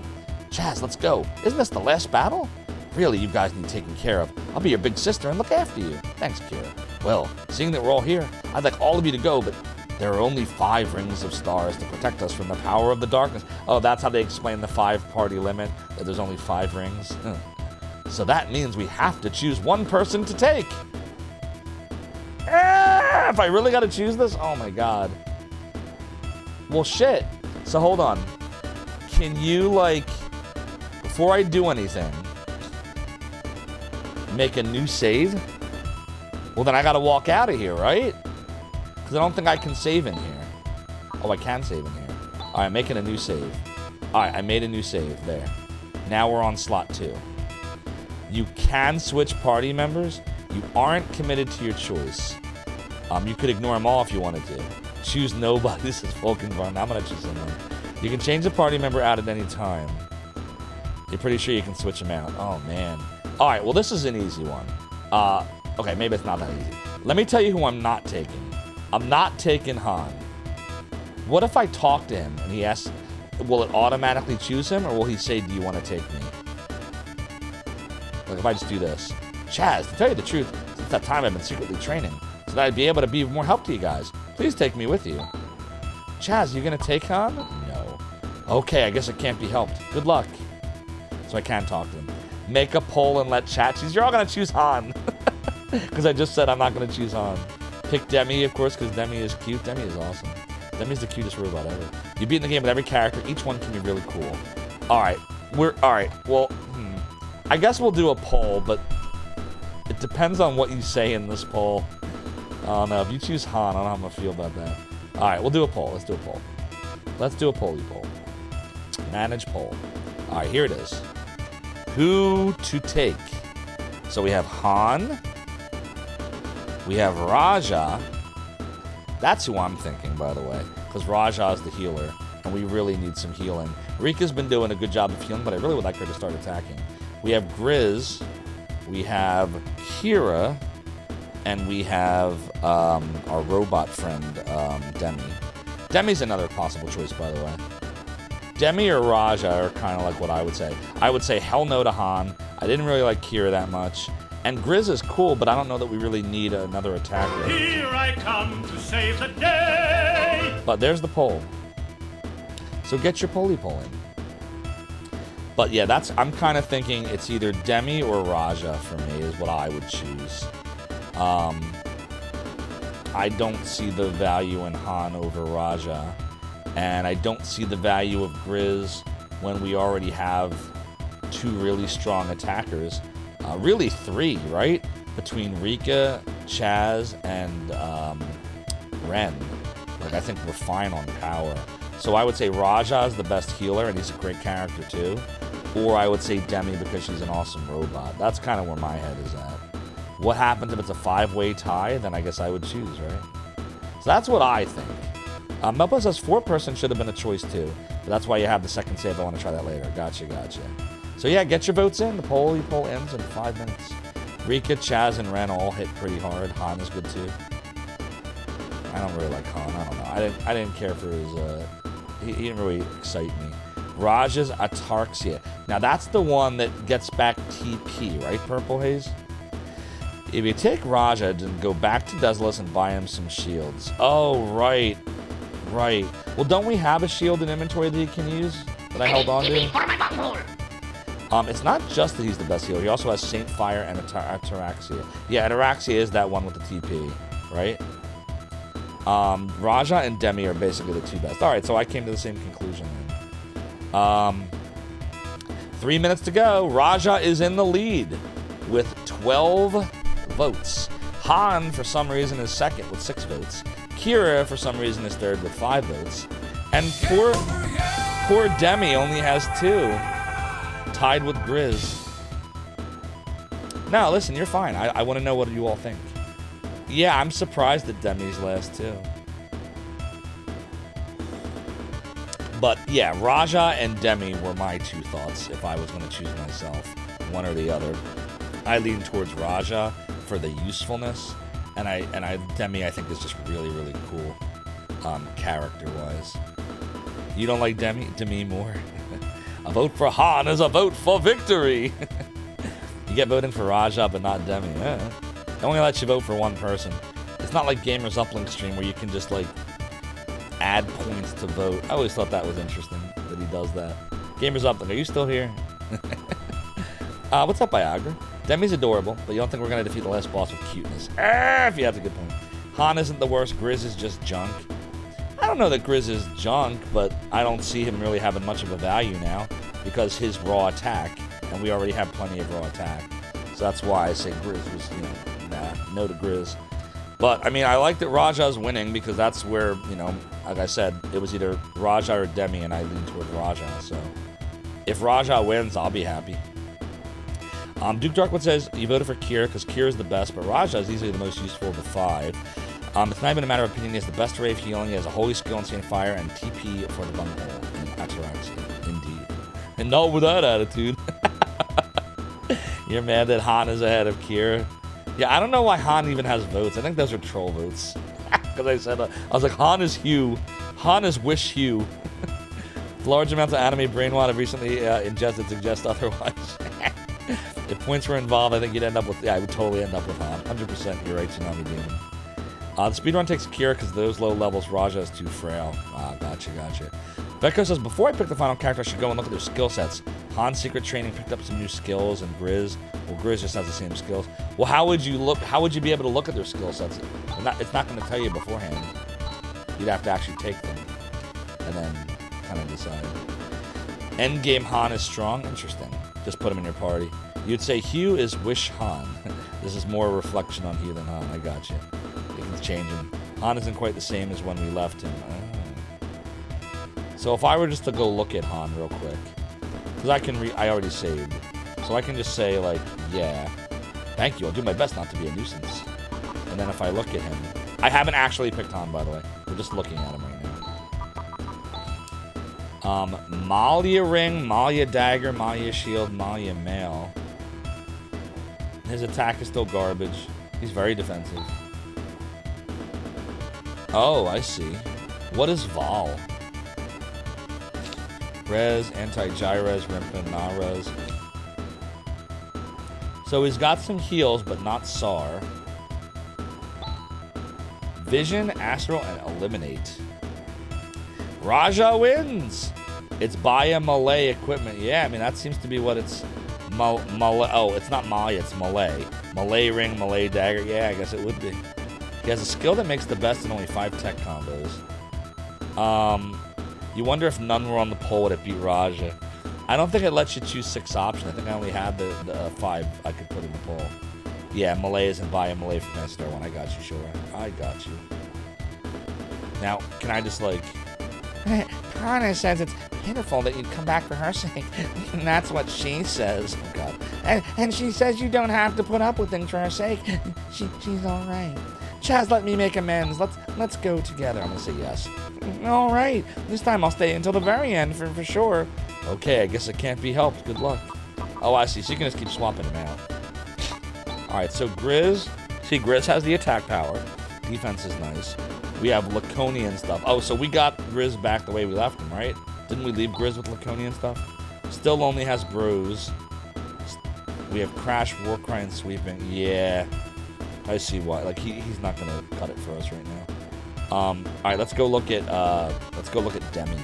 Chaz, let's go. Isn't this the last battle? Really, you guys need taken care of. I'll be your big sister and look after you. Thanks, Kira. Well, seeing that we're all here, I'd like all of you to go, but there are only 5 rings of stars to protect us from the power of the darkness. Oh, that's how they explain the 5-party limit, that there's only 5 rings. So that means we have to choose one person to take. If I really gotta choose this? Oh my god. Well, shit. So hold on. can you, like, before I do anything, make a new save? Well, then I gotta walk out of here, right? Because I don't think I can save in here. Oh, I can save in here. All right, making a new save. All right, I made a new save there. Now we're on slot 2. You can switch party members. You aren't committed to your choice. You could ignore them all if you wanted to. Choose nobody. This is Vulcan Run. I'm gonna choose someone. You can change the party member out at any time. You're pretty sure you can switch them out. Oh, man. All right, well, this is an easy one. Okay, maybe it's not that easy. Let me tell you who I'm not taking. I'm not taking Han. What if I talk to him and he asks, will it automatically choose him, or will he say, do you want to take me? Like, if I just do this. Chaz, to tell you the truth, since that time I've been secretly training, so that I'd be able to be of more help to you guys. Please take me with you. Chaz, you gonna take Han? No. Okay, I guess it can't be helped. Good luck. So I can talk to him. Make a poll and let chat choose. You're all gonna choose Han. Because I just said I'm not gonna choose Han. Pick Demi, of course, because Demi is cute. Demi is awesome. Demi's the cutest robot ever. You beat in the game with every character. Each one can be really cool. Alright. Alright. Well, I guess we'll do a poll, but it depends on what you say in this poll. I don't know. If you choose Han, I don't know how I'm gonna feel about that. Alright, we'll do a poll. Let's do a poll. Let's do a poll. Manage poll. Alright, here it is. Who to take? So we have Han. We have Raja. That's who I'm thinking, by the way, because Raja is the healer, and we really need some healing. Rika's been doing a good job of healing, but I really would like her to start attacking. We have Grizz, we have Kira, and we have our robot friend, Demi. Demi's another possible choice, by the way. Demi or Raja are kind of like what I would say. I would say hell no to Han. I didn't really like Kira that much. And Grizz is cool, but I don't know that we really need another attacker. Here I come to save the day. But there's the poll. So get your poll in. But yeah, I'm kind of thinking it's either Demi or Raja for me is what I would choose. I don't see the value in Han over Raja. And I don't see the value of Grizz when we already have 2 really strong attackers. Really 3, right? Between Rika, Chaz, and Ren. Like, I think we're fine on power. So I would say Raja is the best healer, and he's a great character too. Or I would say Demi because she's an awesome robot. That's kind of where my head is at. What happens if it's a 5-way tie? Then I guess I would choose, right? So that's what I think. Melpa says 4-person should have been a choice too. But that's why you have the second save. I want to try that later. Gotcha. So yeah, get your votes in. The poll ends in 5 minutes. Rika, Chaz, and Ren all hit pretty hard. Han is good too. I don't really like Han. I don't know. I didn't care for his. He didn't really excite me. Raja's Atarxia. Now that's the one that gets back TP, right? Purple Haze. If you take Raja and go back to Desolus and buy him some shields. Oh right. Well, don't we have a shield in inventory that he can use that I held on to? It's not just that he's the best healer. He also has Saint Fire and Ataraxia. Yeah, Ataraxia is that one with the TP, right? Raja and Demi are basically the 2 best. All right, so I came to the same conclusion then. 3 minutes to go. Raja is in the lead with 12 votes. Han, for some reason, is second with 6 votes. Kira, for some reason, is third with 5 votes. And poor Demi only has 2. Tied with Grizz. No, listen, you're fine. I want to know what you all think. Yeah, I'm surprised that Demi's last too. But yeah, Raja and Demi were my 2 thoughts if I was going to choose myself, one or the other. I lean towards Raja for the usefulness, and Demi I think is just really, really cool, character-wise. You don't like Demi more? A vote for Han is a vote for victory. You get voting for Raja, but not Demi. They only let you vote for one person. It's not like Gamers Uplink stream where you can just like add points to vote. I always thought that was interesting that he does that. Gamers Uplink, are you still here? What's up, Viagra? Demi's adorable, but you don't think we're gonna defeat the last boss with cuteness? If you have a good point. Han isn't the worst. Grizz is just junk. I don't know that Grizz is junk, but I don't see him really having much of a value now because his raw attack, and we already have plenty of raw attack. So that's why I say Grizz was, no to Grizz. But, I mean, I like that Raja's winning because that's where, like I said, it was either Raja or Demi, and I lean toward Raja. So if Raja wins, I'll be happy. Duke Darkwood says, you voted for Kira because Kira is the best, but Raja is easily the most useful of the 5. It's not even a matter of opinion. He has the best array of healing. He has a holy skill, Insane Fire, and TP for the bunghole in Ataraxia. Indeed. And not with that attitude. You're mad that Han is ahead of Kira. Yeah, I don't know why Han even has votes. I think those are troll votes. Because I said, I was like, Han is Hugh. Han is Wish Hugh. Large amounts of anime brainwash have recently ingested suggest otherwise. If points were involved, I think you'd end up with, I would totally end up with Han. 100%, you're right, Tsunami Demon. The speedrun takes Kira because those low levels, Raja is too frail. Gotcha. Vecco says, before I pick the final character, I should go and look at their skill sets. Han's secret training picked up some new skills, and Grizz, well, Grizz just has the same skills. Well, how would you be able to look at their skill sets? It's not going to tell you beforehand. You'd have to actually take them, and then kind of decide. Endgame Han is strong? Interesting. Just put him in your party. You'd say Hugh is Wish Han. This is more a reflection on Hugh than Han. I got you. You can change him. Han isn't quite the same as when we left him. So if I were just to go look at Han real quick, because I already saved, so I can just say like, yeah, thank you. I'll do my best not to be a nuisance. And then if I look at him, I haven't actually picked Han, by the way. We're just looking at him right now. Malia ring, Malia dagger, Malia shield, Malia mail. His attack is still garbage. He's very defensive. Oh, I see. What is Vol? Res, anti-Gyres, Rimpa, Na-Res. So he's got some heals, but not SAR. Vision, Astral, and Eliminate. Raja wins! It's Baya Malay equipment. Yeah, I mean, that seems to be what it's... Malay. Oh, it's not Maya, it's Malay. Malay ring, Malay dagger. Yeah, I guess it would be. He has a skill that makes the best in only 5 tech combos. You wonder if none were on the poll, would it beat Raja? I don't think it lets you choose 6 options. I think I only had the 5 I could put in the poll. Yeah, Malay isn't Baya Malay from Star 1. I got you, sure. I got you. Now, can I just like... Connor says it's pitiful that you'd come back for her sake. And that's what she says. Oh, God. And she says you don't have to put up with things for her sake. She's all right. Chaz, let me make amends. Let's go together. I'm going to say yes. All right. This time I'll stay until the very end for sure. Okay, I guess it can't be helped. Good luck. Oh, I see. So you can just keep swapping them out. All right, so Grizz. See, Grizz has the attack power. Defense is nice. We have Laconian stuff. Oh, so we got Grizz back the way we left him, right? Didn't we leave Grizz with Laconian stuff? Still only has Bros. We have Crash, Warcry, and Sweeping. Yeah. I see why. Like he's not gonna cut it for us right now. All right, let's go look at Demi.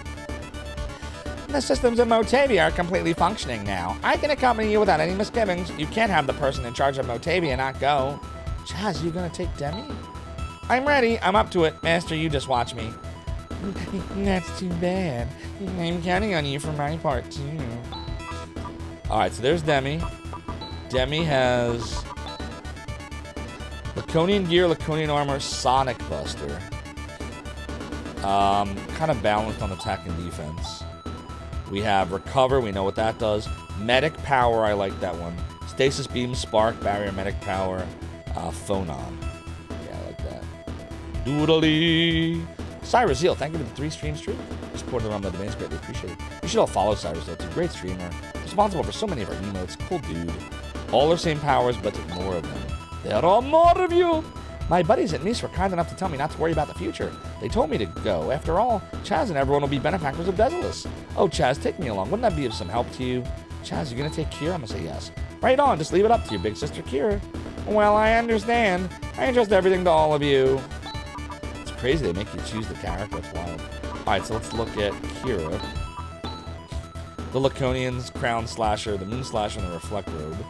The systems in Motavia are completely functioning now. I can accompany you without any misgivings. You can't have the person in charge of Motavia not go. Chaz, you gonna take Demi? I'm ready. I'm up to it, Master. You just watch me. That's too bad. I'm counting on you for my part too. All right, so there's Demi. Demi has Laconian gear, Laconian armor, Sonic Buster. Kind of balanced on attack and defense. We have Recover, we know what that does. Medic Power, I like that one. Stasis Beam, Spark, Barrier, Medic Power, Phonon. Yeah, I like that. Doodly. Cyrus Zeal, thank you for the 3-stream streak. Supported around the domains, greatly appreciated. You should all follow Cyrus Zeal, too. Great streamer. Responsible for so many of our emotes. Cool dude. All the same powers, but more of them. There are more of you! My buddies at Nice were kind enough to tell me not to worry about the future. They told me to go. After all, Chaz and everyone will be benefactors of Desolus. Oh, Chaz, take me along. Wouldn't that be of some help to you? Chaz, you gonna take Kira? I'm gonna say yes. Right on, just leave it up to your big sister Kira. Well, I understand. I entrust everything to all of you. It's crazy they make you choose the character. That's wild. Alright, so let's look at Kira. The Laconians, Crown Slasher, the Moon Slasher, and the Reflect Robe.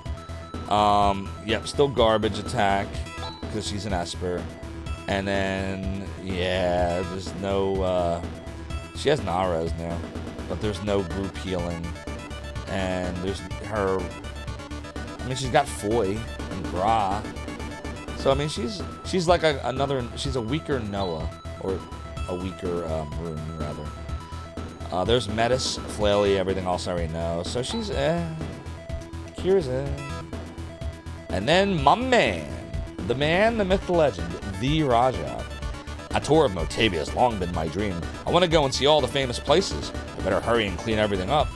Yep, still garbage attack, because she's an Esper. And then, yeah, there's no, she has Nares now, but there's no group healing. And there's her, I mean, she's got Foy and Gra. So, I mean, she's like she's a weaker Noah, or a weaker Rune, rather. There's Metis, Flaily, everything else I already know. So she's, Kira's And then my man, the myth, the legend, the Raja. A tour of Motavia has long been my dream. I want to go and see all the famous places. I better hurry and clean everything up.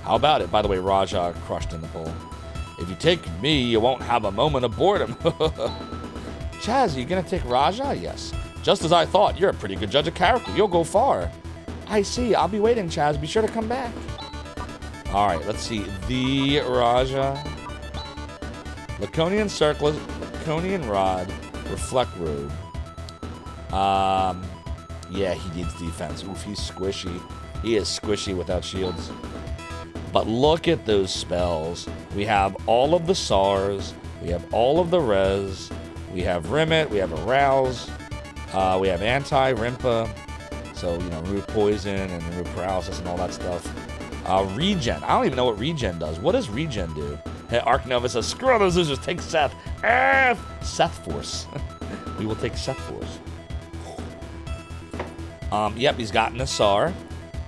How about it? By the way, Raja crushed in the poll. If you take me, you won't have a moment of boredom. Chaz, you gonna take Raja? Yes. Just as I thought, you're a pretty good judge of character. You'll go far. I see. I'll be waiting, Chaz. Be sure to come back. All right, let's see. The Raja. Laconian Circlet, Laconian Rod, Reflect Robe. Yeah, he needs defense. Oof, he's squishy. He is squishy without shields. But look at those spells. We have all of the SARs. We have all of the Res. We have Rimit. We have Arouse. We have Anti-Rimpa. So, you know, remove Poison and remove Paralysis and all that stuff. Regen. I don't even know what Regen does. What does Regen do? Hey, Arc Nova says, screw those losers. Take Seth. Seth Force. We will take Seth Force. Yep, he's gotten a SAR.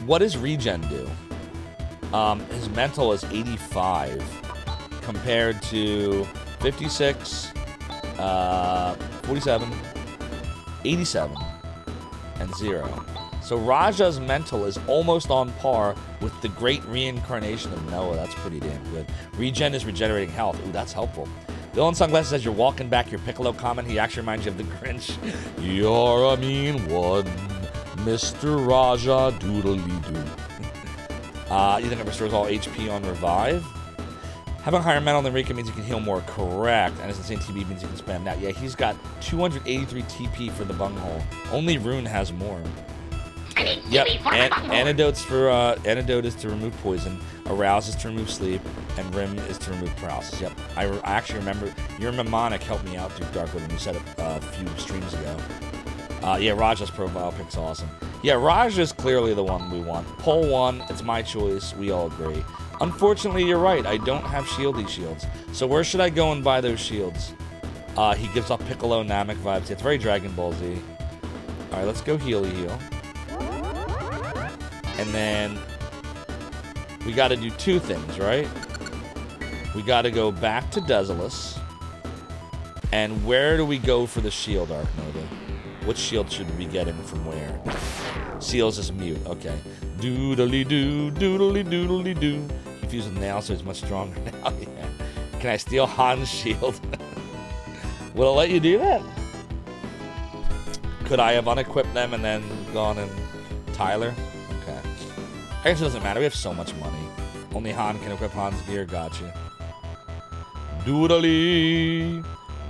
What does Regen do? His mental is 85 compared to 56, 47, 87, and 0. So Raja's mental is almost on par with the great reincarnation of Noah. That's pretty damn good. Regen is regenerating health. Ooh, that's helpful. Dylan Sunglasses says you're walking back your Piccolo comment. He actually reminds you of the Grinch. You're a mean one, Mr. Raja Doodly-Doo. You think it restores all HP on Revive? Having higher mental than Rika means you can heal more, correct. And it's insane TP means you can spam that. Yeah, he's got 283 TP for the bunghole. Only Rune has more. Yep, antidote is to remove poison, arouse is to remove sleep, and rim is to remove paralysis. Yep, I actually remember your mnemonic helped me out, Duke Darkwood, when you said it a few streams ago. Yeah, Raja's profile pick's awesome. Yeah, Raja's clearly the one we want. Poll 1, it's my choice, we all agree. Unfortunately, you're right, I don't have shieldy shields. So where should I go and buy those shields? He gives off Piccolo Namek vibes. It's very Dragon Ball Z. Alright, let's go heal. And then we got to do two things, right? We got to go back to Desolus. And where do we go for the shield, Arc Nova? Which shield should we be getting from where? Seals is mute. Okay. Doodly-doo, doodly-doodly-doo. Confused with Nail, so he's much stronger now. Yeah. Can I steal Han's shield? Will it let you do that? Could I have unequipped them and then gone and Tyler? Okay. I guess it doesn't matter. We have so much money. Only Han can equip Han's gear. Gotcha. Doodly.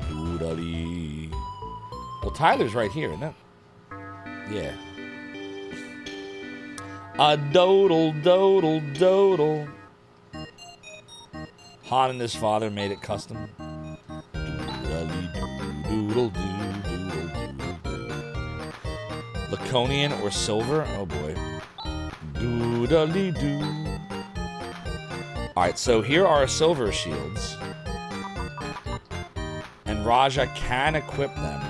Doodly. Well, Tyler's right here, isn't it? Yeah. A dodel, dodel, dodel. Han and his father made it custom. Doodly, doodle, doodle, doodle, doodle. Laconian or silver? Oh boy. Doodly doo. Alright, so here are silver shields. And Raja can equip them.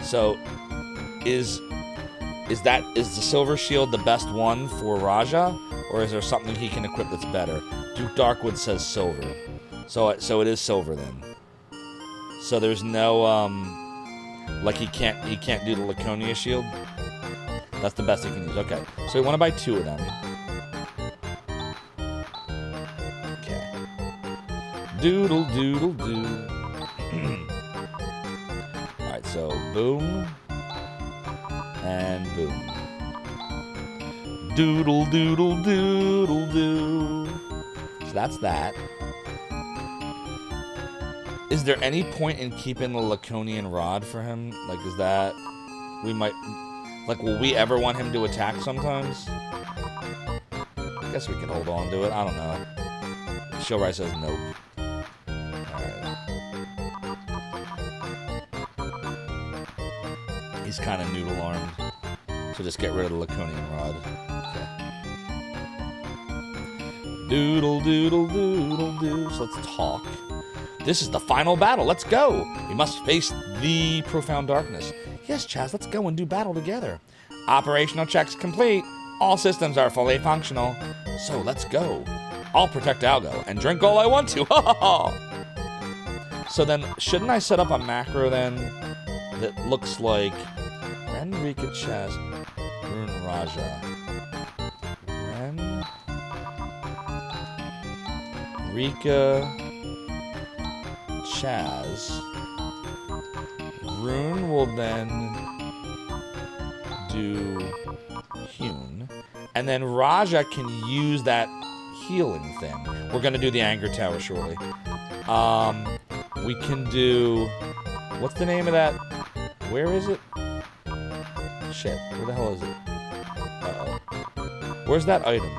So is the silver shield the best one for Raja? Or is there something he can equip that's better? Duke Darkwood says silver. So it is silver then. So there's no like he can't do the Laconia shield. That's the best he can use. Okay. So we want to buy 2 of them. Okay. Doodle doodle doo. Alright, so boom. And boom. Doodle doodle doodle doo. So that's that. Is there any point in keeping the Laconian rod for him? Like, is that... We might... Like, will we ever want him to attack sometimes? I guess we can hold on to it. I don't know. Showright says nope. Alright. He's kind of noodle armed. So just get rid of the Laconian Rod. Okay. Doodle doodle doodle doo. So let's talk. This is the final battle. Let's go. We must face the profound darkness. Yes, Chaz, let's go and do battle together. Operational checks complete. All systems are fully functional. So let's go. I'll protect Algo and drink all I want to. So then, shouldn't I set up a macro then that looks like Ren, Rika, Chaz, Rune, Raja. Ren, Rika, Chaz. Rune will then do Hune. And then Raja can use that healing thing. We're gonna do the Anger Tower shortly. We can do... What's the name of that? Where is it? Shit, where the hell is it? Uh-oh. Where's that item?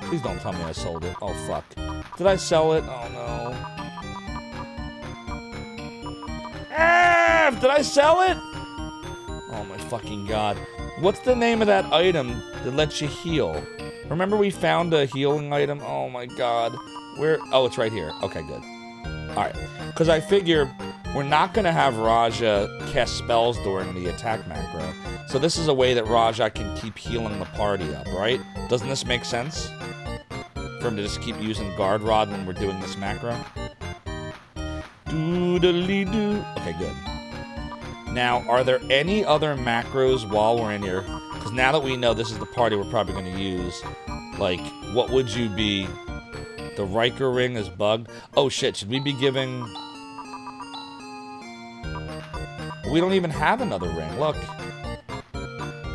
Please don't tell me I sold it. Oh, fuck. Did I sell it? Oh, no. Did I sell it? Oh, my fucking God. What's the name of that item that lets you heal? Remember we found a healing item? Oh, my God. Where? Oh, it's right here. Okay, good. Alright. Because I figure we're not going to have Raja cast spells during the attack macro. So this is a way that Raja can keep healing the party up, right? Doesn't this make sense? For him to just keep using Guard Rod when we're doing this macro? Doodly-doo. Okay, good. Now, are there any other macros while we're in here? Because now that we know this is the party we're probably going to use, like, what would you be? The Riker ring is bugged. Oh, shit. Should we be giving... We don't even have another ring. Look.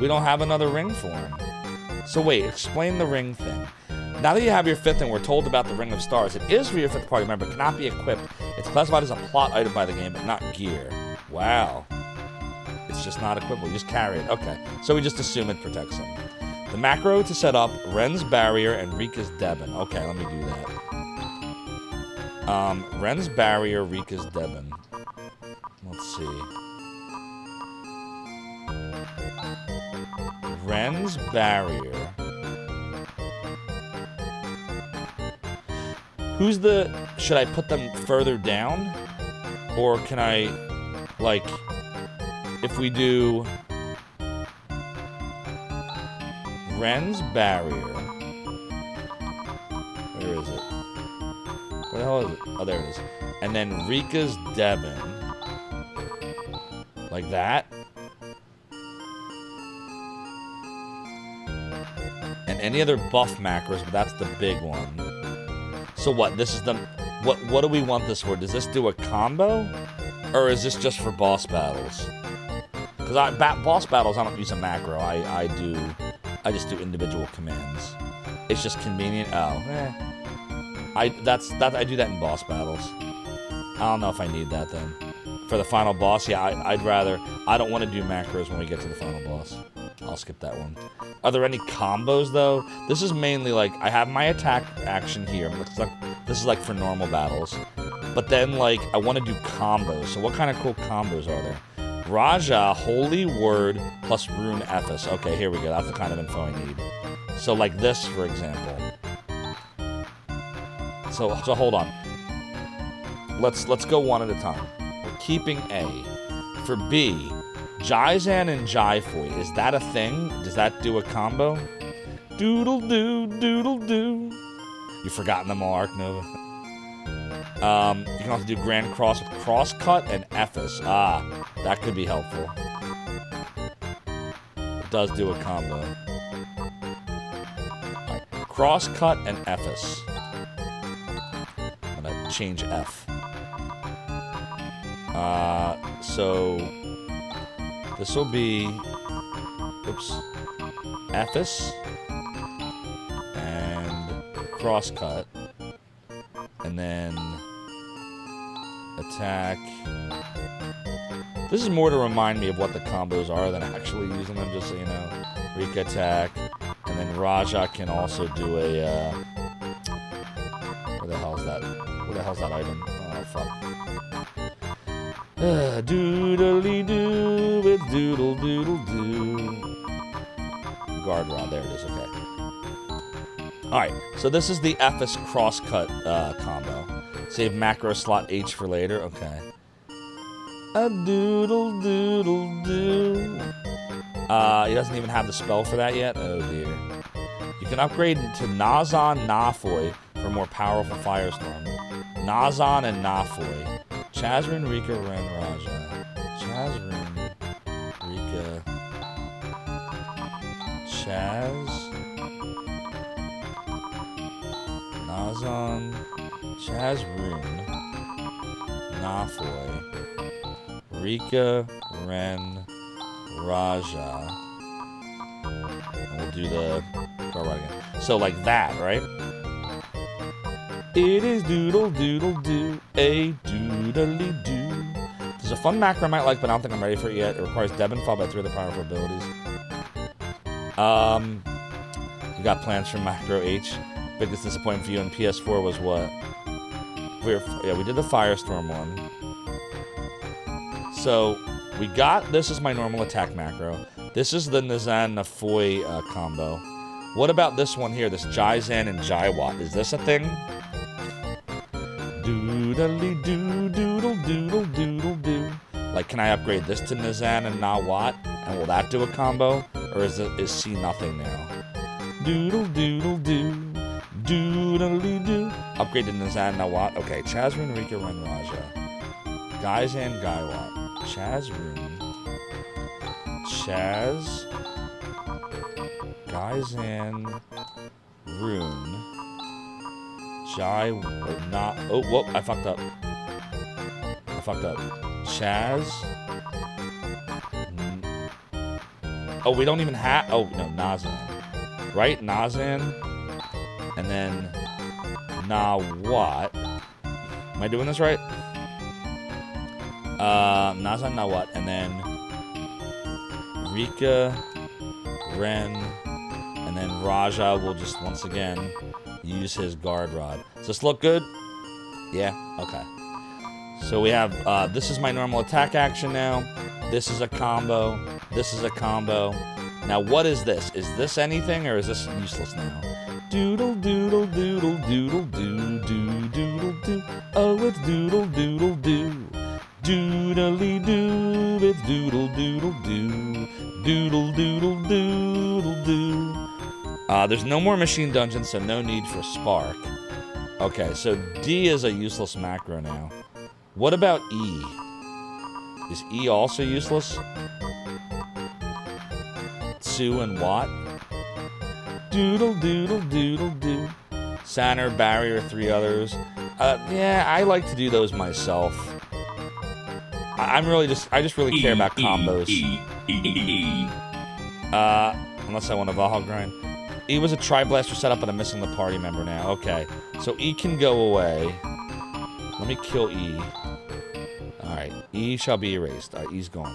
We don't have another ring for him. So wait, explain the ring thing. Now that you have your 5th and we're told about the Ring of Stars, it is for your 5th party member, cannot be equipped. It's classified as a plot item by the game, but not gear. Wow. It's just not equipable. You just carry it. Okay. So we just assume it protects him. The macro to set up, Ren's Barrier and Rika's Debon. Okay, let me do that. Ren's Barrier, Rika's Debon. Let's see. Ren's Barrier. Who's the... Should I put them further down? Or can I, like... If we do... Ren's Barrier. Where is it? Where the hell is it? Oh, there it is. And then Rika's Debon. Like that. And any other buff macros, but that's the big one. So what? This is the... What do we want this for? Does this do a combo? Or is this just for boss battles? Because boss battles, I don't use a macro. I just do individual commands. It's just convenient. Oh, I do that in boss battles. I don't know if I need that then. For the final boss, yeah, I'd rather... I don't want to do macros when we get to the final boss. I'll skip that one. Are there any combos, though? This is mainly, like, I have my attack action here. This is, like, for normal battles. But then, like, I want to do combos. So what kind of cool combos are there? Raja, Holy Word, plus Rune Ephes. Okay, here we go. That's the kind of info I need. So, like this, for example. So hold on. Let's go one at a time. We're keeping A. For B, Jaizan and Jaifoy. Is that a thing? Does that do a combo? Doodle-doo, doodle-doo. You've forgotten them all, Arc Nova. You can also do Grand Cross with Crosscut and Ephes. Ah, that could be helpful. It does do a combo. Right. Crosscut and Ephes. I'm gonna change F. So this will be, oops, Ephes and Crosscut, and then attack. This is more to remind me of what the combos are than actually using them, just so you know. Rika attack, and then Raja can also do a, where the hell's that? Where the hell's that item? Oh, fuck. Doodly-doo, it's doodle doodle doo. Guard rod, there it is, okay. Alright, so this is the Ephes crosscut combo. Save macro slot H for later, okay. A doodle doodle doo. He doesn't even have the spell for that yet? Oh dear. You can upgrade to Nazan Nafoy for more powerful Firestorm. Nazan and Nafoy. Chazrin, Rika, Ren, Raja. Chazrin, Rika. Chaz. Nazan. Chazrun. Nafoy. Rika, Ren, Raja. And we'll do the guard rod again. So like that, right? It is doodle doodle doo, a doodly doo. There's a fun macro I might like, but I don't think I'm ready for it yet. It requires Deb and Fall by 3 of the powerful abilities. You got plans for macro H. Biggest disappointment for you in PS4 was what? We did the Firestorm one. So we got this is my normal attack macro. This is the Nazan Nafoy combo. What about this one here? This Jaizan and Jaiwat. Is this a thing? Doodly doo doodle doodle doodle doo. Like, can I upgrade this to Nazan and Nawat? And will that do a combo? Or is C nothing now? Doodle doodle doo. Doodly doo. Upgrade to Nazan Nawat. Okay, Chazrin, Rika, Ren, Raja. Gaizan, Gaiwat. Chazrin. Chaz. Gaizan. Rune. Jai. Not. Oh, whoa. I fucked up. Chaz. Oh, we don't even have. Oh, no. Nazan. Right? Nazan. And then. Nawat. Am I doing this right? Nazan, Nawat. And then. Rika. Ren. And then Raja will just once again use his guard rod. Does this look good? Yeah? Okay. So we have, this is my normal attack action now. This is a combo. This is a combo. Now what is this? Is this anything or is this useless now? Doodle doodle doodle doodle doo doo doodle doo. Oh, it's doodle doodle doo. Doodly doo. It's doodle doodle doo. Doodle doodle doodle doo. There's no more machine dungeons, so no need for Spark. Okay, so D is a useless macro now. What about E? Is E also useless? Sue and Watt? Doodle doodle doodle doo. Saner, Barrier, 3 others. Yeah, I like to do those myself. I just really care about combos. Unless I want a Valhalla grind. E was a Tri-Blaster setup, but I'm missing the party member now. Okay, so E can go away. Let me kill E. Alright, E shall be erased. Alright, E's gone.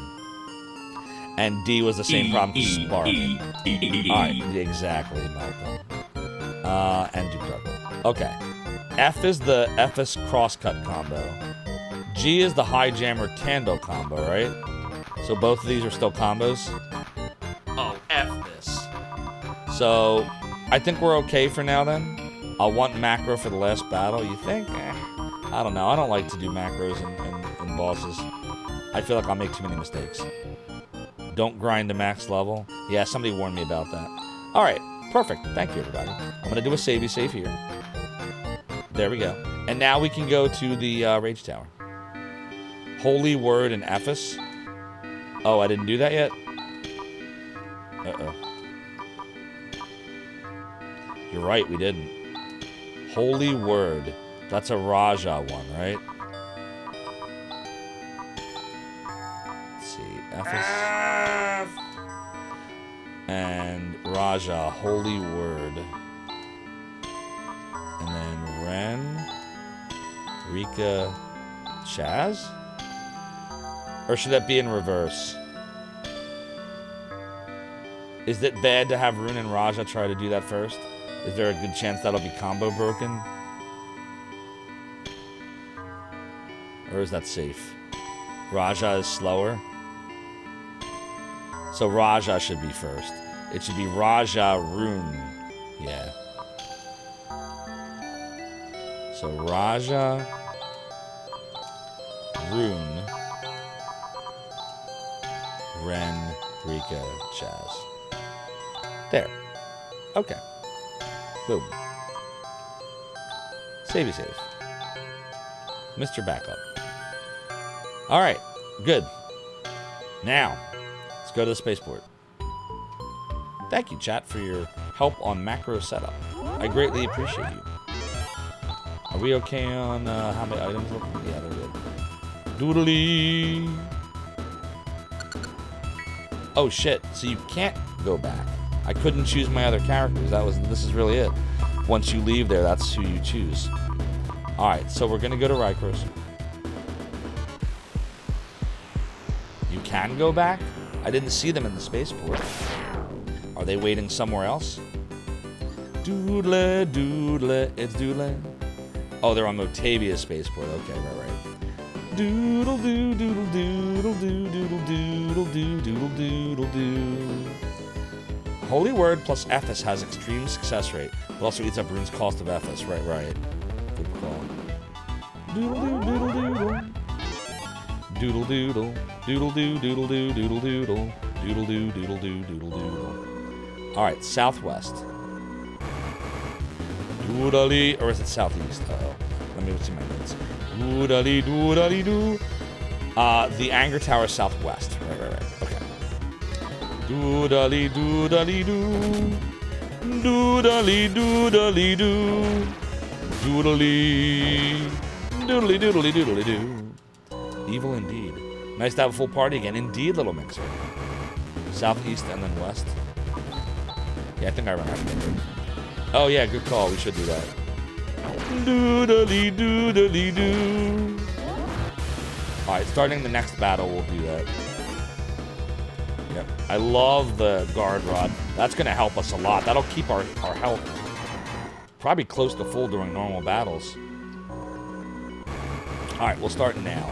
And D was the same problem with Spark. Alright, exactly, Malcolm. And Duke Darkle. Okay. F is the Ephes crosscut combo. G is the High Jammer Tando combo, right? So both of these are still combos? Oh, F this. So, I think we're okay for now then. I'll want macro for the last battle, you think? I don't know. I don't like to do macros in bosses. I feel like I'll make too many mistakes. Don't grind to max level. Yeah, somebody warned me about that. Alright, perfect. Thank you, everybody. I'm going to do a savey save here. There we go. And now we can go to the Rage Tower. Holy Word and Ephes. Oh, I didn't do that yet? Uh-oh. You're right, we didn't. Holy Word. That's a Raja one, right? Let's see. Ephes. And Raja, Holy Word. And then Ren. Rika. Chaz? Or should that be in reverse? Is it bad to have Rune and Raja try to do that first? Is there a good chance that'll be combo broken? Or is that safe? Raja is slower? So Raja should be first. It should be Raja Rune. Yeah. So Raja Rune Ren Rika Chaz. There. Okay. Boom. Savey save. Mr. Backup. Alright, good. Now, let's go to the spaceport. Thank you, chat, for your help on macro setup. I greatly appreciate you. Are we okay on how many items? Yeah, they're good. Doodly. Oh shit! So you can't go back. I couldn't choose my other characters. This is really it. Once you leave there, that's who you choose. All right, so we're gonna go to Rikers. You can go back. I didn't see them in the spaceport. Are they waiting somewhere else? Doodle, doodle, it's doodle. Oh, they're on Motavia spaceport. Okay, right. Doodle doo doodle doodle doo doodle doodle doo doodle doodle doo. Holy Word plus Ephes has extreme success rate, but also eats up Rune's cost of Ephes. Right. Good call. Doodle doo doodle doodle. Doodle doodle. Doodle doo doodle doo doodle doodle. Doodle doo doodle doo doodle doodle. Alright, southwest. Doodly, or is it southeast? Uh-oh. Let me see my notes. Doodly doodly doo. The Anger Tower is southwest. Right. Okay. Doodly doodly doo. Doodly doodly doo. Doodly. Doodly doodly doodly doo. Evil indeed. Nice to have a full party again. Indeed, little mixer. Southeast and then west. Yeah, I think I remember. Oh yeah, good call. We should do that. Doodly doodly doo. Alright, starting the next battle, we'll do that. Yep. I love the guard rod. That's gonna help us a lot. That'll keep our health probably close to full during normal battles. Alright, we'll start now.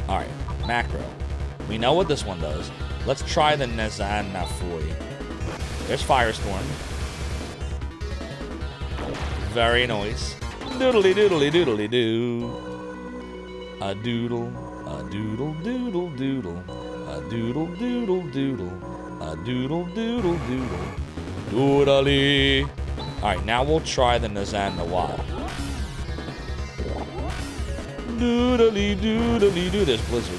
Alright, macro. We know what this one does. Let's try the Nezan Nafui. There's Firestorm. Very nice. Doodly doodly doodly doo. A doodle, a doodle doodle doodle. A doodle doodle doodle. A doodle doodle doodle. Doodly. Alright, now we'll try the Nezan Nawal. Doodly doodly doo. There's Blizzard.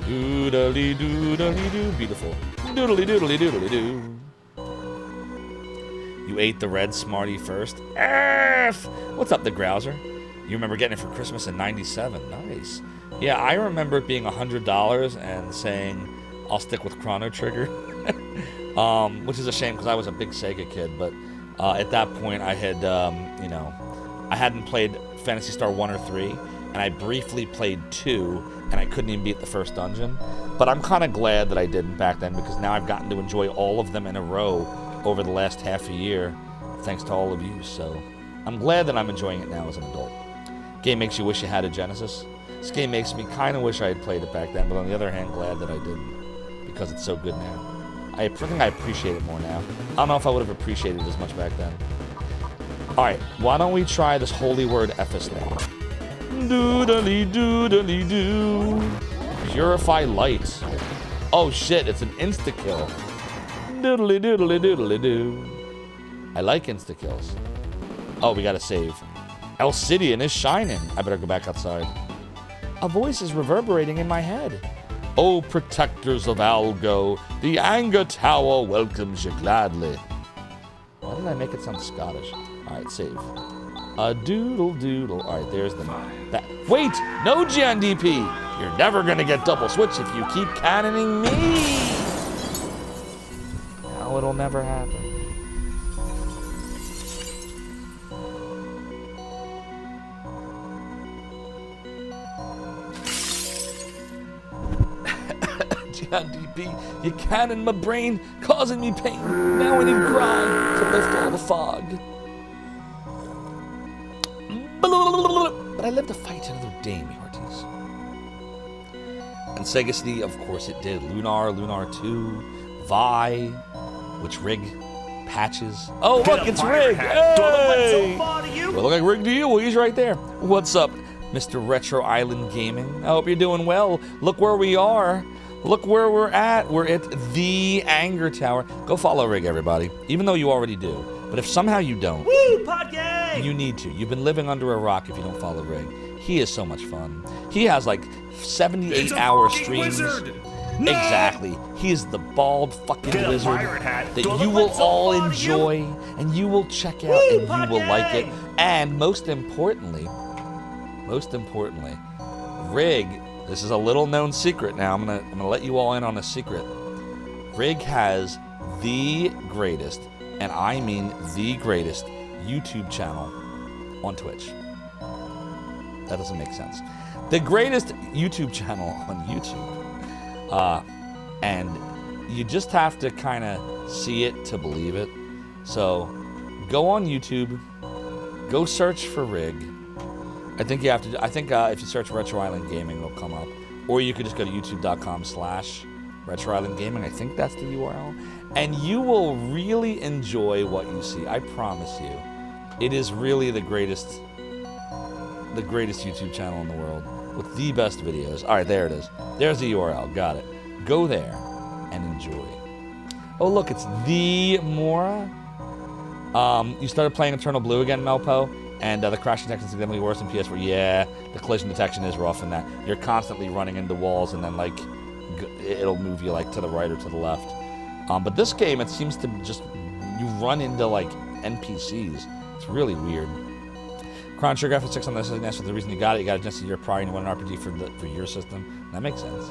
Doodly doodly doo. Beautiful. Doodly doodly doodly doo. You ate the red Smarty first. F! What's up, the Grouser? You remember getting it for Christmas in '97. Nice. Yeah, I remember it being $100 and saying, I'll stick with Chrono Trigger. Which is a shame because I was a big Sega kid. But at that point, I had, I hadn't played Phantasy Star 1 or 3. And I briefly played 2. And I couldn't even beat the first dungeon. But I'm kind of glad that I didn't back then because now I've gotten to enjoy all of them in a row over the last half a year, thanks to all of you, so I'm glad that I'm enjoying it now as an adult. Game makes you wish you had a Genesis. This game makes me kind of wish I had played it back then, but on the other hand, glad that I didn't, because it's so good now. I think I appreciate it more now. I don't know if I would have appreciated it as much back then. Alright, why don't we try this holy word Ephes now? Doodly doodly doo. Purify light. Oh shit, it's an insta-kill. Doodly doodly doodly doo. I like insta-kills. Oh, we gotta save. Alcidian is shining. I better go back outside. A voice is reverberating in my head. Oh, protectors of Algo, the Anger Tower welcomes you gladly. Why did I make it sound Scottish? Alright, save. A doodle doodle. Alright, there's the... Wait! No, GNDP! You're never gonna get double switch if you keep cannoning me! No, it'll never happen. GNDP, you cannon my brain, causing me pain. Now I need grind to lift all the fog. But I live to fight another day, me hearties. And Sega CD, of course it did. Lunar, Lunar 2, Vi, which Rig patches. Oh, look, it's Rig! Hey! Do I look like Zophar to you? Do I look like Rig to you? Well, he's right there. What's up, Mr. Retro Island Gaming? I hope you're doing well. Look where we are. Look where we're at. We're at the Anger Tower. Go follow Rig, everybody. Even though you already do. But if somehow you don't, Woo, Pod Gang! you need to. You've been living under a rock if you don't follow Rig. He is so much fun. He has like 78-hour streams. No! Exactly. He is the bald fucking Get a wizard pirate hat. that Do I you look will like all Zophar to you? enjoy and you will check out Woo, and Pod you will like it. Gang! And most importantly, Rig, this is a little known secret now. I'm gonna let you all in on a secret. Rig has the greatest, and I mean the greatest, YouTube channel on Twitch. That doesn't make sense. The greatest YouTube channel on YouTube. And you just have to kind of see it to believe it. So go on YouTube, go search for Rig. I think you have to. I think if you search Retro Island Gaming, it'll come up. Or you could just go to youtube.com/Retro Island Gaming. I think that's the URL. And you will really enjoy what you see. I promise you. It is really the greatest YouTube channel in the world with the best videos. All right, there it is. There's the URL. Got it. Go there and enjoy. Oh, look, it's the Mora. You started playing Eternal Blue again, Melpo, and the crash detection is significantly worse than PS4. Yeah, the collision detection is rough in that. You're constantly running into walls, and then like it'll move you like to the right or to the left. But this game, it seems to just you run into like NPCs. It's really weird. Chrono Trigger Graphics 6 on this is the reason you got it. You got it just a year prior and you want an RPG for your system. That makes sense.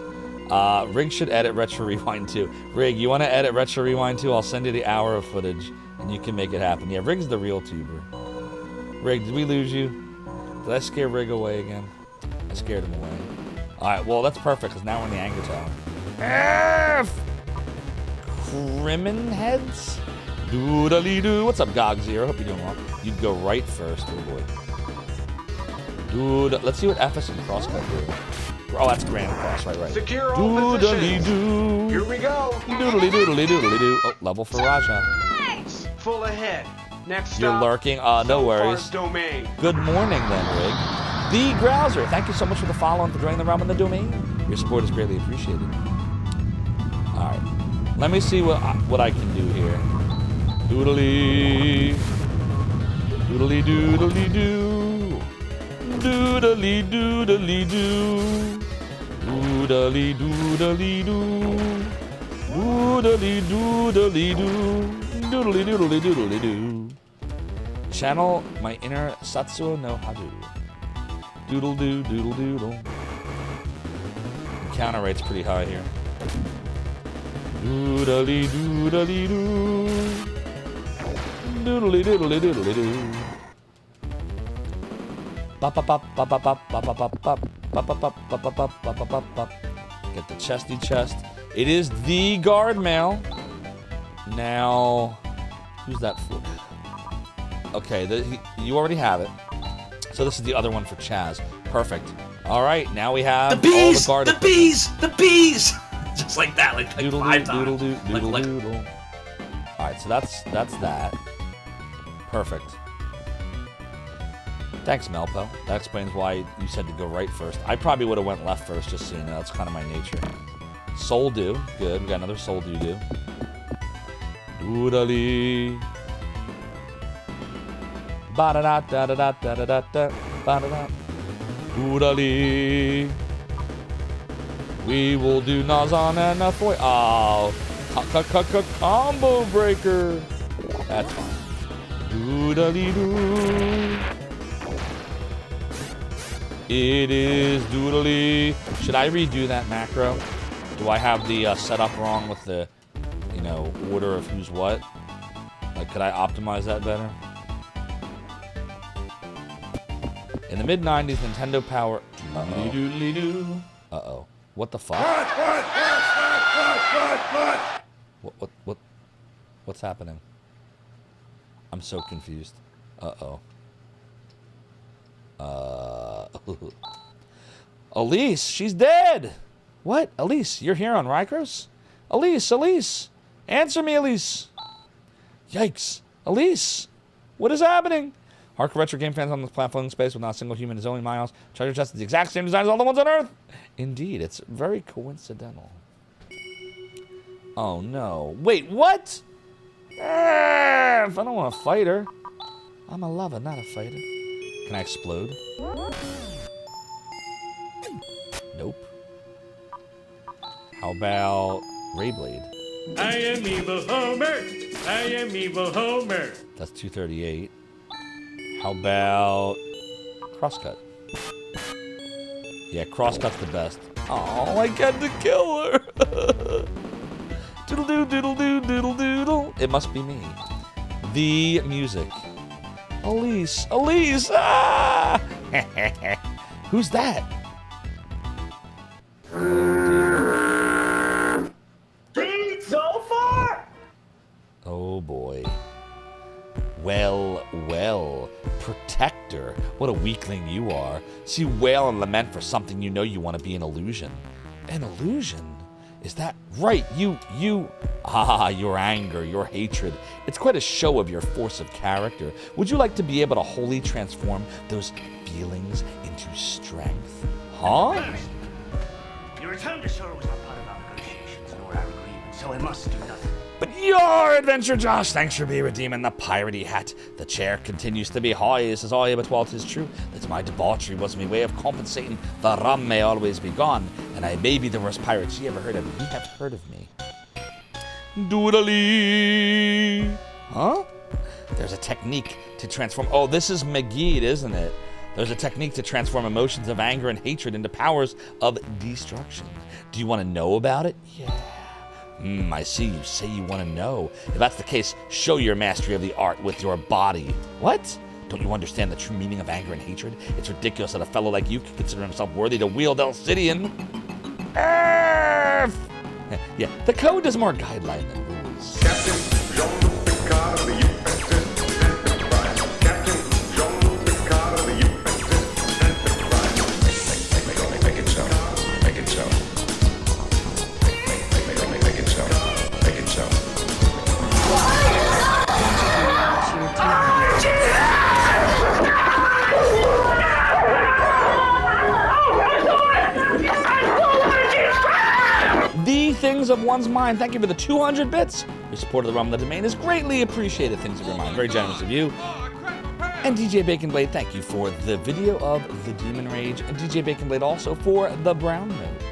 Rig should edit Retro Rewind 2. Rig, you want to edit Retro Rewind 2? I'll send you the hour of footage and you can make it happen. Yeah, Rig's the real tuber. Rig, did we lose you? Did I scare Rig away again? I scared him away. Alright, well that's perfect because now we're in the Anger Tower. Crimin Heads? Doodly-doo. What's up, Gogzero? Hope you're doing well. You'd go right first. Oh boy. Dude, let's see what FS and Crosscut do. Oh, that's Grand Cross, right. Secure all positions. Doodly-doo. Here we go. Doodly-doodly-doodly-doo. Oh, level for Raja. Full ahead. Next You're stop. lurking. No worries. Domain. Good morning, then, Rig. The Grouser, thank you so much for the follow and for joining the realm in the domain. Your support is greatly appreciated. All right, let me see what I can do here. Doodly, doodly doodly doo, doodly doodly doo, doodly doodly doo, doodly doodly doo, doodly doodly doodly doo. Channel my inner Satsuo no Hadu. Doodle doo, doodle doodle. The counter rate's pretty high here. Doodly doodly doo. Doodly doodly doodly doo. Bop bop bop bop bop bop bop bop bop bop bop bop bop bop bop bop bop. Get the chesty chest. It is the guard mail. Now, who's that for? Okay, you already have it. So this is the other one for Chaz. Perfect. All right, now we have the bees, all the guard. The bees. Just like that, like doodle 5 doodle times. doodle doodle. All right, so that's that. Perfect. Thanks, Melpo. That explains why you said to go right first. I probably would have went left first, just so you know. That's kind of my nature. Soul Do. Good. We got another Soul Do. Doodly. Ba-da-da-da-da-da-da-da-da. Ba-da-da. Doodly. We will do Nazan and Nafoy. Oh. Combo breaker. That's fine. Doodly-doo. It is doodly. Should I redo that macro? Do I have the setup wrong with the, order of who's what? Like, could I optimize that better? In the mid-90s, Nintendo Power... Uh-oh. What the fuck? What's happening? I'm so confused. Uh-oh. Elise, she's dead! What? Elise, you're here on Rycross? Elise! Answer me, Elise! Yikes. Elise! What is happening? Hardcore retro game fans on this platform in space with not a single human is only miles. Treasure chest is the exact same design as all the ones on Earth! Indeed, it's very coincidental. Oh no. Wait, what? If I don't want to fight her. I'm a lover, not a fighter. Can I explode? Nope. How about Rayblade? I am evil Homer. I am evil Homer. That's 238. How about Crosscut? Yeah, Crosscut's the best. Oh, I got to kill her. Doodle doodle doodle doodle doodle. It must be me. The music. Elise. Ah! Who's that? Zophar! Oh boy. Well, Protector. What a weakling you are. See, wail and lament for something you know you want to be an illusion. An illusion? Is that right? You. Your anger, your hatred. It's quite a show of your force of character. Would you like to be able to wholly transform those feelings into strength? Huh? Your return to Shore was not part of our negotiations nor our agreement, so I must do nothing. But your adventure, Josh, thanks for redeeming the piratey hat. The chair continues to be high, as is I, but while 'tis true that my debauchery was my way of compensating, the rum may always be gone, and I may be the worst pirate she ever heard of. You have heard of me. Doodly. Huh? There's a technique to transform. Oh, this is McGee, isn't it? There's a technique to transform emotions of anger and hatred into powers of destruction. Do you want to know about it? Yeah. I see you say you want to know. If that's the case, show your mastery of the art with your body. What? Don't you understand the true meaning of anger and hatred? It's ridiculous that a fellow like you could consider himself worthy to wield Elcidian. Yeah, the code is more guideline than rules. Captain Jean-Luc Picard of the USS Enterprise. Captain Jean-Luc Picard of the USS Enterprise. Make it so. Make it so. Make it so. Make it so. The Things of One's Mind, thank you for the 200 bits. Your support of the Realm of the Domain is greatly appreciated. Things of Your Mind, very generous of you. And DJ Baconblade, thank you for the video of the Demon Rage. And DJ Baconblade also for the Brown Note.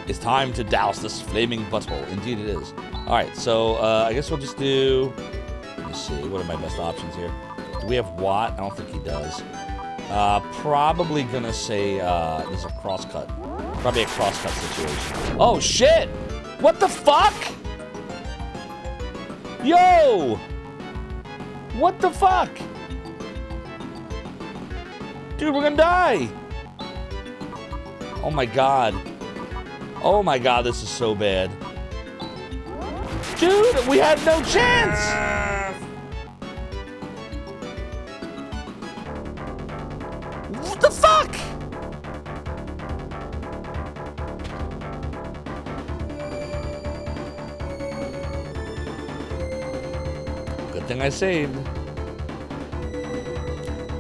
It's time to douse this flaming butthole. Indeed it is. All right, so I guess we'll just do, let me see, what are my best options here? Do we have Watt? I don't think he does. Probably gonna say there's a crosscut. Probably a crosscut situation. Oh shit! What the fuck? Yo! What the fuck? Dude, we're gonna die! Oh my god. Oh my god, this is so bad. Dude, we had no chance! What the fuck? Good thing I saved.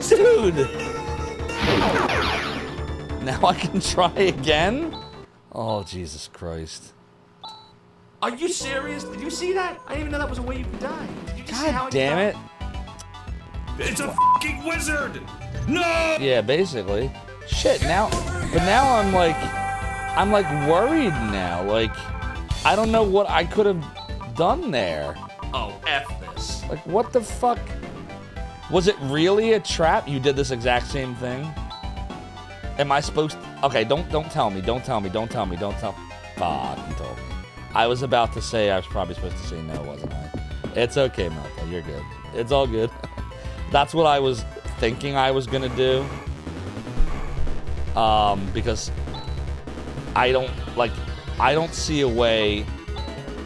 Dude! Now I can try again? Oh, Jesus Christ. Are you serious? Did you see that? I didn't even know that was a way you could die. Did you just see how God damn it. It's a fucking wizard! No! Yeah, basically. Shit, now, but now I'm like worried now. Like, I don't know what I could have done there. Oh, F this. Like, what the fuck? Was it really a trap? You did this exact same thing? Am I supposed to? Okay, don't tell me. Don't tell me. Fuck, you told me. I was about to say I was probably supposed to say no, wasn't I? It's okay, Malta. You're good. It's all good. That's what I was thinking I was gonna do. Because I don't see a way.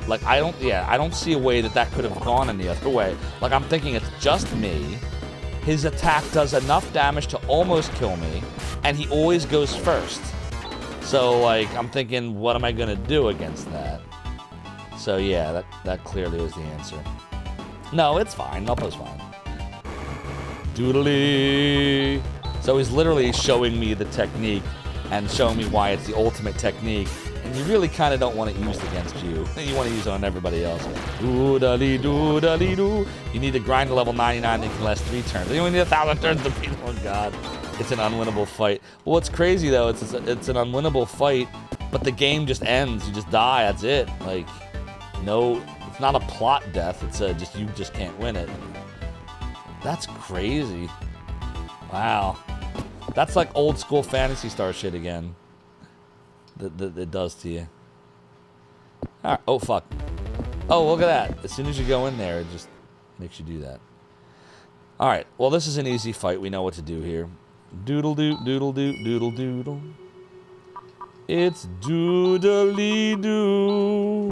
Like, I don't see a way that could have gone any other way. Like, I'm thinking it's just me. His attack does enough damage to almost kill me, and he always goes first. So, like, I'm thinking, what am I going to do against that? So, yeah, that clearly was the answer. No, it's fine. Nulpo's fine. Doodly. So he's literally showing me the technique and showing me why it's the ultimate technique. And you really kind of don't want it used against you. You want to use it on everybody else. Doodly doodly doo. You need to grind to level 99 and it can last 3 turns. You only need 1,000 turns to beat. Oh god, it's an unwinnable fight. Well, what's crazy though, it's an unwinnable fight, but the game just ends. You just die. That's it. Like, no, it's not a plot death. It's just you just can't win it. That's crazy. Wow, that's like old school Phantasy Star shit again. That it does to you. All right. Oh fuck. Oh, look at that. As soon as you go in there, it just makes you do that. All right. Well, this is an easy fight. We know what to do here. Doodle doo, doodle doo, doodle doodle. It's doodly doo.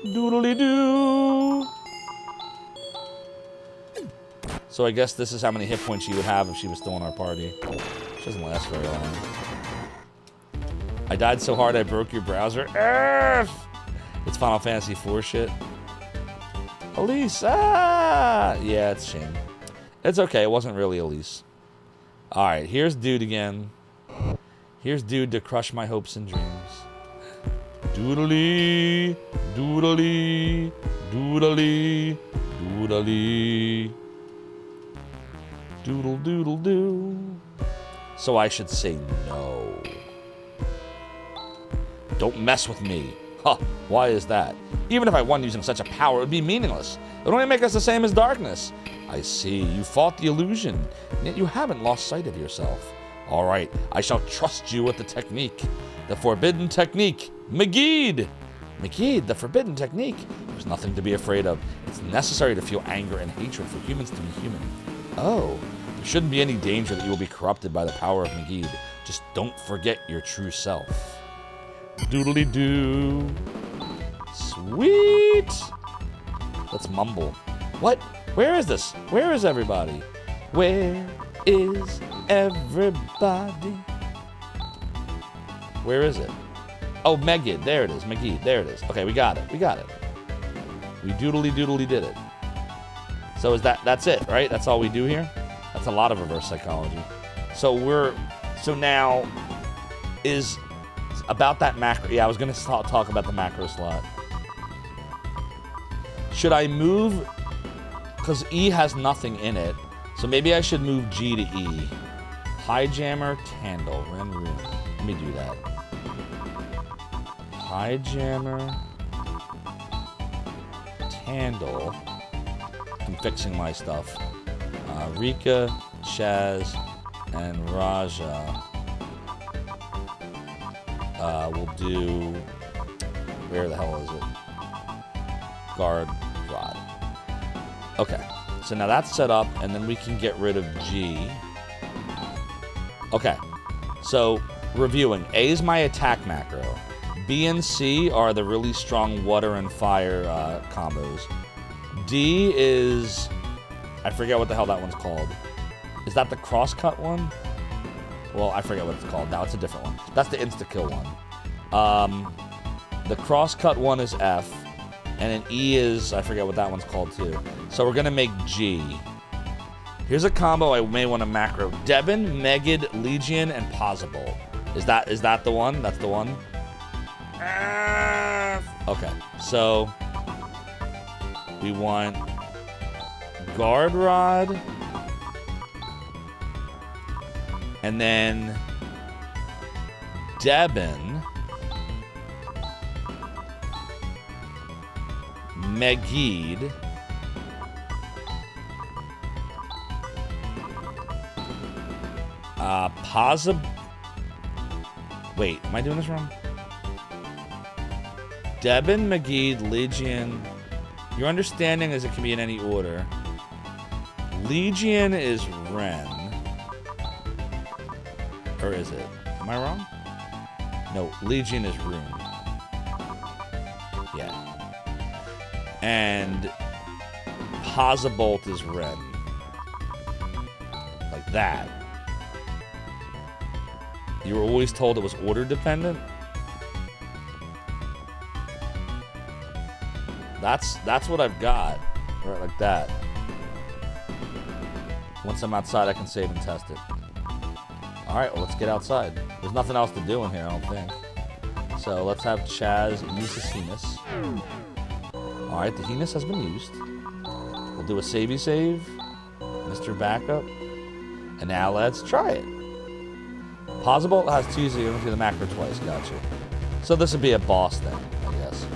Doodly doo. So I guess this is how many hit points she would have if she was still in our party. She doesn't last very long. I died so hard I broke your browser. F! It's Final Fantasy IV shit. Elise! Ah! Yeah, it's a shame. It's okay. It wasn't really Elise. Alright, here's Dude again. Here's Dude to crush my hopes and dreams. Doodly, doodly, doodly, doodly. Doodle doodle doo. So I should say no. Don't mess with me. Huh, why is that? Even if I won using such a power, it would be meaningless. It would only make us the same as darkness. I see, you fought the illusion, and yet you haven't lost sight of yourself. All right, I shall trust you with the technique. The forbidden technique. Magid! Magid, the forbidden technique. There's nothing to be afraid of. It's necessary to feel anger and hatred for humans to be human. Oh, there shouldn't be any danger that you will be corrupted by the power of Magid. Just don't forget your true self. Doodly doo. Sweet. Let's mumble. What? Where is this? Where is everybody? Where is everybody? Where is it? Oh, Megid. There it is. Magid. There it is. Okay, we got it. We got it. We doodly doodly did it. So that's it, right? That's all we do here? That's a lot of reverse psychology. So now is about that macro. Yeah, I was going to talk about the macro slot. Should I move? Because E has nothing in it. So maybe I should move G to E. Highjammer, Candle, Ren Room. Let me do that. Highjammer, Candle. I'm fixing my stuff. Rika, Shaz, and Raja. We'll do... Where the hell is it? Guard Rod. Okay. So now that's set up, and then we can get rid of G. Okay. So, reviewing. A is my attack macro. B and C are the really strong water and fire combos. D is... I forget what the hell that one's called. Is that the crosscut one? Well, I forget what it's called. Now it's a different one. That's the insta-kill one. The crosscut one is F. And an E is... I forget what that one's called too. So we're going to make G. Here's a combo I may want to macro. Debin, Megid, Legion, and Possible. Is that the one? That's the one? Okay. So... we want... Guard Rod. And then... Debin. Megid. Wait, am I doing this wrong? Debin, Megid, Legion. Your understanding is it can be in any order. Legion is Ren. Or is it? Am I wrong? No, Legion is Rune. Yeah. And Pozibolt is Ren. Like that. You were always told it was order dependent? That's what I've got. Right, like that. Once I'm outside, I can save and test it. Alright, well, let's get outside. There's nothing else to do in here, I don't think. So let's have Chaz use his Heinous. Alright, the Heinous has been used. We'll do a savey save. Mr. Backup. And now let's try it. Possible has 2 uses to the macro twice, gotcha. So this would be a boss then, I guess.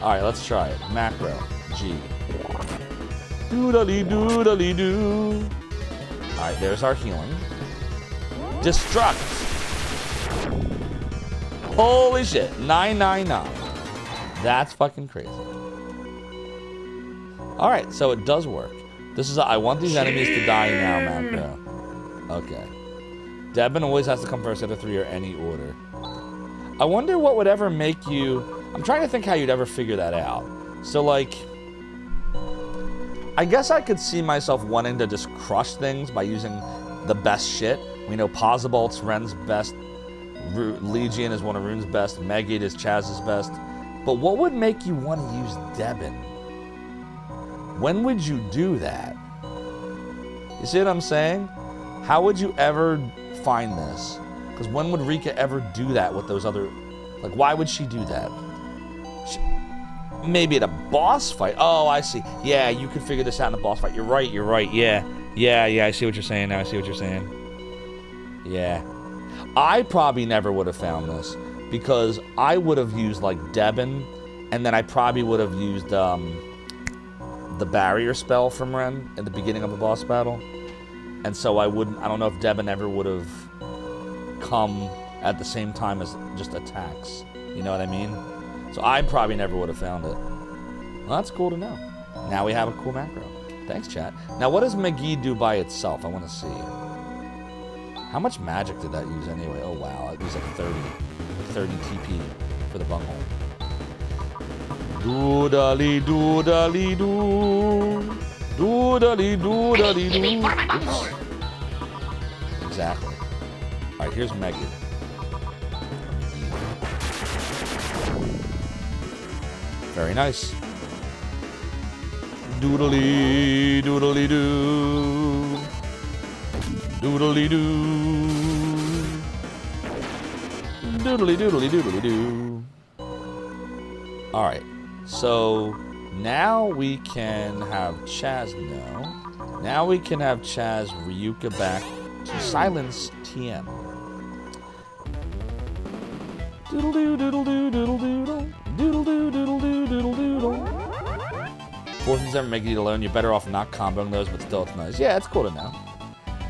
Alright, let's try it. Macro. G. Doodly-doodly-doo. Alright, there's our healing. Destruct. Holy shit. 999. That's fucking crazy. Alright, so it does work. This is I want these enemies to die now, macro. Okay. Debin always has to come first out of 3 or any order. I wonder what would ever make you... I'm trying to think how you'd ever figure that out. So, like... I guess I could see myself wanting to just crush things by using the best shit. We know Pozibolt's Ren's best. Legion is one of Rune's best. Megid is Chaz's best. But what would make you want to use Debin? When would you do that? You see what I'm saying? How would you ever find this? Because when would Rika ever do that with those other... Like, why would she do that? Maybe at a boss fight. Oh, I see. Yeah, you could figure this out in a boss fight. You're right, yeah. Yeah, I see what you're saying now. I see what you're saying. Yeah. I probably never would have found this because I would have used, like, Debin, and then I probably would have used the barrier spell from Ren at the beginning of a boss battle. And so I don't know if Debin ever would have come at the same time as just attacks. You know what I mean? So I probably never would have found it. Well, that's cool to know. Now we have a cool macro. Thanks, chat. Now, what does Megid do by itself? I want to see. How much magic did that use anyway? Oh, wow. It was like 30 TP for the bunghole. Doodly doodly doo. Doodly doodly doo. Oops. Exactly. Alright, here's Megid. Very nice. Doodly doodly doo. Doodly doo. Doodly doodly doodly doo. Alright, so now we can have Chaz. No. Now we can have Chaz Ryuka back to silence TM. Doodle doo doodle doo doodle doodle. Doodle doo doodle doo doodle doodle. Forces ever make it alone, you're better off not comboing those, but still it's nice. Yeah, it's cool to know.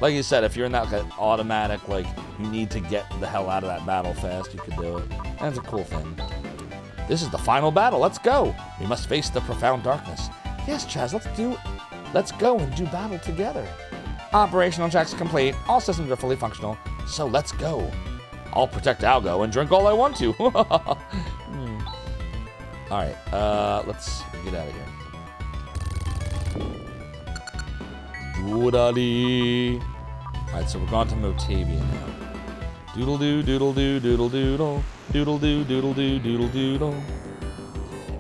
Like you said, if you're in that like, automatic, like, you need to get the hell out of that battle fast, you could do it. That's a cool thing. This is the final battle. Let's go. We must face the profound darkness. Yes, Chaz, let's go and do battle together. Operational checks complete. All systems are fully functional. So let's go. I'll protect Algo and drink all I want to. Alright, let's get out of here. Doodly. Alright, so we're going to Motavia now. Doodle doo doodle doo doodle doodle. Doodle doo doodle doo doodle doodle.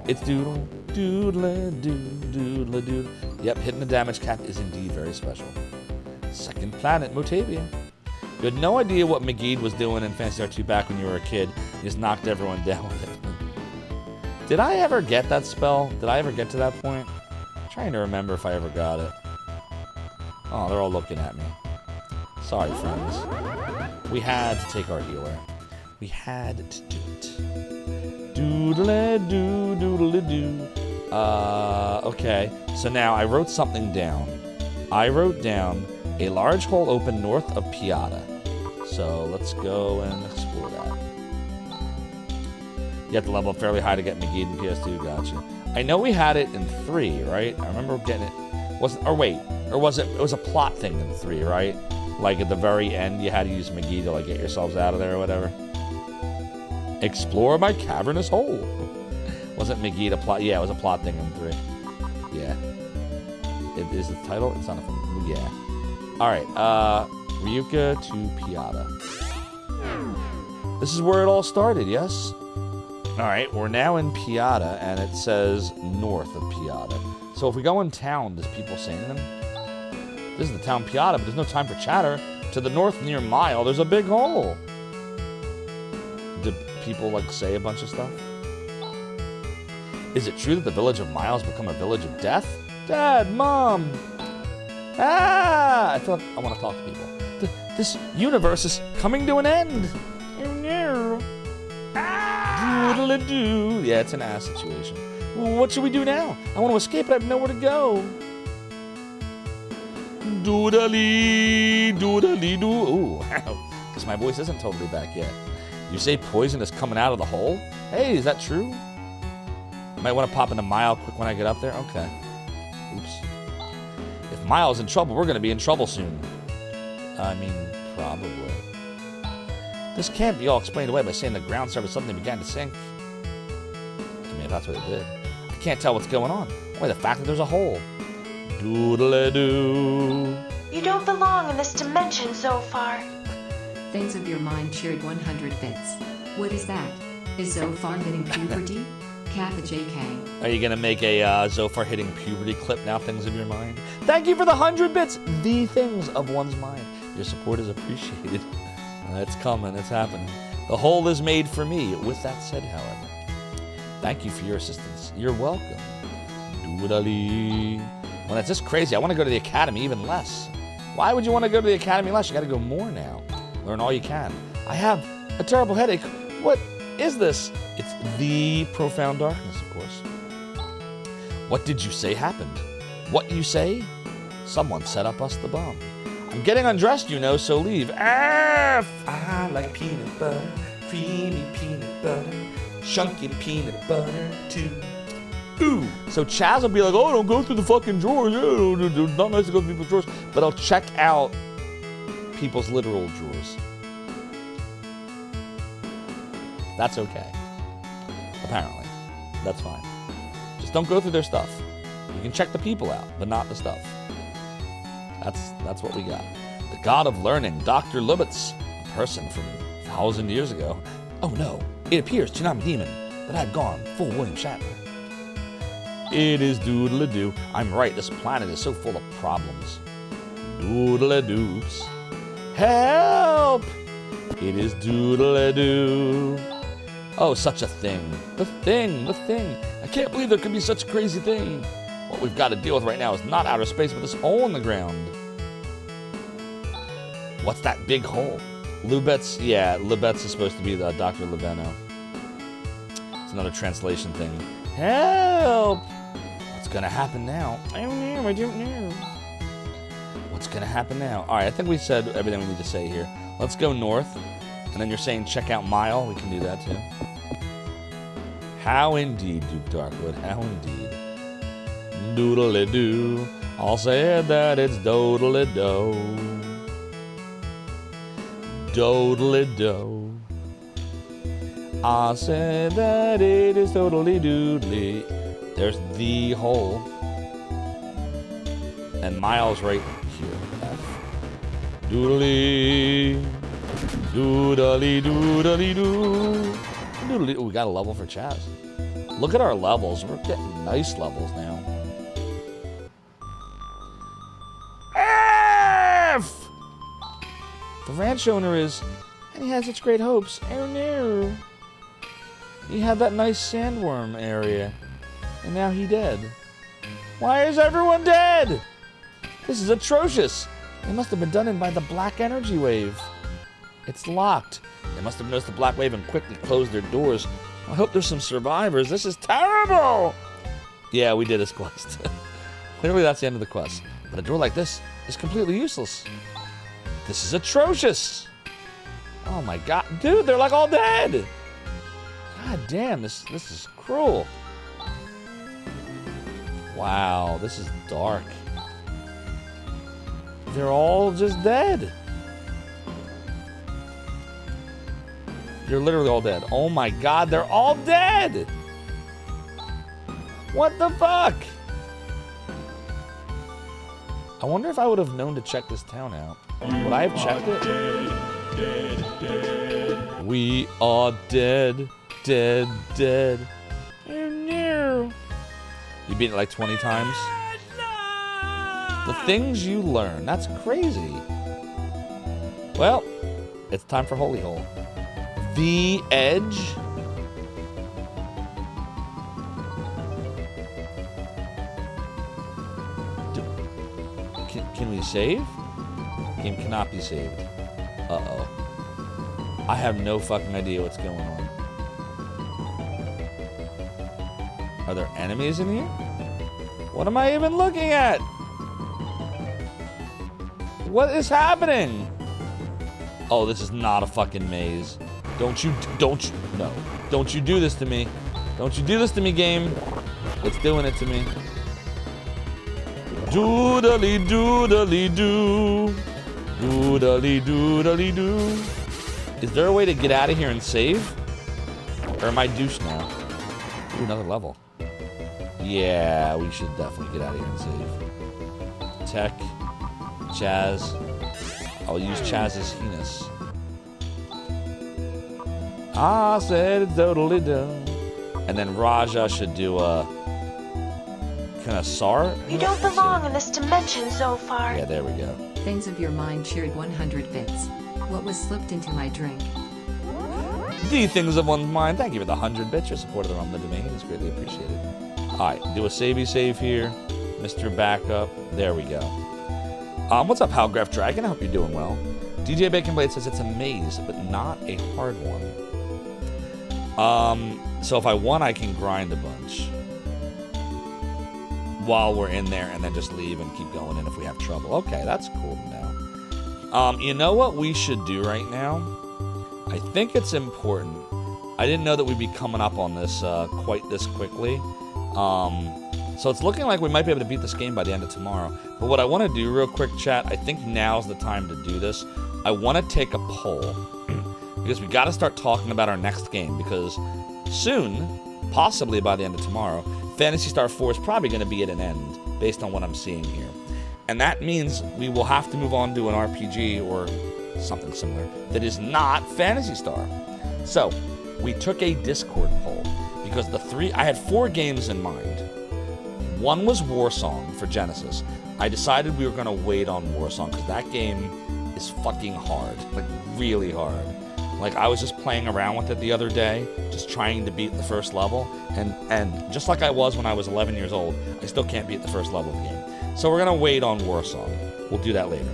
It's doodle doodle doo doodle doo. Yep, hitting the damage cap is indeed very special. Second planet, Motavia. You had no idea what Megid was doing in Phantasy Star 2 back when you were a kid. You just knocked everyone down with it. Did I ever get that spell? Did I ever get to that point? I'm trying to remember if I ever got it. Oh, they're all looking at me. Sorry, friends. We had to take our healer. We had to do it. Doodle-doo, doodle-doo. Okay. So now I wrote something down. I wrote down a large hole open north of Piata. So let's go and explore that. You have to level up fairly high to get Megid in PS2. Gotcha. I know we had it in 3, right? I remember getting it. Was it was a plot thing in 3, right? Like at the very end, you had to use Megid to like get yourselves out of there or whatever. Explore my cavernous hole. Wasn't Megid a plot? Yeah, it was a plot thing in 3. Yeah. It is the title. It's not a thing. Yeah. All right. Ryuka to Piata. This is where it all started, yes? All right, we're now in Piata, and it says north of Piata. So if we go in town, does people say anything? This is the town Piata, but there's no time for chatter. To the north near Mile, there's a big hole. Do people, like, say a bunch of stuff? Is it true that the village of Mile has become a village of death? Dad, Mom! Ah! I thought I want to talk to people. This universe is coming to an end. Oh no. Doodle-a-doo. Yeah, it's an ass situation. Well, what should we do now? I want to escape, but I have nowhere to go. Doodly, doodly-doo. Ooh, because my voice isn't totally back yet. You say poison is coming out of the hole? Hey, is that true? Might want to pop into Mile quick when I get up there. Okay. Oops. If Mile's in trouble, we're going to be in trouble soon. I mean, probably. This can't be all explained away by saying the ground surface suddenly began to sink. I mean, if that's what it did. I can't tell what's going on. Only the fact that there's a hole. Doodle-a-doo. You don't belong in this dimension, Zophar. Things of your mind cheered 100 bits. What is that? Is Zophar hitting puberty? Kappa JK. Are you going to make a Zophar hitting puberty clip now, things of your mind? Thank you for the 100 bits. The things of one's mind. Your support is appreciated. It's coming. It's happening. The hole is made for me. With that said, however, thank you for your assistance. You're welcome. Doodly. When it's this crazy, I want to go to the academy even less. Why would you want to go to the academy less? You got to go more now. Learn all you can. I have a terrible headache. What is this? It's the profound darkness, of course. What did you say happened? What you say? Someone set up us the bomb. I'm getting undressed, you know, so leave. I like peanut butter, creamy peanut butter, chunky peanut butter too. Ooh. So Chaz will be like, oh, don't go through the fucking drawers. It's not nice to go through people's drawers. But I'll check out people's literal drawers. That's okay. Apparently. That's fine. Just don't go through their stuff. You can check the people out, but not the stuff. That's what we got. The god of learning, Dr. Lubitz, a person from 1,000 years ago. Oh no, it appears Tsunami Demon that I've gone full William Shatner. It is doodle-a-doo. I'm right, this planet is so full of problems. Doodle-a-doops. Help! It is doodle-a-doo. Oh, such a thing. The thing. I can't believe there could be such a crazy thing. What we've got to deal with right now is not outer space, but this hole in the ground. What's that big hole? Lubetz? Yeah, Lubetz is supposed to be the Dr. Leveno. It's another translation thing. Help! What's going to happen now? I don't know. What's going to happen now? All right, I think we said everything we need to say here. Let's go north. And then you're saying check out Mile. We can do that too. How indeed, Duke Darkwood. How indeed. Doodle-a-doo. I'll say that it's doodle-a-do. Doodle-a-do. I said that it is totally doodly. There's the hole. And Miles right here. Doodly. Doodly doodly doo. Doodly. Ooh, we got a level for Chaz. Look at our levels. We're getting nice levels now. F! The ranch owner is, and he had such great hopes. Oh no. He had that nice sandworm area, and now he dead. Why is everyone dead? This is atrocious. It must have been done in by the black energy wave. It's locked. They must have noticed the black wave and quickly closed their doors. I hope there's some survivors. This is terrible. Yeah, we did this quest. Clearly that's the end of the quest. But a door like this is completely useless. This is atrocious. Oh my god. Dude, they're like all dead. God damn, this is cruel. Wow, this is dark. They're all just dead. You're literally all dead. Oh my god, they're all dead! What the fuck? I wonder if I would have known to check this town out. Would I have checked it? We are dead, dead, dead. Oh no. You beat it like 20 times? The things you learn. That's crazy. Well, it's time for Holy Hole. The Edge. Can we save? Game cannot be saved. Uh-oh. I have no fucking idea what's going on. Are there enemies in here? What am I even looking at? What is happening? Oh, this is not a fucking maze. Don't you do this to me. Don't you do this to me, game. It's doing it to me. Doodly doodly doo. Doodly doodly doo. Is there a way to get out of here and save? Or am I douche now? Ooh, another level. Yeah, we should definitely get out of here and save. Tech. Chaz. I'll use Chaz's heinous. I said it's totally done. And then Raja should do a... Kanasar? You don't belong in this dimension, Zophar. Yeah, there we go. Things of your mind cheered 100 bits. What was slipped into my drink? The things of one's mind. Thank you for the 100 bits. Your support of the domain is greatly appreciated. Alright, do a savey save here. Mr. Backup. There we go. What's up, Halgraph Dragon? I hope you're doing well. DJ Baconblade says it's a maze, but not a hard one. So if I won, I can grind a bunch while we're in there and then just leave and keep going in if we have trouble. Okay, that's cool to know. You know what we should do right now? I think it's important. I didn't know that we'd be coming up on this quite this quickly. So it's looking like we might be able to beat this game by the end of tomorrow. But what I want to do real quick, chat, I think now's the time to do this. I want to take a poll because we got to start talking about our next game because soon, possibly by the end of tomorrow, Phantasy Star 4 is probably going to be at an end based on what I'm seeing here. And that means we will have to move on to an RPG or something similar that is not Phantasy Star. So we took a Discord poll because I had 4 games in mind. One was Warsong for Genesis. I decided we were going to wait on Warsong because that game is fucking hard, like really hard. Like I was just playing around with it the other day, just trying to beat the first level, and just like I was when I was 11 years old, I still can't beat the first level of the game. So we're gonna wait on Warsong. We'll do that later.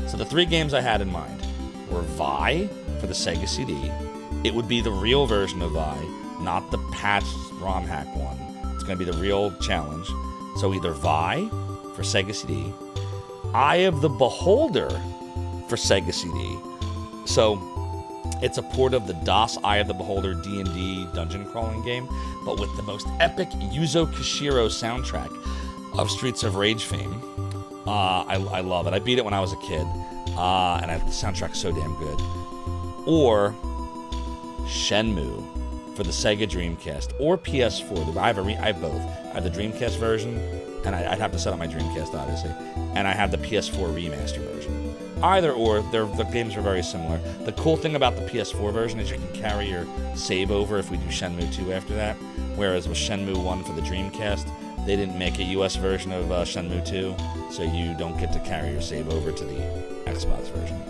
So the 3 games I had in mind were Vi for the Sega CD. It would be the real version of Vi, not the patched ROM hack one. It's gonna be the real challenge. So either Vi for Sega CD, Eye of the Beholder for Sega CD. So it's a port of the DOS Eye of the Beholder D&D dungeon crawling game, but with the most epic Yuzo Koshiro soundtrack of Streets of Rage fame. I love it. I beat it when I was a kid, and the soundtrack's so damn good. Or Shenmue for the Sega Dreamcast or PS4. I have both. I have the Dreamcast version, and I'd have to set up my Dreamcast, obviously, and I have the PS4 remaster version. Either or, the games are very similar. The cool thing about the PS4 version is you can carry your save over if we do Shenmue 2 after that, whereas with Shenmue 1 for the Dreamcast, they didn't make a US version of Shenmue 2, so you don't get to carry your save over to the Xbox version.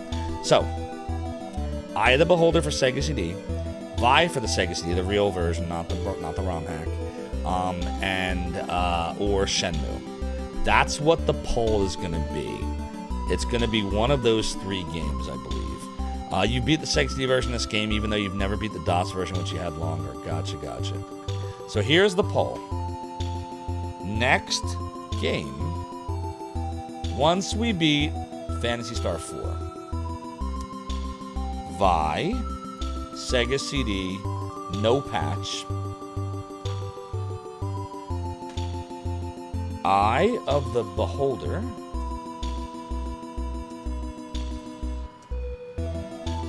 So, Eye of the Beholder for Sega CD, Vi for the Sega CD, the real version, not the ROM hack, or Shenmue. That's what the poll is going to be. It's going to be one of those 3 games, I believe. You beat the Sega CD version of this game, even though you've never beat the DOS version, which you had longer. Gotcha. So here's the poll. Next game, once we beat Phantasy Star 4, Vi, Sega CD, no patch, Eye of the Beholder,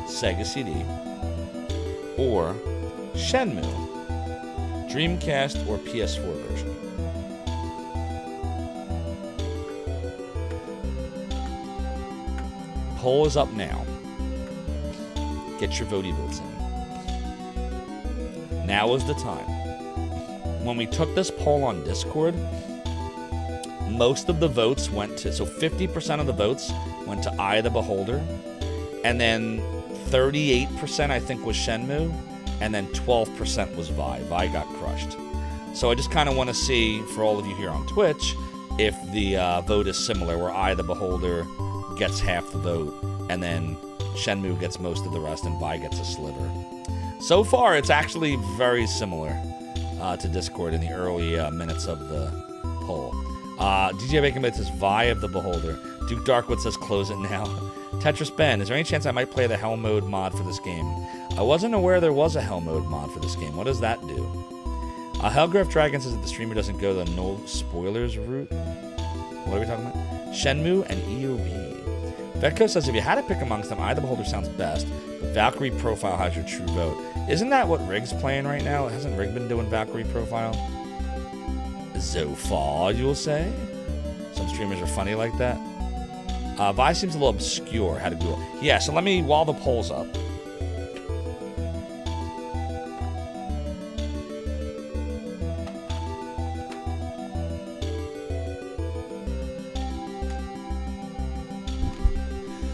Sega CD, or Shenmue, Dreamcast or PS4 version. Poll is up now. Get your votey votes in. Now is the time. When we took this poll on Discord, most of the votes went to, so 50% of the votes went to Eye of the Beholder, and then 38% I think was Shenmue, and then 12% was Vi. Vi got crushed. So I just kind of want to see, for all of you here on Twitch, if the vote is similar, where Eye of the Beholder gets half the vote, and then Shenmue gets most of the rest, and Vi gets a sliver. So far, it's actually very similar to Discord in the early minutes of the poll. DJ Bacon Bit says Vi of the Beholder. Duke Darkwood says close it now. Tetris Ben, is there any chance I might play the Hell Mode mod for this game? I wasn't aware there was a Hell Mode mod for this game. What does that do? Hellgraph Dragon says that the streamer doesn't go the no spoilers route. What are we talking about? Shenmue and EOB. Vetco says if you had to pick amongst them, Eye of the Beholder sounds best, but Valkyrie Profile has your true vote. Isn't that what Rig's playing right now? Hasn't Rig been doing Valkyrie Profile? Zophar, you'll say? Some streamers are funny like that. Vi seems a little obscure. How to do it? Yeah, so let me, while the poll's up.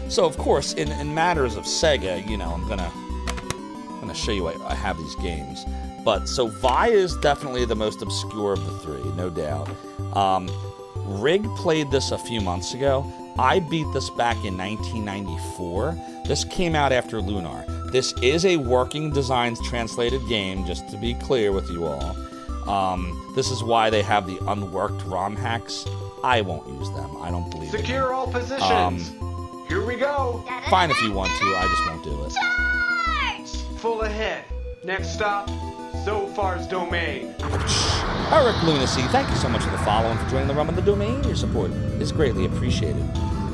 So of course, in matters of Sega, you know, I'm gonna show you I have these games. But so Vi is definitely the most obscure of the three, no doubt. Rig played this a few months ago. I beat this back in 1994. This came out after Lunar. This is a working designs translated game, just to be clear with you all. This is why they have the unworked ROM hacks. I won't use them. I don't believe in them. Secure all positions. Here we go. Fine if you want to, I just won't do it. Full ahead. Next stop, Zophar's domain. Eric Lunacy, thank you so much for the follow and for joining the Rum of the Domain. Your support is greatly appreciated.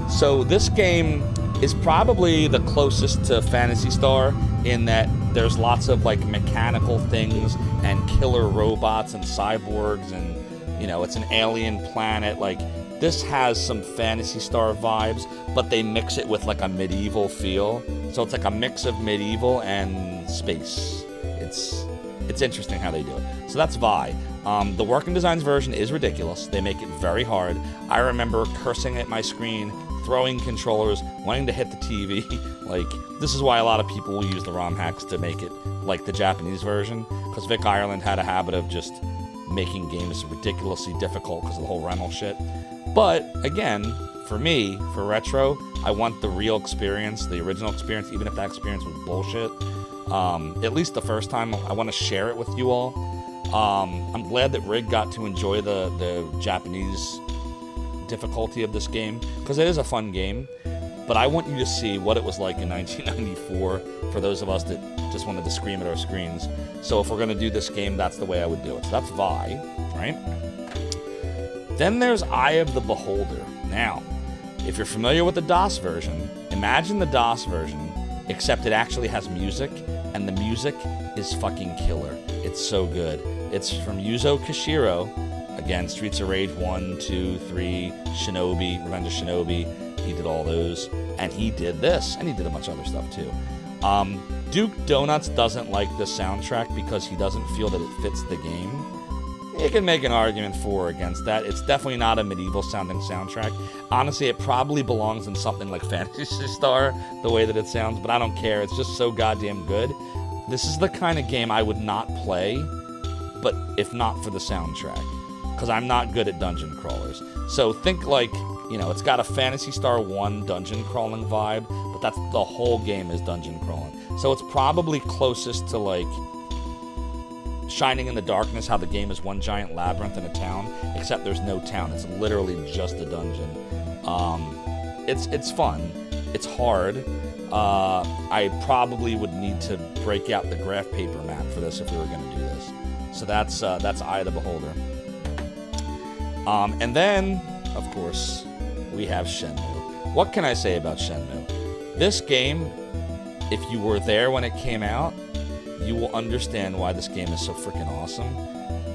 So this game is probably the closest to Phantasy Star in that there's lots of like mechanical things and killer robots and cyborgs, and you know, it's an alien planet. Like, this has some Phantasy Star vibes, but they mix it with like a medieval feel. So it's like a mix of medieval and space. It's interesting how they do it. So that's Vi. The Working Designs version is ridiculous. They make it very hard. I remember cursing at my screen, throwing controllers, wanting to hit the TV. Like, this is why a lot of people will use the ROM hacks to make it like the Japanese version, because Vic Ireland had a habit of just making games ridiculously difficult because of the whole rental shit. But again, for me, for retro, I want the real experience, the original experience, even if that experience was bullshit. At least the first time, I want to share it with you all. I'm glad that Rig got to enjoy the Japanese difficulty of this game, because it is a fun game. But I want you to see what it was like in 1994 for those of us that just wanted to scream at our screens. So if we're going to do this game, that's the way I would do it. So that's Vi, right? Then there's Eye of the Beholder. Now, if you're familiar with the DOS version, imagine the DOS version, except it actually has music, and the music is fucking killer. It's so good. It's from Yuzo Koshiro. Again, Streets of Rage 1, 2, 3, Shinobi, Revenge of Shinobi. He did all those. And he did this. And he did a bunch of other stuff too. Duke Donuts doesn't like the soundtrack because he doesn't feel that it fits the game. You can make an argument for or against that. It's definitely not a medieval sounding soundtrack. Honestly, it probably belongs in something like Phantasy Star, the way that it sounds, but I don't care. It's just so goddamn good. This is the kind of game I would not play, but if not for the soundtrack, because I'm not good at dungeon crawlers. So think like, you know, it's got a Phantasy Star 1 dungeon crawling vibe, but that's the whole game is dungeon crawling. So it's probably closest to like Shining in the Darkness, how the game is one giant labyrinth in a town, except there's no town. It's literally just a dungeon. It's fun. It's hard. I probably would need to break out the graph paper map for this if we were going to do this. So that's Eye of the Beholder. And then, of course, we have Shenmue. What can I say about Shenmue? This game, if you were there when it came out, you will understand why this game is so freaking awesome.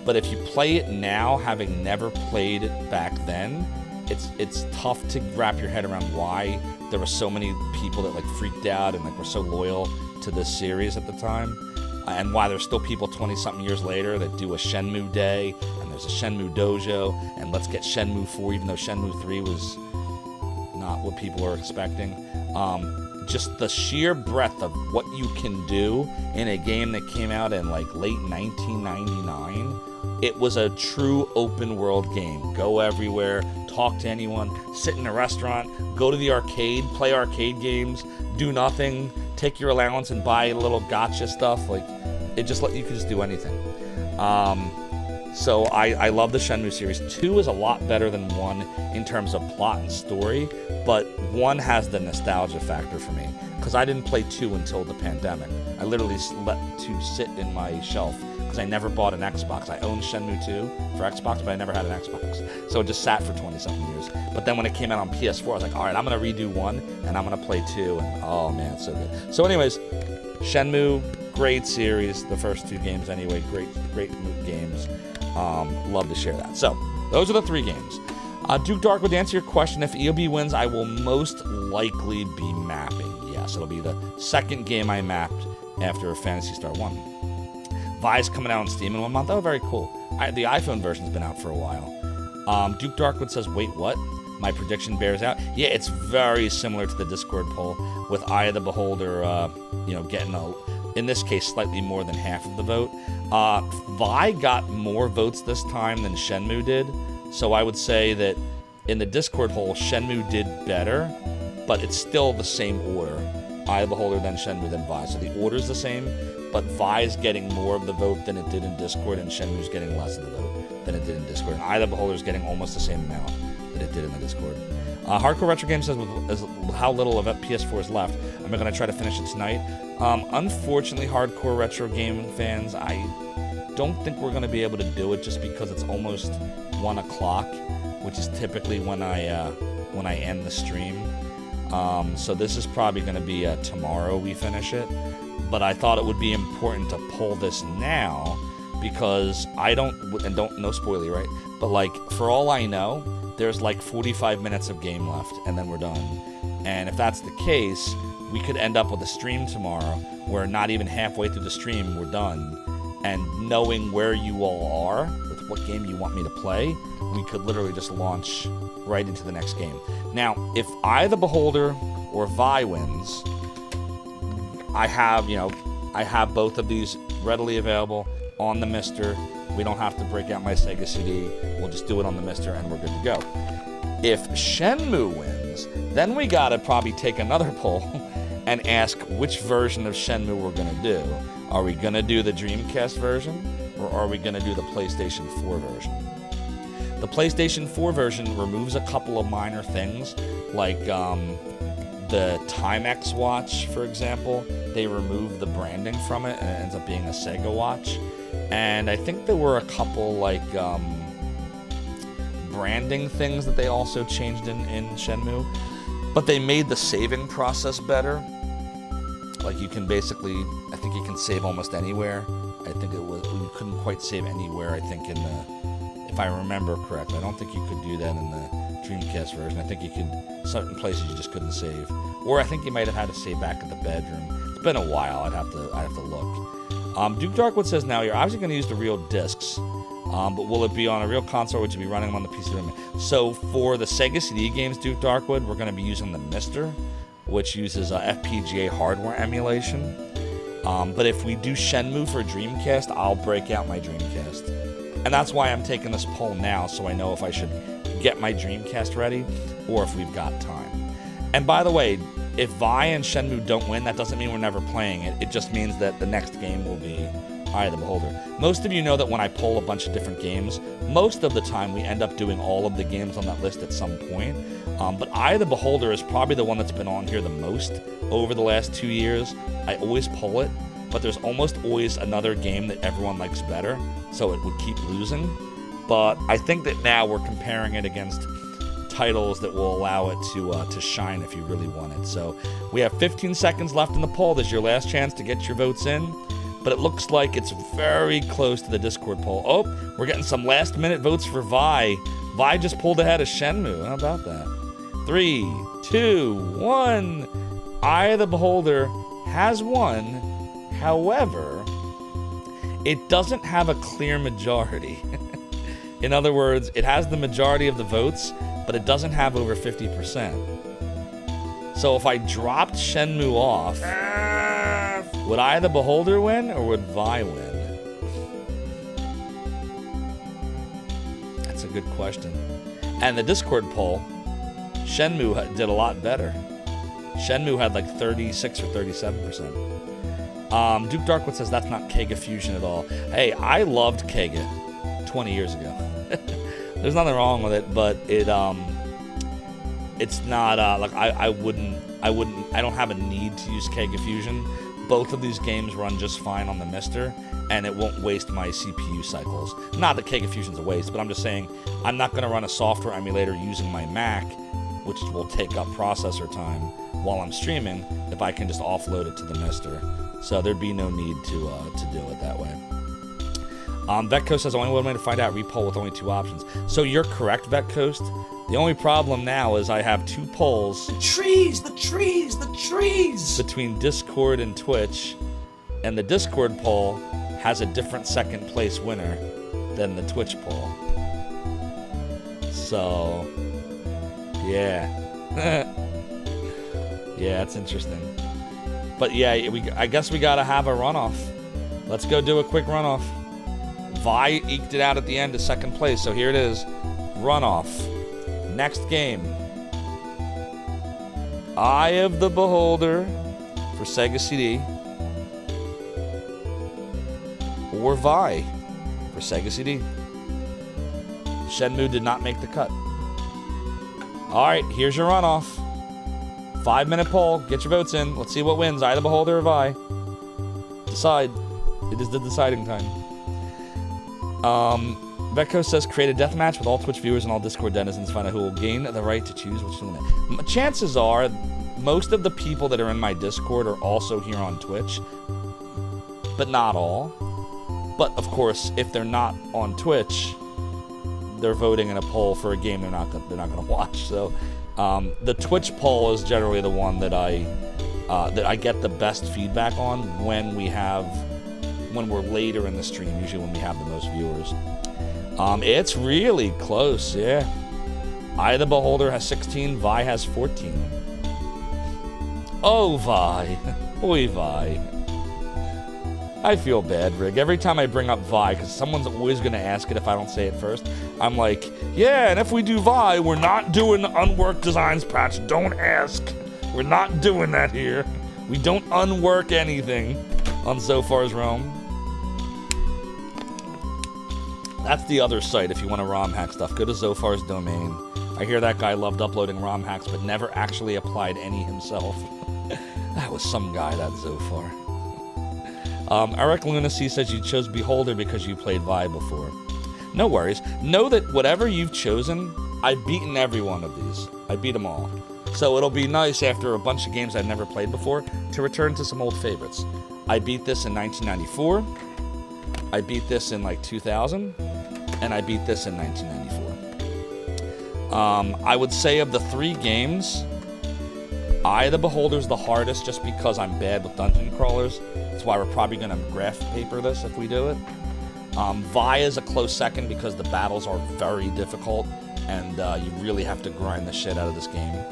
But if you play it now, having never played it back then, it's tough to wrap your head around why there were so many people that like freaked out and like were so loyal to this series at the time, and why there's still people 20-something years later that do a Shenmue day, and there's a Shenmue dojo, and let's get Shenmue 4, even though Shenmue 3 was not what people were expecting. Just the sheer breadth of what you can do in a game that came out in like late 1999. It was a true open world game. Go everywhere, talk to anyone, sit in a restaurant, go to the arcade, play arcade games, do nothing, take your allowance and buy little gotcha stuff. Like, it just let you could just do anything. So I love the Shenmue series. 2 is a lot better than 1 in terms of plot and story, but 1 has the nostalgia factor for me, because I didn't play 2 until the pandemic. I literally let 2 sit in my shelf, because I never bought an Xbox. I owned Shenmue 2 for Xbox, but I never had an Xbox. So it just sat for 20-something years. But then when it came out on PS4, I was like, all right, I'm going to redo 1, and I'm going to play 2, and oh man, it's so good. So anyways, Shenmue, great series. The first 2 games anyway, great games. Love to share that. So, those are the 3 games. Duke Darkwood, to answer your question, if EOB wins, I will most likely be mapping. Yes, it'll be the second game I mapped after Phantasy Star 1. Vi's coming out on Steam in 1 month. Oh, very cool. The iPhone version's been out for a while. Duke Darkwood says, wait, what? My prediction bears out. Yeah, it's very similar to the Discord poll, with Eye of the Beholder, getting in this case, slightly more than half of the vote. Vi got more votes this time than Shenmue did, so I would say that in the Discord poll, Shenmue did better, but it's still the same order. Eye of the Beholder, then Shenmue, then Vi. So the order's the same, but Vi's getting more of the vote than it did in Discord, and Shenmue's getting less of the vote than it did in Discord. And Eye of the Beholder's getting almost the same amount that it did in the Discord. Hardcore Retro Game says, with how little of PS4 is left, I'm going to try to finish it tonight. Unfortunately, Hardcore Retro Gaming fans, I don't think we're going to be able to do it just because it's almost 1 o'clock, which is typically when I end the stream. So this is probably going to be tomorrow we finish it. But I thought it would be important to pull this now because no spoiler, right? But like, for all I know, there's like 45 minutes of game left, and then we're done. And if that's the case, we could end up with a stream tomorrow where not even halfway through the stream we're done. And knowing where you all are, with what game you want me to play, we could literally just launch right into the next game. Now, if Eye of the Beholder or Vi wins, I have both of these readily available on the Mister. We don't have to break out my Sega CD. We'll just do it on the Mister and we're good to go. If Shenmue wins, then we gotta probably take another poll and ask which version of Shenmue we're gonna do. Are we gonna do the Dreamcast version, or are we gonna do the PlayStation 4 version? The PlayStation 4 version removes a couple of minor things, like the Timex watch, for example. They remove the branding from it, and it ends up being a Sega watch. And I think there were a couple like branding things that they also changed in Shenmue, but they made the saving process better. Like, you can basically, I think you can save almost anywhere. I think you couldn't quite save anywhere, I think, if I remember correctly. I don't think you could do that in the Dreamcast version. I think you could, certain places you just couldn't save. Or I think you might have had to save back at the bedroom. It's been a while, I'd have to look. Duke Darkwood says, now you're obviously going to use the real discs, but will it be on a real console or would you be running them on the PC? So for the Sega CD games, Duke Darkwood, we're going to be using the Mister, which uses FPGA hardware emulation. But if we do Shenmue for Dreamcast, I'll break out my Dreamcast. And that's why I'm taking this poll now, so I know if I should get my Dreamcast ready or if we've got time. And by the way, if Vi and Shenmue don't win, that doesn't mean we're never playing it. It just means that the next game will be Eye of the Beholder. Most of you know that when I poll a bunch of different games, most of the time we end up doing all of the games on that list at some point. But Eye of the Beholder is probably the one that's been on here the most over the last 2 years. I always poll it, but there's almost always another game that everyone likes better, so it would keep losing. But I think that now we're comparing it against titles that will allow it to shine if you really want it. So we have 15 seconds left in the poll. This is your last chance to get your votes in. But it looks like it's very close to the Discord poll. Oh, we're getting some last-minute votes for Vi. Vi just pulled ahead of Shenmue. How about that? 3, 2, 1. Eye of the Beholder has won. However, it doesn't have a clear majority. In other words, it has the majority of the votes, but it doesn't have over 50%. So if I dropped Shenmue off, would I the Beholder win or would Vi win? That's a good question. And the Discord poll, Shenmue did a lot better. Shenmue had like 36 or 37%. Duke Darkwood says that's not Kega Fusion at all. Hey, I loved Kega 20 years ago. There's nothing wrong with it, but it's not like I don't have a need to use Kega Fusion. Both of these games run just fine on the Mister, and it won't waste my CPU cycles. Not that Kega Fusion's a waste, but I'm just saying I'm not going to run a software emulator using my Mac, which will take up processor time while I'm streaming, if I can just offload it to the Mister. So there'd be no need to do it that way. Vetcoast says only one way to find out, repoll with only 2 options. So you're correct, Vetcoast. The only problem now is I have 2 polls. The trees! Between Discord and Twitch, and the Discord poll has a different second place winner than the Twitch poll. So, yeah. Yeah, it's interesting. But yeah, I guess we gotta have a runoff. Let's go do a quick runoff. Vi eked it out at the end to second place, so here it is. Runoff. Next game. Eye of the Beholder for Sega CD. Or Vi for Sega CD. Shenmue did not make the cut. Alright, here's your runoff. 5-minute poll. Get your votes in. Let's see what wins. Eye of the Beholder or Vi. Decide. It is the deciding time. Vetco says create a deathmatch with all Twitch viewers and all Discord denizens. Find out who will gain the right to choose which to win. Chances are, most of the people that are in my Discord are also here on Twitch, but not all. But of course, if they're not on Twitch, they're voting in a poll for a game they're not gonna watch. So the Twitch poll is generally the one that I get the best feedback on when we're later in the stream, usually when we have the most viewers. It's really close, yeah. Eye of the Beholder has 16, Vi has 14. Oh, Vi. Oi, Vi. I feel bad, Rig. Every time I bring up Vi, because someone's always going to ask it if I don't say it first, I'm like, yeah, and if we do Vi, we're not doing the Unworked Designs patch. Don't ask. We're not doing that here. We don't unwork anything on Zophar's Realm. That's the other site if you want to ROM hack stuff. Go to Zophar's domain. I hear that guy loved uploading ROM hacks, but never actually applied any himself. That was some guy, that Zophar. Eric Lunacy says you chose Beholder because you played Vi before. No worries. Know that whatever you've chosen, I've beaten every one of these. I beat them all. So it'll be nice after a bunch of games I've never played before to return to some old favorites. I beat this in 1994. I beat this in like 2000. And I beat this in 1994. I would say of the 3 games, Eye of the Beholder's the hardest just because I'm bad with dungeon crawlers. That's why we're probably going to graph paper this if we do it. Vi is a close second because the battles are very difficult and you really have to grind the shit out of this game.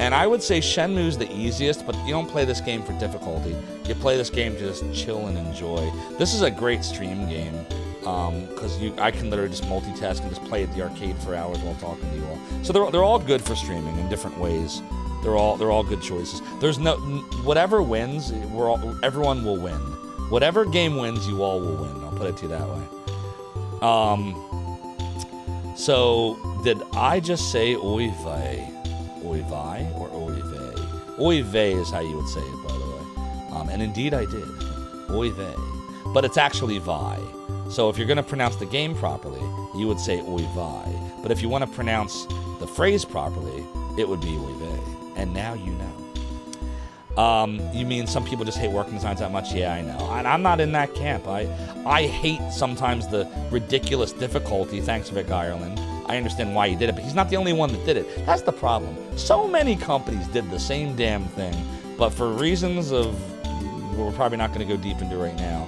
And I would say Shenmue's the easiest, but you don't play this game for difficulty. You play this game to just chill and enjoy. This is a great stream game. Because I can literally just multitask and just play at the arcade for hours while talking to you all. So they're all good for streaming in different ways. They're all good choices. There's no whatever wins, everyone will win. Whatever game wins, you all will win. I'll put it to you that way. So did I just say oy vey? Oy vey or oy vey? Oy vey is how you would say it, by the way. And indeed I did. Oy vey. But it's actually Vi. So if you're going to pronounce the game properly, you would say oy vey. But if you want to pronounce the phrase properly, it would be oy vey. And now you know. You mean some people just hate working designs that much? Yeah, I know. And I'm not in that camp. I hate sometimes the ridiculous difficulty. Thanks, Vic Ireland. I understand why he did it, but he's not the only one that did it. That's the problem. So many companies did the same damn thing But for reasons of we're probably not going to go deep into right now,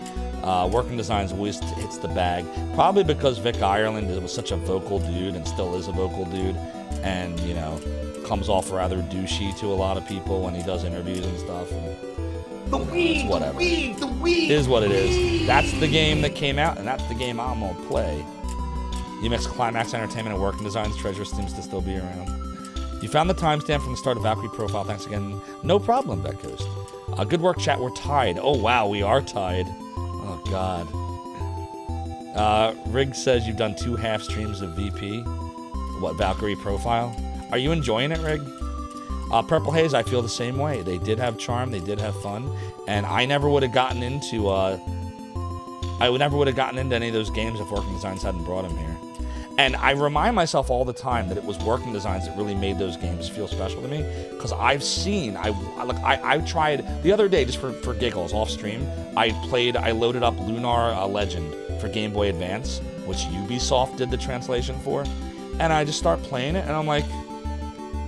Working Designs always hits the bag. Probably because Vic Ireland was such a vocal dude and still is a vocal dude, and you know, comes off rather douchey to a lot of people when he does interviews and stuff. And, the weed, whatever. The weed. It is what it is. That's the game that came out, and that's the game I'm gonna play. You mix Climax Entertainment and Working Designs. Treasure seems to still be around. You found the timestamp from the start of Valkyrie profile. Thanks again. No problem, Betcoast. Good work, chat. We're tied. Oh wow, we are tied. Oh god. Rig says you've done 2 half streams of VP. What, Valkyrie profile? Are you enjoying it, Rig? Purple Haze, I feel the same way. They did have charm, they did have fun, and I never would have gotten into any of those games if Working Designs hadn't brought him here. And I remind myself all the time that it was Working Designs that really made those games feel special to me, because I've seen, I tried the other day just for giggles off stream. I loaded up Lunar Legend for Game Boy Advance, which Ubisoft did the translation for, and I just start playing it, and I'm like,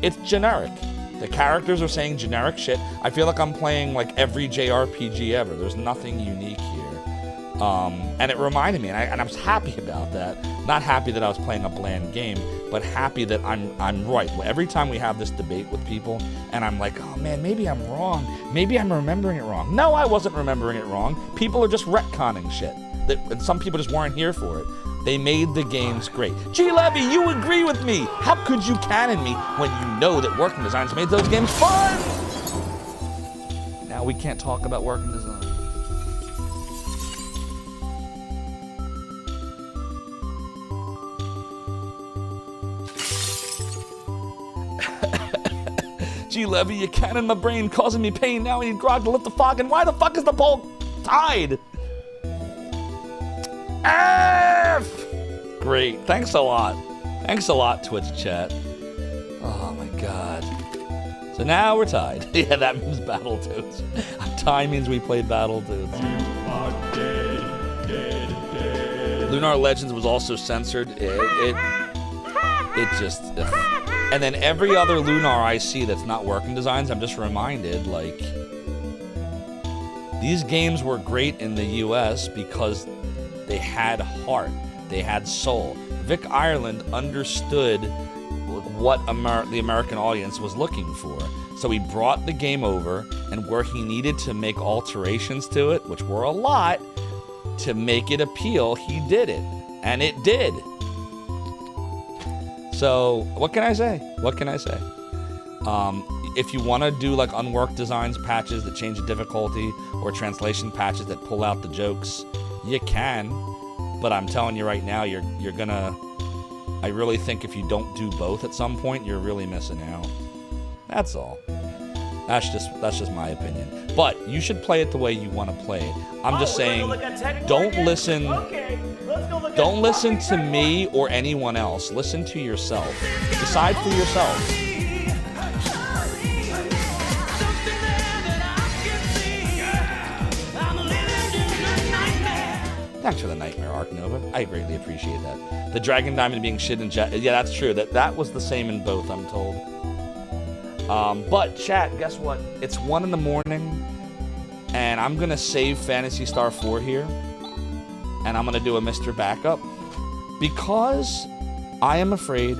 it's generic. The characters are saying generic shit. I feel like I'm playing like every JRPG ever. There's nothing unique here. And it reminded me, and I was happy about that. Not happy that I was playing a bland game, but happy that I'm right. Every time we have this debate with people, and I'm like, oh man, maybe I'm wrong. Maybe I'm remembering it wrong. No, I wasn't remembering it wrong. People are just retconning shit. And some people just weren't here for it. They made the games great. G. Levy, you agree with me. How could you canon me when you know that Working Designs made those games fun? Now we can't talk about Working Design. G. Levy, you canon my brain, causing me pain. Now I need grog to lift the fog, and why the fuck is the poll tied? F! Great. Thanks a lot. Thanks a lot, Twitch chat. Oh my god. So now we're tied. Yeah, that means Battletoads. Tie means we played Battletoads. Lunar Legends was also censored. It just... And then every other Lunar I see that's not Working Designs, I'm just reminded, like... These games were great in the US because they had heart. They had soul. Vic Ireland understood what the American audience was looking for. So he brought the game over, and where he needed to make alterations to it, which were a lot, to make it appeal, he did it. And it did. So, what can I say? What can I say? If you want to do like unworked designs patches that change the difficulty, or translation patches that pull out the jokes, you can. But I'm telling you right now, you're gonna... I really think if you don't do both at some point, you're really missing out. That's all. That's just my opinion. But you should play it the way you want to play it. I'm just saying, don't listen. Don't listen to me or anyone else. Listen to yourself. Decide for yourself. Thanks for the Nightmare Arc, Nova. I greatly appreciate that. The Dragon Diamond being shit in chat. Yeah, that's true. That was the same in both, I'm told. But chat, guess what? It's 1 in the morning, and I'm gonna save Phantasy Star 4 here, and I'm gonna do a Mr. Backup, because I am afraid